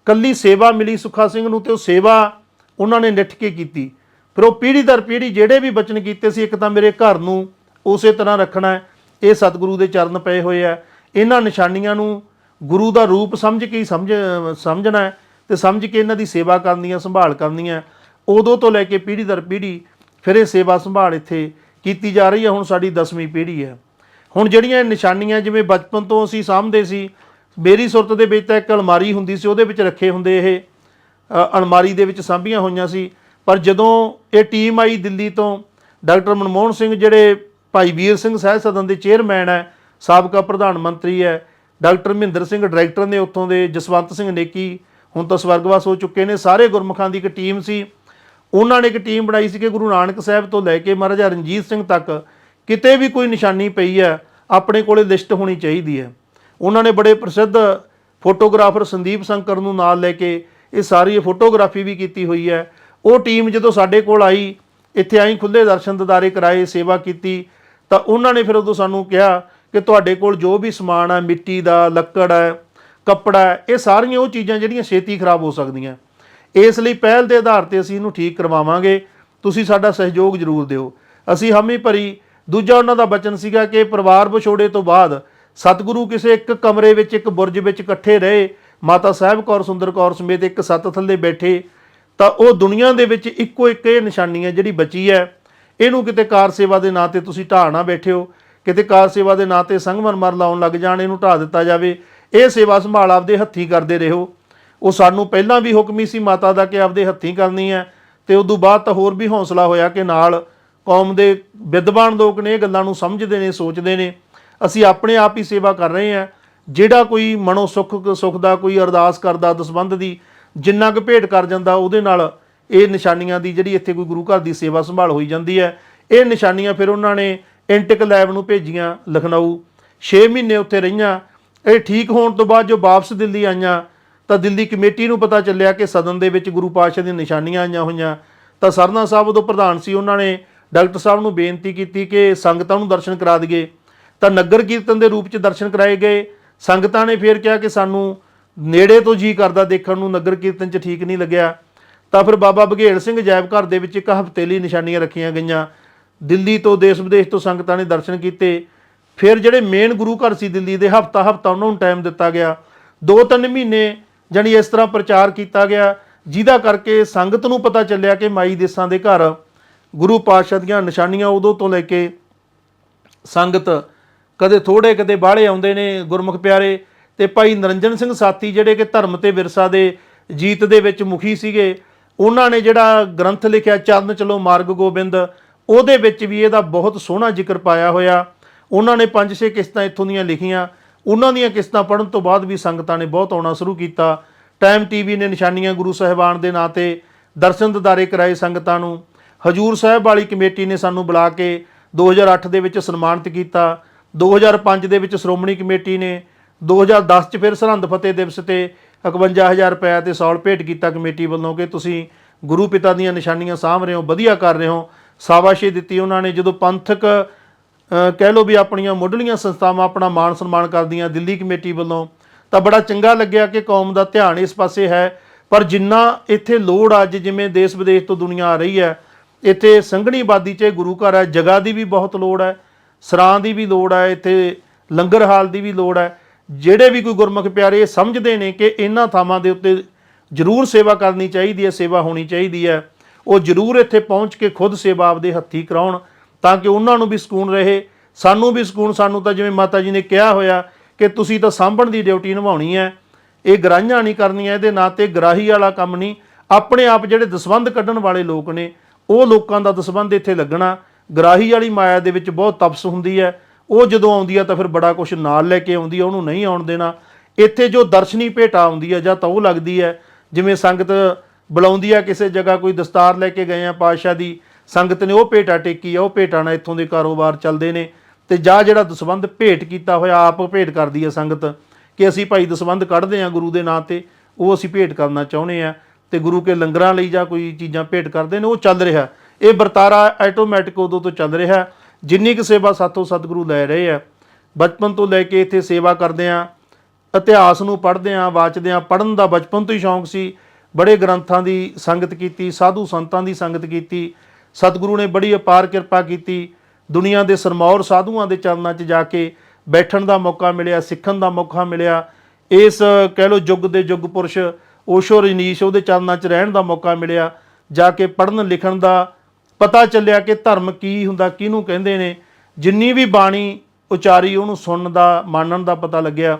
ਕੱਲੀ ਸੇਵਾ ਮਿਲੀ ਸੁੱਖਾ ਸਿੰਘ ਨੂੰ, ਤੇ ਉਹ ਸੇਵਾ ਉਹਨਾਂ ਨੇ ਨਿੱਠ ਕੇ ਕੀਤੀ। ਫਿਰ ਉਹ ਪੀੜ੍ਹੀ ਦਰ ਪੀੜ੍ਹੀ ਜਿਹੜੇ ਵੀ ਬਚਨ ਕੀਤੇ ਸੀ, ਇੱਕ ਤਾਂ ਮੇਰੇ ਘਰ ਨੂੰ ਉਸੇ ਤਰ੍ਹਾਂ ਰੱਖਣਾ ਹੈ, ਇਹ ਸਤਿਗੁਰੂ ਦੇ ਚਰਨ ਪਏ ਹੋਏ ਆ, ਇਹਨਾਂ ਨਿਸ਼ਾਨੀਆਂ ਨੂੰ ਗੁਰੂ ਦਾ ਰੂਪ ਸਮਝ ਕੇ ਹੀ ਸਮਝਣਾ ਹੈ, ਤੇ ਸਮਝ ਕੇ ਇਹਨਾਂ ਦੀ ਸੇਵਾ ਕਰਨੀ ਹੈ, ਸੰਭਾਲ ਕਰਨੀ ਹੈ। ਉਦੋਂ ਤੋਂ ਲੈ ਕੇ ਪੀੜ੍ਹੀ ਦਰ ਪੀੜ੍ਹੀ ਫਿਰ ਇਹ ਸੇਵਾ ਸੰਭਾਲ ਇੱਥੇ ਕੀਤੀ ਜਾ ਰਹੀ ਹੈ। ਹੁਣ ਸਾਡੀ 10ਵੀਂ ਪੀੜ੍ਹੀ ਹੈ। ਹੁਣ ਜਿਹੜੀਆਂ ਨਿਸ਼ਾਨੀਆਂ ਜਿਵੇਂ ਬਚਪਨ ਤੋਂ ਅਸੀਂ ਸਾਂਭਦੇ ਸੀ, ਮੇਰੀ ਸੁਰਤ ਦੇ ਵਿੱਚ ਤਾਂ ਇੱਕ ਅਲਮਾਰੀ ਹੁੰਦੀ ਸੀ, ਉਹਦੇ ਵਿੱਚ ਰੱਖੇ ਹੁੰਦੇ, ਇਹ ਅਲਮਾਰੀ ਦੇ ਵਿੱਚ ਸਾਂਭੀਆਂ ਹੋਈਆਂ ਸੀ। ਪਰ ਜਦੋਂ ਇਹ ਟੀਮ ਆਈ ਦਿੱਲੀ ਤੋਂ, ਡਾਕਟਰ ਮਨਮੋਹਨ ਸਿੰਘ ਜਿਹੜੇ ਭਾਈ ਵੀਰ ਸਿੰਘ ਸਾਹਿਬ ਸਦਨ ਦੇ ਚੇਅਰਮੈਨ ਹੈ, ਸਾਬਕਾ ਪ੍ਰਧਾਨ ਮੰਤਰੀ ਹੈ, ਡਾਕਟਰ ਮਹਿੰਦਰ ਸਿੰਘ ਡਾਇਰੈਕਟਰ ਨੇ ਉੱਥੋਂ ਦੇ, ਜਸਵੰਤ ਸਿੰਘ ਨੇਕੀ ਹੁਣ ਤਾਂ ਸਵਰਗਵਾਸ ਹੋ ਚੁੱਕੇ ਨੇ, ਸਾਰੇ ਗੁਰਮੁਖਾਂ ਦੀ ਇੱਕ ਟੀਮ ਸੀ। ਉਹਨਾਂ ਨੇ ਇੱਕ ਟੀਮ ਬਣਾਈ ਸੀ ਕਿ ਗੁਰੂ ਨਾਨਕ ਸਾਹਿਬ ਤੋਂ ਲੈ ਕੇ ਮਹਾਰਾਜਾ ਰਣਜੀਤ ਸਿੰਘ ਤੱਕ ਕਿਤੇ ਵੀ ਕੋਈ ਨਿਸ਼ਾਨੀ ਪਈ ਹੈ, ਆਪਣੇ ਕੋਲੇ ਲਿਸਟ ਹੋਣੀ ਚਾਹੀਦੀ ਹੈ। ਉਹਨਾਂ ਨੇ ਬੜੇ ਪ੍ਰਸਿੱਧ ਫੋਟੋਗ੍ਰਾਫਰ ਸੰਦੀਪ ਸ਼ੰਕਰ ਨੂੰ ਨਾਲ ਲੈ ਕੇ ਇਹ ਸਾਰੀ ਫੋਟੋਗ੍ਰਾਫੀ ਵੀ ਕੀਤੀ ਹੋਈ ਹੈ। ਉਹ ਟੀਮ ਜਦੋਂ ਸਾਡੇ ਕੋਲ ਆਈ, ਇੱਥੇ ਆਈ, ਖੁੱਲ੍ਹੇ ਦਰਸ਼ਨ ਦਿਦਾਰੇ ਕਰਾਏ, ਸੇਵਾ ਕੀਤੀ, ਤਾਂ ਉਹਨਾਂ ਨੇ ਫਿਰ ਉਦੋਂ ਸਾਨੂੰ ਕਿਹਾ ਕਿ ਤੁਹਾਡੇ ਕੋਲ ਜੋ ਵੀ ਸਮਾਨ ਹੈ, ਮਿੱਟੀ ਦਾ, ਲੱਕੜ ਹੈ, ਕੱਪੜਾ ਹੈ, ਇਹ ਸਾਰੀਆਂ ਉਹ ਚੀਜ਼ਾਂ ਜਿਹੜੀਆਂ ਛੇਤੀ ਖਰਾਬ ਹੋ ਸਕਦੀਆਂ, ਇਸ ਲਈ ਪਹਿਲ ਦੇ ਆਧਾਰ ਤੇ ਅਸੀਂ ਇਹਨੂੰ ਠੀਕ ਕਰਵਾਵਾਂਗੇ, ਤੁਸੀਂ ਸਾਡਾ ਸਹਿਯੋਗ ਜ਼ਰੂਰ ਦਿਓ। ਅਸੀਂ ਹਾਮੀ ਭਰੀ। ਦੂਜਾ ਉਹਨਾਂ ਦਾ ਬਚਨ ਸੀਗਾ ਕਿ ਪਰਿਵਾਰ ਵਿਛੋੜੇ ਤੋਂ ਬਾਅਦ ਸਤਿਗੁਰੂ ਕਿਸੇ ਇੱਕ ਕਮਰੇ ਵਿੱਚ, ਇੱਕ ਬੁਰਜ ਵਿੱਚ ਇਕੱਠੇ ਰਹੇ, ਮਾਤਾ ਸਾਹਿਬ ਕੌਰ, ਸੁੰਦਰ ਕੌਰ ਸਮੇਤ ਇੱਕ ਸੱਤ ਥੱਲੇ ਬੈਠੇ, ਤਾਂ ਉਹ ਦੁਨੀਆ ਦੇ ਵਿੱਚ ਇੱਕੋ ਇੱਕ ਇਹ ਨਿਸ਼ਾਨੀ ਹੈ ਜਿਹੜੀ ਬਚੀ ਹੈ, ਇਹਨੂੰ ਕਿਤੇ ਕਾਰ ਸੇਵਾ ਦੇ ਨਾਂ ਤੇ ਤੁਸੀਂ ਢਾਹ ਨਾ ਬੈਠਿਓ, ਕਿਤੇ ਕਾਰ ਸੇਵਾ ਦੇ ਨਾਂ ਤੇ ਸੰਗਮਰਮਰ ਲਾਉਣ ਲੱਗ ਜਾਣ, ਇਹਨੂੰ ਢਾਹ ਦਿੱਤਾ ਜਾਵੇ। ਇਹ ਸੇਵਾ ਸੰਭਾਲ ਆਪਦੇ ਹੱਥੀਂ ਕਰਦੇ ਰਹੋ। ਉਹ ਸਾਨੂੰ ਪਹਿਲਾਂ ਵੀ ਹੁਕਮੀ ਸੀ ਮਾਤਾ ਦਾ ਕਿ ਆਪਦੇ ਹੱਥੀਂ ਕਰਨੀ ਹੈ, ਤੇ ਉਦੋਂ ਬਾਅਦ ਤਾਂ ਹੋਰ ਵੀ ਹੌਸਲਾ ਹੋਇਆ ਕਿ ਨਾਲ ਕੌਮ ਦੇ ਵਿਦਵਾਨ ਲੋਕ ਨੇ ਇਹ ਗੱਲਾਂ ਨੂੰ ਸਮਝਦੇ ਨੇ, ਸੋਚਦੇ ਨੇ। ਅਸੀਂ ਆਪਣੇ ਆਪ ਹੀ ਸੇਵਾ ਕਰ ਰਹੇ ਹਾਂ। ਜਿਹੜਾ ਕੋਈ ਮਨੋਂ ਸੁੱਖ ਦਾ ਕੋਈ ਅਰਦਾਸ ਕਰਦਾ, ਦਸਬੰਧ ਦੀ ਜਿੰਨਾ ਕੁ ਭੇਟ ਕਰ ਜਾਂਦਾ, ਉਹਦੇ ਨਾਲ ਇਹ ਨਿਸ਼ਾਨੀਆਂ ਦੀ ਜਿਹੜੀ ਇੱਥੇ ਕੋਈ ਗੁਰੂ ਘਰ ਦੀ ਸੇਵਾ ਸੰਭਾਲ ਹੋਈ ਜਾਂਦੀ ਹੈ। ਇਹ ਨਿਸ਼ਾਨੀਆਂ ਫਿਰ ਉਹਨਾਂ ਨੇ ਇੰਟਕ ਲੈਬ ਨੂੰ ਭੇਜੀਆਂ, ਲਖਨਊ 6 ਮਹੀਨੇ ਉੱਥੇ ਰਹੀਆਂ। ਇਹ ਠੀਕ ਹੋਣ ਤੋਂ ਬਾਅਦ ਜੋ ਵਾਪਸ ਦਿੱਲੀ ਆਈਆਂ, ਤਾਂ ਦਿੱਲੀ ਕਮੇਟੀ ਨੂੰ ਪਤਾ ਚੱਲਿਆ ਕਿ ਸਦਨ ਦੇ ਵਿੱਚ ਗੁਰੂ ਪਾਤਸ਼ਾਹ ਦੀਆਂ ਨਿਸ਼ਾਨੀਆਂ ਆਈਆਂ ਹੋਈਆਂ। ਤਾਂ ਸਰਨਾ ਸਾਹਿਬ ਉਦੋਂ ਪ੍ਰਧਾਨ ਸੀ, ਉਹਨਾਂ ਨੇ ਡਾਕਟਰ ਸਾਹਿਬ ਨੂੰ ਬੇਨਤੀ ਕੀਤੀ ਕਿ ਸੰਗਤਾਂ ਨੂੰ ਦਰਸ਼ਨ ਕਰਾ ਦਈਏ। ਤਾਂ ਨਗਰ ਕੀਰਤਨ ਦੇ ਰੂਪ 'ਚ ਦਰਸ਼ਨ ਕਰਾਏ ਗਏ। ਸੰਗਤਾਂ ਨੇ ਫਿਰ ਕਿਹਾ ਕਿ ਸਾਨੂੰ ਨੇੜੇ ਤੋਂ ਜੀ ਕਰਦਾ ਦੇਖਣ ਨੂੰ, ਨਗਰ ਕੀਰਤਨ 'ਚ ਠੀਕ ਨਹੀਂ ਲੱਗਿਆ। ਤਾਂ ਫਿਰ ਬਾਬਾ ਬਘੇਲ ਸਿੰਘ ਅਜਾਇਬ ਘਰ ਦੇ ਵਿੱਚ ਇੱਕ ਹਫ਼ਤੇ ਲਈ ਨਿਸ਼ਾਨੀਆਂ ਰੱਖੀਆਂ ਗਈਆਂ। ਦਿੱਲੀ ਤੋਂ, ਦੇਸ਼ ਵਿਦੇਸ਼ ਤੋਂ ਸੰਗਤਾਂ ਨੇ ਦਰਸ਼ਨ ਕੀਤੇ। ਫਿਰ ਜਿਹੜੇ ਮੇਨ ਗੁਰੂ ਘਰ ਸੀ ਦਿੱਲੀ ਦੇ, ਹਫ਼ਤਾ ਉਹਨਾਂ ਨੂੰ ਟਾਈਮ ਦਿੱਤਾ ਗਿਆ। 2-3 ਮਹੀਨੇ ਜਾਣੀ ਇਸ ਤਰ੍ਹਾਂ ਪ੍ਰਚਾਰ ਕੀਤਾ ਗਿਆ ਜਿਹਦਾ ਕਰਕੇ ਸੰਗਤ ਨੂੰ ਪਤਾ ਚੱਲਿਆ ਕਿ ਮਾਈ ਦੇਸਾਂ ਦੇ ਘਰ ਗੁਰੂ ਪਾਤਸ਼ਾਹ ਦੀਆਂ ਨਿਸ਼ਾਨੀਆਂ ਉਦੋਂ ਤੋਂ ਲੈ ਕੇ ਸੰਗਤ ਕਦੇ ਥੋੜੇ ਕਦੇ ਬਾਹਲੇ ਆਉਂਦੇ ਨੇ ਗੁਰਮੁਖ ਪਿਆਰੇ। ਤੇ ਭਾਈ ਨਰਿੰਜਨ ਸਿੰਘ ਸਾਥੀ ਜਿਹੜੇ ਕਿ ਧਰਮ ਤੇ ਵਿਰਸਾ ਦੇ ਜੀਤ ਦੇ ਵਿੱਚ ਮੁਖੀ ਸੀਗੇ, ਉਹਨਾਂ ਨੇ ਜਿਹੜਾ ਗ੍ਰੰਥ ਲਿਖਿਆ ਚਰਨ ਚਲੋ ਮਾਰਗ ਗੋਬਿੰਦ, ਉਹਦੇ ਵਿੱਚ ਵੀ ਇਹਦਾ ਬਹੁਤ ਸੋਹਣਾ ਜ਼ਿਕਰ ਪਾਇਆ ਹੋਇਆ। ਉਹਨਾਂ ਨੇ 5-6 ਕਿਸ਼ਤਾਂ ਇੱਥੋਂ ਦੀਆਂ ਲਿਖੀਆਂ। ਉਹਨਾਂ ਦੀਆਂ ਕਿਸ਼ਤਾਂ ਪੜ੍ਹਨ ਤੋਂ ਬਾਅਦ ਵੀ ਸੰਗਤਾਂ ਨੇ ਬਹੁਤ ਆਉਣਾ ਸ਼ੁਰੂ ਕੀਤਾ। ਟਾਈਮ ਟੀਵੀ ਨੇ ਨਿਸ਼ਾਨੀਆਂ ਗੁਰੂ ਸਾਹਿਬਾਨ ਦੇ ਨਾਂ 'ਤੇ ਦਰਸ਼ਨ ਦਿਦਾਰੇ ਕਰਾਏ ਸੰਗਤਾਂ ਨੂੰ। ਹਜੂਰ ਸਾਹਿਬ ਵਾਲੀ ਕਮੇਟੀ ਨੇ ਸਾਨੂੰ ਬੁਲਾ ਕੇ 2008 ਦੇ ਵਿੱਚ ਸਨਮਾਨਿਤ ਕੀਤਾ। 2005 ਦੇ ਵਿੱਚ ਸ਼੍ਰੋਮਣੀ ਕਮੇਟੀ ਨੇ, 2010 'ਚ ਫਿਰ ਸਰਹੰਦ ਫਤਿਹ ਦਿਵਸ ਤੇ 51,000 ਰੁਪਏ ਤੇ ਸੌਲ ਭੇਟ ਕੀਤਾ ਕਮੇਟੀ ਵੱਲੋਂ ਕਿ ਤੁਸੀਂ ਗੁਰੂ ਪਿਤਾ ਦੀਆਂ ਨਿਸ਼ਾਨੀਆਂ ਸਾਂਭ ਰਹੇ ਹੋ, ਵਧੀਆ ਕਰ ਰਹੇ ਹੋ। ਸ਼ਾਬਾਸ਼ੀ ਦਿੱਤੀ ਉਹਨਾਂ ਨੇ। ਜਦੋਂ ਪੰਥਕ ਕਹਿ ਲਓ ਵੀ ਆਪਣੀਆਂ ਮੁੱਢਲੀਆਂ ਸੰਸਥਾਵਾਂ ਆਪਣਾ ਮਾਣ ਸਨਮਾਨ ਕਰਦੀਆਂ ਦਿੱਲੀ ਕਮੇਟੀ ਵੱਲੋਂ, ਤਾਂ ਬੜਾ ਚੰਗਾ ਲੱਗਿਆ ਕਿ ਕੌਮ ਦਾ ਧਿਆਨ ਇਸ ਪਾਸੇ ਹੈ। ਪਰ ਜਿੰਨਾ ਇੱਥੇ ਲੋੜ ਅੱਜ, ਜਿਵੇਂ ਦੇਸ਼ ਵਿਦੇਸ਼ ਤੋਂ ਦੁਨੀਆ ਆ ਰਹੀ ਹੈ, ਇੱਥੇ ਸੰਘਣੀ ਆਬਾਦੀ 'ਚ ਗੁਰੂ ਘਰ ਹੈ, ਜਗ੍ਹਾ ਦੀ ਵੀ ਬਹੁਤ ਲੋੜ ਹੈ, ਸਰਾਂ ਦੀ ਵੀ ਲੋੜ ਹੈ, ਇੱਥੇ ਲੰਗਰ ਹਾਲ ਦੀ ਵੀ ਲੋੜ ਹੈ। ਜਿਹੜੇ ਵੀ ਕੋਈ ਗੁਰਮੁਖ ਪਿਆਰੇ ਇਹ ਸਮਝਦੇ ਨੇ ਕਿ ਇਹਨਾਂ ਥਾਵਾਂ ਦੇ ਉੱਤੇ ਜ਼ਰੂਰ ਸੇਵਾ ਕਰਨੀ ਚਾਹੀਦੀ ਹੈ, ਸੇਵਾ ਹੋਣੀ ਚਾਹੀਦੀ ਹੈ, ਉਹ ਜ਼ਰੂਰ ਇੱਥੇ ਪਹੁੰਚ ਕੇ ਖੁਦ ਸੇਵਾ ਆਪਦੇ ਹੱਥੀਂ ਕਰਾਉਣ ਤਾਂ ਕਿ ਉਹਨਾਂ ਨੂੰ ਵੀ ਸਕੂਨ ਰਹੇ, ਸਾਨੂੰ ਵੀ ਸਕੂਨ। ਸਾਨੂੰ ਤਾਂ ਜਿਵੇਂ ਮਾਤਾ ਜੀ ਨੇ ਕਿਹਾ ਹੋਇਆ ਕਿ ਤੁਸੀਂ ਤਾਂ ਸਾਂਭਣ ਦੀ ਡਿਊਟੀ ਨਿਭਾਉਣੀ ਹੈ, ਇਹ ਗਰਾਹੀਆਂ ਨਹੀਂ ਕਰਨੀਆਂ। ਇਹਦੇ ਨਾਂ 'ਤੇ ਗਰਾਹੀ ਵਾਲਾ ਕੰਮ ਨਹੀਂ। ਆਪਣੇ ਆਪ ਜਿਹੜੇ ਦਸਵੰਧ ਕੱਢਣ ਵਾਲੇ ਲੋਕ ਨੇ, ਉਹ ਲੋਕਾਂ ਦਾ ਦਸਵੰਧ ਇੱਥੇ ਲੱਗਣਾ। ਗਰਾਹੀ ਵਾਲੀ ਮਾਇਆ ਦੇ ਵਿੱਚ ਬਹੁਤ ਤਪਸ ਹੁੰਦੀ ਹੈ। ਉਹ ਜਦੋਂ ਆਉਂਦੀ ਆ ਤਾਂ ਫਿਰ ਬੜਾ ਕੁਝ ਨਾਲ ਲੈ ਕੇ ਆਉਂਦੀ ਆ, ਉਹਨੂੰ ਨਹੀਂ ਆਉਣ ਦੇਣਾ। ਇੱਥੇ ਜੋ ਦਰਸ਼ਨੀ ਭੇਟਾ ਆਉਂਦੀ ਹੈ ਜਾਂ ਤਾਂ ਉਹ ਲੱਗਦੀ ਹੈ, ਜਿਵੇਂ ਸੰਗਤ ਬੁਲਾਉਂਦੀ ਆ ਕਿਸੇ ਜਗ੍ਹਾ, ਕੋਈ ਦਸਤਾਰ ਲੈ ਕੇ ਗਏ ਆ ਪਾਤਸ਼ਾਹ ਦੀ, ਸੰਗਤ ਨੇ ਉਹ ਭੇਟਾ ਟੇਕੀ ਆ, ਉਹ ਭੇਟਾ ਨਾਲ ਇੱਥੋਂ ਦੇ ਕਾਰੋਬਾਰ ਚੱਲਦੇ ਨੇ। ਤੇ ਜਾਂ ਜਿਹੜਾ ਦਸਵੰਧ ਭੇਟ ਕੀਤਾ ਹੋਇਆ ਆਪ ਭੇਟ ਕਰਦੀ ਆ ਸੰਗਤ ਕਿ ਅਸੀਂ ਭਾਈ ਦਸਵੰਧ ਕੱਢਦੇ ਆ ਗੁਰੂ ਦੇ ਨਾਂ 'ਤੇ, ਉਹ ਅਸੀਂ ਭੇਟ ਕਰਨਾ ਚਾਹੁੰਦੇ ਆ, ਤੇ ਗੁਰੂ ਕੇ ਲੰਗਰਾਂ ਲਈ ਜਾਂ ਕੋਈ ਚੀਜ਼ਾਂ ਭੇਟ ਕਰਦੇ ਨੇ, ਉਹ ਚੱਲ ਰਿਹਾ। ਇਹ ਵਰਤਾਰਾ ਆਟੋਮੈਟਿਕ ਉਦੋਂ ਤੋਂ ਚੱਲ ਰਿਹਾ। ਜਿੰਨੀ ਕੁ ਸੇਵਾ ਸਾਥੋਂ ਸਤਿਗੁਰੂ ਲੈ ਰਹੇ ਆ, ਬਚਪਨ ਤੋਂ ਲੈ ਕੇ ਇੱਥੇ ਸੇਵਾ ਕਰਦੇ ਆ, ਇਤਿਹਾਸ ਨੂੰ ਪੜ੍ਹਦੇ ਆ, ਵਾਚਦੇ ਆ। ਪੜ੍ਹਨ ਦਾ ਬਚਪਨ ਤੋਂ ਹੀ ਸ਼ੌਂਕ ਸੀ। ਬੜੇ ਗ੍ਰੰਥਾਂ ਦੀ ਸੰਗਤ ਕੀਤੀ, ਸਾਧੂ ਸੰਤਾਂ ਦੀ ਸੰਗਤ ਕੀਤੀ। ਸਤਿਗੁਰੂ ਨੇ ਬੜੀ ਅਪਾਰ ਕਿਰਪਾ ਕੀਤੀ। ਦੁਨੀਆ ਦੇ ਸਰਮੌਰ ਸਾਧੂਆਂ ਦੇ ਚਰਨਾਂ 'ਚ ਜਾ ਕੇ ਬੈਠਣ ਦਾ ਮੌਕਾ ਮਿਲਿਆ, ਸਿੱਖਣ ਦਾ ਮੌਕਾ ਮਿਲਿਆ। ਇਸ ਕਹਿ ਲਓ ਯੁੱਗ ਦੇ ਯੁੱਗ ਪੁਰਸ਼ ਓਸ਼ੋ ਰਜਨੀਸ਼, ਉਹਦੇ ਚਰਨਾਂ 'ਚ ਰਹਿਣ ਦਾ ਮੌਕਾ ਮਿਲਿਆ। ਜਾ ਕੇ ਪੜ੍ਹਨ ਲਿਖਣ ਦਾ ਪਤਾ ਚੱਲਿਆ ਕਿ ਧਰਮ ਕੀ ਹੁੰਦਾ, ਕਿਹਨੂੰ ਕਹਿੰਦੇ ਨੇ। ਜਿੰਨੀ ਵੀ ਬਾਣੀ ਉਚਾਰੀ ਉਹਨੂੰ ਸੁਣਨ ਦਾ, ਮੰਨਣ ਦਾ ਪਤਾ ਲੱਗਿਆ।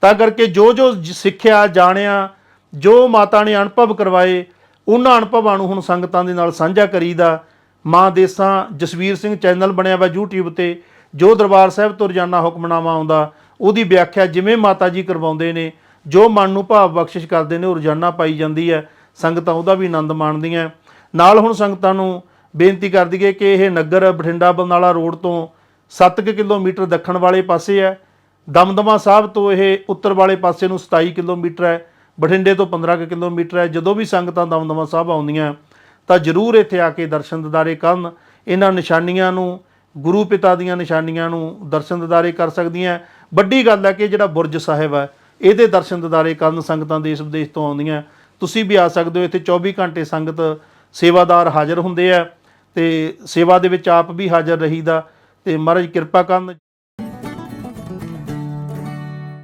ਤਾਂ ਕਰਕੇ ਜੋ ਜੋ ਸਿੱਖਿਆ, ਜਾਣਿਆ, ਜੋ ਮਾਤਾ ਨੇ ਅਨੁਭਵ ਕਰਵਾਏ, ਉਹਨਾਂ ਅਨੁਭਵਾਂ ਨੂੰ ਹੁਣ ਸੰਗਤਾਂ ਦੇ ਨਾਲ ਸਾਂਝਾ ਕਰੀਦਾ। ਮਾਂ ਦੇਸਾਂ ਜਸਵੀਰ ਸਿੰਘ ਚੈਨਲ ਬਣਿਆ ਵਾ YouTube ਤੇ, ਜੋ ਦਰਬਾਰ ਸਾਹਿਬ ਤੋਂ ਰੋਜ਼ਾਨਾ ਹੁਕਮਨਾਮਾ ਆਉਂਦਾ, ਉਹਦੀ ਵਿਆਖਿਆ ਜਿਵੇਂ ਮਾਤਾ ਜੀ ਕਰਵਾਉਂਦੇ ਨੇ, ਜੋ ਮਨ ਨੂੰ ਭਾਵ ਬਖਸ਼ਿਸ਼ ਕਰਦੇ ਨੇ, ਉਹ ਰੋਜ਼ਾਨਾ ਪਾਈ ਜਾਂਦੀ ਹੈ। ਸੰਗਤਾਂ ਉਹਦਾ ਵੀ ਆਨੰਦ ਮਾਣਦੀਆਂ। ਨਾਲ ਹੁਣ ਸੰਗਤਾਂ ਨੂੰ ਬੇਨਤੀ ਕਰ ਦਈਏ ਕਿ ਇਹ ਨਗਰ ਬਠਿੰਡਾ ਬਰਨਾਲਾ ਰੋਡ ਤੋਂ 7 ਕਿਲੋਮੀਟਰ ਦੱਖਣ ਵਾਲੇ ਪਾਸੇ ਹੈ। ਦਮਦਮਾ ਸਾਹਿਬ ਤੋਂ ਇਹ ਉੱਤਰ ਵਾਲੇ ਪਾਸੇ ਨੂੰ 27 ਕਿਲੋਮੀਟਰ ਹੈ। ਬਠਿੰਡੇ ਤੋਂ 15 ਕਿਲੋਮੀਟਰ ਹੈ। ਜਦੋਂ ਵੀ ਸੰਗਤਾਂ ਦਮਦਮਾ ਸਾਹਿਬ ਆਉਂਦੀਆਂ ਤਾਂ ਜ਼ਰੂਰ ਇੱਥੇ ਆ ਕੇ ਦਰਸ਼ਨ ਦਿਦਾਰੇ ਕਰਨ। ਇਹਨਾਂ ਨਿਸ਼ਾਨੀਆਂ ਨੂੰ, ਗੁਰੂ ਪਿਤਾ ਦੀਆਂ ਨਿਸ਼ਾਨੀਆਂ ਨੂੰ ਦਰਸ਼ਨ ਦਿਦਾਰੇ ਕਰ ਸਕਦੀਆਂ। ਵੱਡੀ ਗੱਲ ਹੈ ਕਿ ਜਿਹੜਾ ਬੁਰਜ ਸਾਹਿਬ ਹੈ, ਇਹਦੇ ਦਰਸ਼ਨ ਦਿਦਾਰੇ ਕਰਨ ਸੰਗਤਾਂ ਦੇਸ਼ ਵਿਦੇਸ਼ ਤੋਂ ਆਉਂਦੀਆਂ। ਤੁਸੀਂ ਵੀ ਆ ਸਕਦੇ ਹੋ। ਇੱਥੇ 24 ਘੰਟੇ ਸੰਗਤ ਸੇਵਾਦਾਰ ਹਾਜ਼ਰ ਹੁੰਦੇ ਆ ਤੇ ਸੇਵਾ ਦੇ ਵਿੱਚ ਆਪ ਵੀ ਹਾਜ਼ਰ ਰਹੀਦਾ। ਤੇ ਮਹਾਰਾਜ ਕਿਰਪਾ ਕਰਨ।